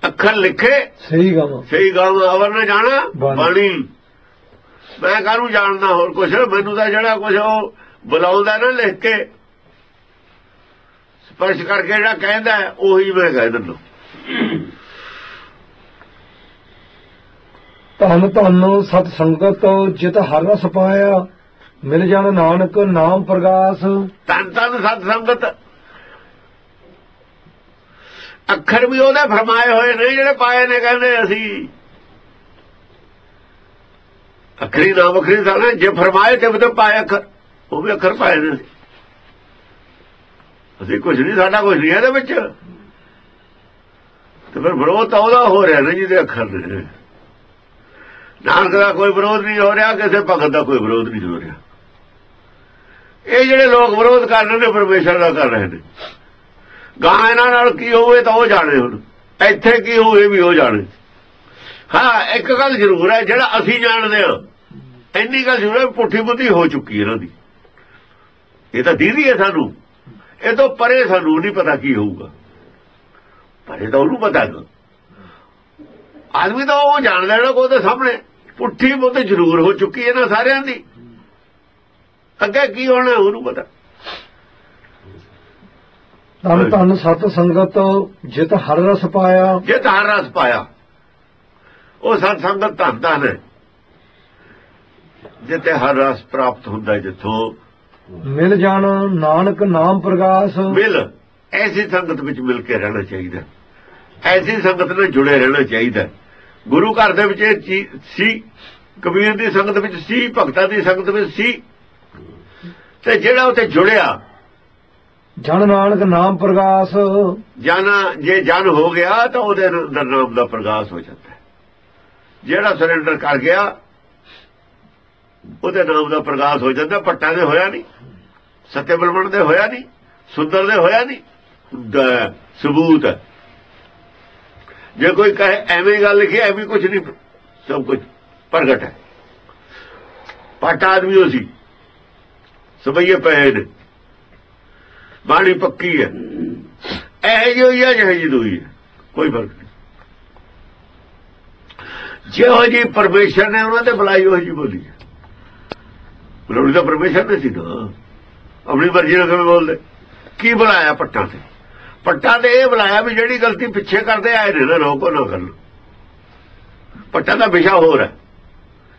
ਅੱਖਰ ਲਿਖੇ ਸਹੀ ਗਾਵਾਂ। ਸਹੀ ਗਾਵਾਂ। ਅਵਰ ਨੇ ਜਾਣਾ ਬਾਣੀ। ਮੈਂ ਕਾਹਨੂੰ ਜਾਣਦਾ ਹੋਰ ਕੁਛ। ਮੈਨੂੰ ਤਾਂ ਜਿਹੜਾ ਕੁਛ ਉਹ ਬੁਲਾਉਂਦਾ ਨਾ ਲਿਖ ਕੇ ਸਪਰਸ਼ ਕਰਕੇ ਜਿਹੜਾ ਕਹਿੰਦਾ ਉਹੀ ਮੈਂ ਕਹਿ ਦਿੰਦਾ। ਧੰਨ ਧੰਨ ਸਤ ਸੰਗਤ ਜਿਤ ਹਰ ਰਸ ਪਾਇਆ ਮਿਲ ਜਾਣ ਨਾਨਕ ਨਾਮ ਪ੍ਰਗਾਸ। ਧੰਨ ਧੰਨ ਸਤ ਸੰਗਤ। ਅੱਖਰ ਵੀ ਉਹਦੇ ਫਰਮਾਏ ਹੋਏ ਨੇ ਜਿਹੜੇ ਪਾਏ ਨੇ। ਕਹਿੰਦੇ ਅਸੀਂ ਅੱਖਰੀ ਨਾਮ ਅੱਖਰੀ ਸਾਲੇ ਜੇ ਫਰਮਾਏ ਤੇ ਉਹਦੇ ਪਾਏ ਅੱਖਰ। ਉਹ ਵੀ ਅੱਖਰ ਪਾਏ ਨੇ। ਅਸੀਂ ਕੁਝ ਨਹੀਂ, ਸਾਡਾ ਕੁਝ ਨਹੀਂ ਇਹਦੇ ਵਿੱਚ। ਤੇ ਫਿਰ ਵਿਰੋਧ ਤਾਂ ਉਹਦਾ ਹੋ ਰਿਹਾ ਨਾ ਜਿਹਦੇ ਅੱਖਰ ਨੇ। ਨਾਨਕ ਦਾ ਕੋਈ ਵਿਰੋਧ ਨਹੀਂ ਹੋ ਰਿਹਾ, ਕਿਸੇ ਭਗਤ ਦਾ ਕੋਈ ਵਿਰੋਧ ਨਹੀਂ ਹੋ ਰਿਹਾ। ਇਹ ਜਿਹੜੇ ਲੋਕ ਵਿਰੋਧ ਕਰ ਰਹੇ ਨੇ ਪਰਮੇਸ਼ਰ ਦਾ ਕਰ ਰਹੇ ਨੇ। ਗਾਂ ਇਹਨਾਂ ਨਾਲ ਕੀ ਹੋਵੇ ਤਾਂ ਉਹ ਜਾਣੇ। ਹੁਣ ਇੱਥੇ ਕੀ ਹੋਵੇ ਵੀ ਉਹ ਜਾਣੇ। ਹਾਂ ਇੱਕ ਗੱਲ ਜ਼ਰੂਰ ਹੈ ਜਿਹੜਾ ਅਸੀਂ ਜਾਣਦੇ ਹਾਂ। ਇੰਨੀ ਗੱਲ ਜ਼ਰੂਰ ਹੈ ਪੁੱਠੀ ਬੁੱਧੀ ਹੋ ਚੁੱਕੀ ਇਹਨਾਂ ਦੀ। ਇਹ ਤਾਂ ਦੀਦੀ ਹੈ ਸਾਨੂੰ। ਇਹ ਤੋਂ ਪਰੇ ਸਾਨੂੰ ਨਹੀਂ ਪਤਾ ਕੀ ਹੋਊਗਾ। ਪਰੇ ਤਾਂ ਉਹਨੂੰ ਪਤਾ। ਆਦਮੀ ਤਾਂ ਉਹ ਜਾਣਦਾ ਜਿਹੜਾ ਉਹਦੇ ਸਾਹਮਣੇ। ਪੁੱਠੀ ਬੁੱਧੀ ਜ਼ਰੂਰ ਹੋ ਚੁੱਕੀ ਇਹਨਾਂ ਸਾਰਿਆਂ ਦੀ। ਅੱਗੇ ਕੀ ਹੋਣਾ ਉਹਨੂੰ ਪਤਾ। ਧੰਨ ਧੰਨ ਸਤ ਸੰਗਤ ਜਿਤ ਹਰ ਰਸ ਪਾਇਆ। ਜਿਤ ਹਰ ਰਸ ਪਾਇਆ ਉਹ ਸਤ ਸੰਗਤ ਧੰਨ ਧੰਨ ਹੈ ਜਿੱਥੇ ਹਰ ਰਸ ਪ੍ਰਾਪਤ ਹੁੰਦਾ। ਜਿੱਥੋਂ ਮਿਲ ਜਾਣ ਨਾਨਕ ਨਾਮ ਪ੍ਰਗਾਸ। ਮਿਲ ਐਸੀ ਸੰਗਤ ਵਿੱਚ ਮਿਲ ਕੇ ਰਹਿਣਾ ਚਾਹੀਦਾ। ਐਸੀ ਸੰਗਤ ਨਾਲ ਜੁੜੇ ਰਹਿਣਾ ਚਾਹੀਦਾ। ਗੁਰੂ ਘਰ ਦੇ ਵਿੱਚ ਇਹ ਸੀ, ਕਬੀਰ ਦੀ ਸੰਗਤ ਵਿੱਚ ਸੀ, ਭਗਤਾਂ ਦੀ ਸੰਗਤ ਵਿੱਚ ਸੀ। ਤੇ ਜਿਹੜਾ ਉੱਥੇ ਜੁੜਿਆ ਜਨ ਨਾਨਕ ਨਾਮ ਪ੍ਰਗਾਸ। ਜਨ ਜੇ ਜਨ ਹੋ ਗਿਆ ਤਾਂ ਉਹਦੇ ਅੰਦਰ ਨਾਮ ਦਾ ਪ੍ਰਗਾਸ ਹੋ ਜਾਂਦਾ। ਜਿਹੜਾ ਸਰੈਂਡਰ ਕਰ ਗਿਆ ਉਹਦੇ ਨਾਮ ਦਾ ਪ੍ਰਗਾਸ ਹੋ ਜਾਂਦਾ। ਭੱਟਾਂ ਦੇ ਹੋਇਆ ਨਹੀਂ, ਸੱਤੇ ਬਲਵੰਡ ਦੇ ਹੋਇਆ ਨਹੀਂ, ਸੁੰਦਰ ਦੇ ਹੋਇਆ ਨਹੀਂ। ਸਬੂਤ ਹੈ। ਜੇ ਕੋਈ ਕਹੇ ਐਵੇਂ ਗੱਲ ਲਿਖੀ ਐਵੇਂ ਕੁਝ ਨਹੀਂ सब कुछ प्रगट है। पट आदमी हो सी सबैये पे ने, बाणी पक्की है, ऐ जो ही है जहे जी दुई है, कोई फर्क नहीं। जो जी परमेश्वर ने उन्होंने बुलाई वो जी बोली है, बुलानी तो परमेश्वर ने सी ना, अपनी मर्जी ने किवें बोलदे। की बुलाया पट्टां ते, पट्टां ते ये बुलाया भी जिहड़ी गलती पिछे करदे आए ने ना लोग ना करन। पट्टां दा विशा होर है,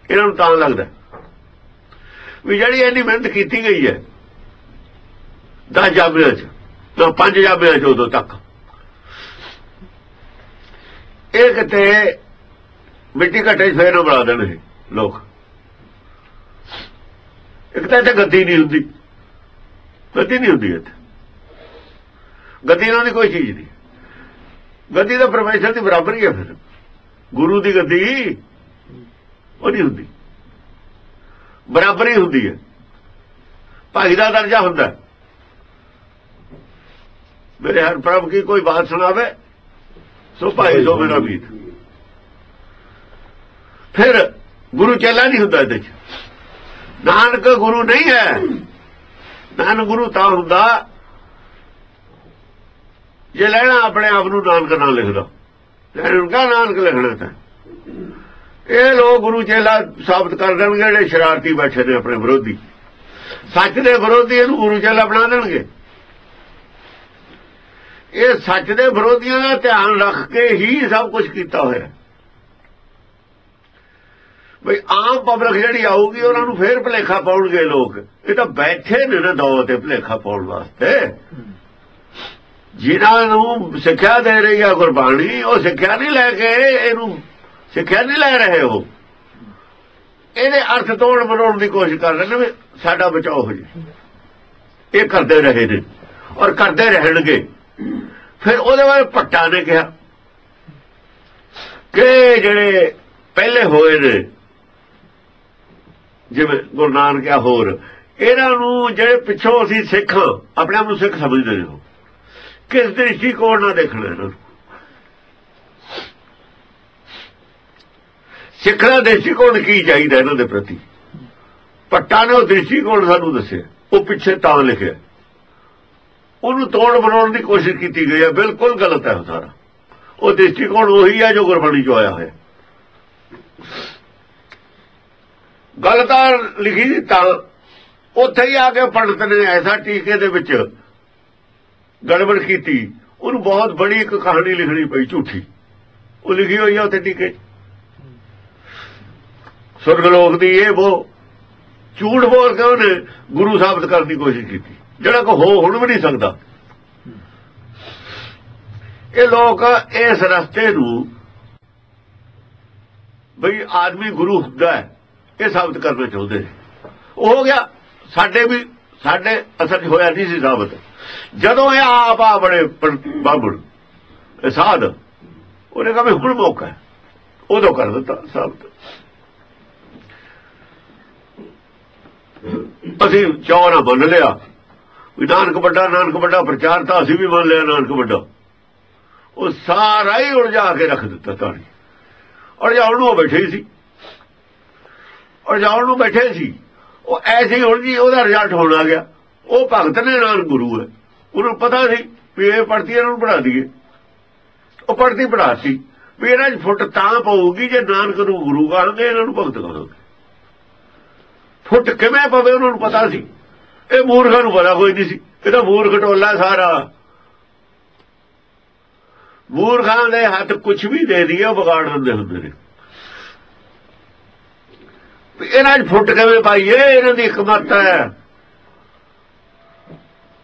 इन्हां नूं तां लगदा भी जिहड़ी इन्नी मेहनत कीती गई है 10 जामियां च ना 5 जामियां च उदों तक ਇਹ ਕਿਤੇ ਮਿੱਟੀ ਘੱਟੇ ਫੇਰ ਨਾ ਬਣਾ ਦੇਣ ਇਹ ਲੋਕ। ਇੱਕ ਤਾਂ ਇੱਥੇ ਗੱਦੀ ਨਹੀਂ ਹੁੰਦੀ, ਗੱਦੀ ਨਹੀਂ ਹੁੰਦੀ ਇੱਥੇ, ਗੱਦੀ ਨਾਲ ਦੀ ਕੋਈ ਚੀਜ਼ ਨਹੀਂ। ਗੱਦੀ ਤਾਂ ਪਰਮੇਸ਼ਰ ਦੀ ਬਰਾਬਰੀ ਹੈ, ਫਿਰ ਗੁਰੂ ਦੀ ਗੱਦੀ ਉਹ ਨਹੀਂ ਹੁੰਦੀ, ਬਰਾਬਰੀ ਹੁੰਦੀ ਹੈ, ਭਾਈ ਦਾ ਦਰਜਾ ਹੁੰਦਾ। ਮੇਰੇ ਹਰ ਪ੍ਰਭ ਕੀ ਕੋਈ ਬਾਤ ਸੁਣਾਵੇ ਸੋ ਭਾਈ ਸੋ ਮੇਰਾ ਮੀਤ। फिर गुरु चेला नहीं होंदा इहदे च, नानक गुरु नहीं है। नानक गुरु तां हुंदा जे लैना अपने आप नूं नानक नाल लिखदा, उनका नानक लिखना था। ये लोग गुरु चेला साबित कर देणगे जिहड़े शरारती बैठे ने अपने विरोधी, सच दे विरोधी इहनूं गुरु चेला बना देणगे। ये सच दे विरोधियों का ध्यान रख के ही सब कुछ कीता होया। बई आम पब्लिक जिहड़ी आऊगी उन्होंने फिर भुलेखा पाउणगे लोग। ये तो बैठे ने ना दौर ते भुलेखा पाउण वास्ते, जिन्हां नूं सिक्ख्या दे रही है गुरबाणी, वो सिक्ख्या नहीं लैके इहनूं सिक्ख्या नहीं लै रहे, हो इहदे अर्थ तोड़ मरोड़ की कोशिश कर रहे ने, साडा बचाओ हो जाए। ये करते रहे ने और करते रहणगे। फिर उहदे बारे भट्टा ने कहा कि जिहड़े पहले होए ने जिवें गुरु नानक आ होर, इन्हां नूं जिहड़े पिछों असीं सिख अपने आप नूं सिख समझदे ने, किस दृष्टिकोण नाल देखना इन्हां नूं। सिख दा दृष्टिकोण की चाहिदा इन्हां दे प्रति, भट्टा ने वो दृष्टिकोण सानूं दस्सिआ, वो पिछे तां लिखिआ, ਉਹਨੂੰ ਤੋੜ ਬਣਾਉਣ ਦੀ ਕੋਸ਼ਿਸ਼ ਕੀਤੀ ਗਈ ਹੈ। ਬਿਲਕੁਲ ਗਲਤ ਹੈ ਸਾਰਾ। ਉਹ ਦ੍ਰਿਸ਼ਟੀਕੋਣ ਉਹੀ ਹੈ ਜੋ ਗੁਰਬਾਣੀ 'ਚ ਆਇਆ ਹੋਇਆ। ਗੱਲ ਤਾਂ ਲਿਖੀ ਤਾਂ ਉੱਥੇ ਹੀ ਆ ਕੇ ਪੰਡਤ ਨੇ ਐਸਾ ਟੀਕੇ ਦੇ ਵਿੱਚ ਗੜਬੜ ਕੀਤੀ, ਉਹਨੂੰ ਬਹੁਤ ਬੜੀ ਇੱਕ ਕਹਾਣੀ ਲਿਖਣੀ ਪਈ ਝੂਠੀ, ਉਹ ਲਿਖੀ ਹੋਈ ਆ ਉੱਥੇ ਟੀਕੇ। ਸੁਰਗਲੋਕ ਦੀ ਇਹ ਉਹ ਝੂਠ ਬੋਲ ਕੇ ਉਹਨੇ ਗੁਰੂ ਸਾਬਤ ਕਰਨ ਦੀ ਕੋਸ਼ਿਸ਼ ਕੀਤੀ, ਜਿਹੜਾ ਕੋ ਹੁਣ ਵੀ ਨਹੀਂ ਸਕਦਾ। ਇਹ ਲੋਕ ਇਸ ਰਸਤੇ ਨੂੰ ਬਈ ਆਦਮੀ ਗੁਰੂ ਹੁੰਦਾ ਹੈ ਇਹ ਸਾਬਤ ਕਰਨਾ ਚਾਹੁੰਦੇ ਨੇ। ਉਹ ਹੋ ਗਿਆ ਸਾਡੇ ਵੀ, ਸਾਡੇ ਅਸਲ 'ਚ ਹੋਇਆ ਨਹੀਂ ਸੀ ਸਾਬਤ। ਜਦੋਂ ਇਹ ਆਪ ਆ ਬੜੇ ਬਾਬੜ ਇਹ ਸਾਧ, ਉਹਨੇ ਕਹਾ ਵੀ ਹੁਣ ਮੌਕਾ ਹੈ, ਉਦੋਂ ਕਰ ਦਿੱਤਾ ਸਾਬਤ। ਅਸੀਂ ਚਾਅ ਨਾ ਮੰਨ ਲਿਆ ਵੀ ਨਾਨਕ ਵੱਡਾ ਪ੍ਰਚਾਰ ਤਾਂ ਅਸੀਂ ਵੀ ਮੰਨ ਲਿਆ ਨਾਨਕ ਵੱਡਾ। ਉਹ ਸਾਰਾ ਹੀ ਉਲਝਾ ਕੇ ਰੱਖ ਦਿੱਤਾ ਤਾਣੀ। ਉਲਝਾਉਣ ਨੂੰ ਬੈਠੇ ਸੀ, ਉਲਝਾਉਣ ਨੂੰ ਬੈਠੇ ਸੀ। ਉਹ ਐਸੇ ਹੁਣ ਜੀ ਉਹਦਾ ਰਿਜ਼ਲਟ ਹੋਣ ਆ ਗਿਆ। ਉਹ ਭਗਤ ਨੇ ਨਾਨਕ ਗੁਰੂ ਹੈ, ਉਹਨੂੰ ਪਤਾ ਸੀ ਵੀ ਇਹ ਪੜਤੀ ਇਹਨਾਂ ਨੂੰ ਪੜ੍ਹਾ ਦਈਏ। ਉਹ ਪੜਤੀ ਪੜ੍ਹਾਤੀ ਵੀ ਇਹਨਾਂ 'ਚ ਫੁੱਟ ਤਾਂ ਪਊਗੀ ਜੇ ਨਾਨਕ ਨੂੰ ਗੁਰੂ ਕਹਾਂਗੇ, ਇਹਨਾਂ ਨੂੰ ਭਗਤ ਕਹਾਂਗੇ। ਫੁੱਟ ਕਿਵੇਂ ਪਵੇ ਉਹਨਾਂ ਨੂੰ ਪਤਾ ਸੀ। ਇਹ ਮੂਰਖਾਂ ਨੂੰ ਪਤਾ ਕੋਈ ਨਹੀਂ ਸੀ। ਇਹ ਤਾਂ ਮੂਰਖ ਟੋਲਾ ਸਾਰਾ। ਮੂਰਖਾਂ ਦੇ ਹੱਥ ਕੁਛ ਵੀ ਦੇ ਦਈਏ ਉਹ ਵਿਗਾੜ ਦਿੰਦੇ ਹੁੰਦੇ ਨੇ। ਇਹਨਾਂ 'ਚ ਫੁੱਟ ਕਿਵੇਂ ਪਾਈਏ, ਇਹਨਾਂ ਦੀ ਹਕਮਤ ਹੈ।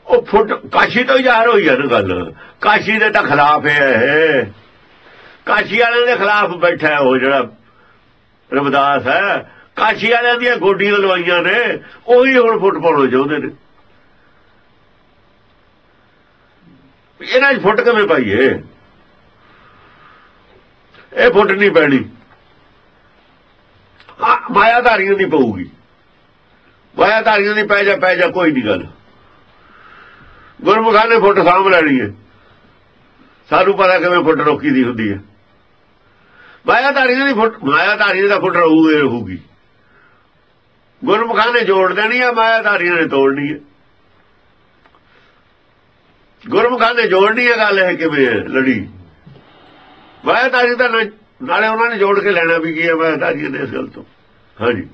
ਉਹ ਫੁੱਟ ਕਾਸ਼ੀ ਤੋਂ ਹੀ ਜ਼ਾਹਰ ਹੋਈ ਹੈ ਨਾ ਗੱਲ। ਕਾਸ਼ੀ ਦੇ ਤਾਂ ਖਿਲਾਫ ਹੈ, ਕਾਸ਼ੀ ਵਾਲਿਆਂ ਦੇ ਖਿਲਾਫ ਬੈਠਾ ਉਹ ਜਿਹੜਾ ਰਵਿਦਾਸ ਹੈ। ਕਾਸ਼ੀ ਵਾਲਿਆਂ ਦੀਆਂ ਗੋਡੀਆਂ ਲਵਾਈਆਂ ਨੇ, ਉਹੀ ਹੁਣ ਫੁੱਟ ਪਾਉਣਾ ਚਾਹੁੰਦੇ ਨੇ। ਇਹਨਾਂ 'ਚ ਫੁੱਟ ਕਿਵੇਂ ਪਾਈਏ, ਇਹ ਫੁੱਟ ਨਹੀਂ ਪੈਣੀ। ਮਾਇਆਧਾਰੀਆਂ ਦੀ ਪਊਗੀ, ਮਾਇਆਧਾਰੀਆਂ ਦੀ ਪੈ ਜਾ ਕੋਈ ਨਹੀਂ ਗੱਲ। ਗੁਰਮੁਖਾਂ ਨੇ ਫੁੱਟ ਸਾਂਭ ਲੈਣੀ ਹੈ। ਸਾਨੂੰ ਪਤਾ ਕਿਵੇਂ ਫੁੱਟ ਰੋਕੀ ਦੀ ਹੁੰਦੀ ਹੈ। ਮਾਇਆਧਾਰੀ ਦਾ ਫੁੱਟ ਰਹੂਗੀ। ਗੁਰਮੁਖਾਂ ਨੇ ਜੋੜ ਦੇਣੀ ਹੈ, ਮਾਇਆਧਾਰੀਆਂ ਨੇ ਤੋੜਨੀ ਹੈ। ਗੁਰਮੁਖਾਂ ਨੇ ਜੋੜਨੀ ਹੈ, ਗੱਲ ਹੈ ਕਿਵੇਂ ਹੈ ਲੜੀ। ਮਾਇਆਧਾਰੀ ਤਾਂ ਨਾਲੇ ਉਹਨਾਂ ਨੇ ਜੋੜ ਕੇ ਲੈਣਾ ਵੀ ਕੀ ਹੈ ਮਾਇਆਧਾਰੀਆਂ ਨੇ ਇਸ ਗੱਲ ਤੋਂ। ਹਾਂਜੀ।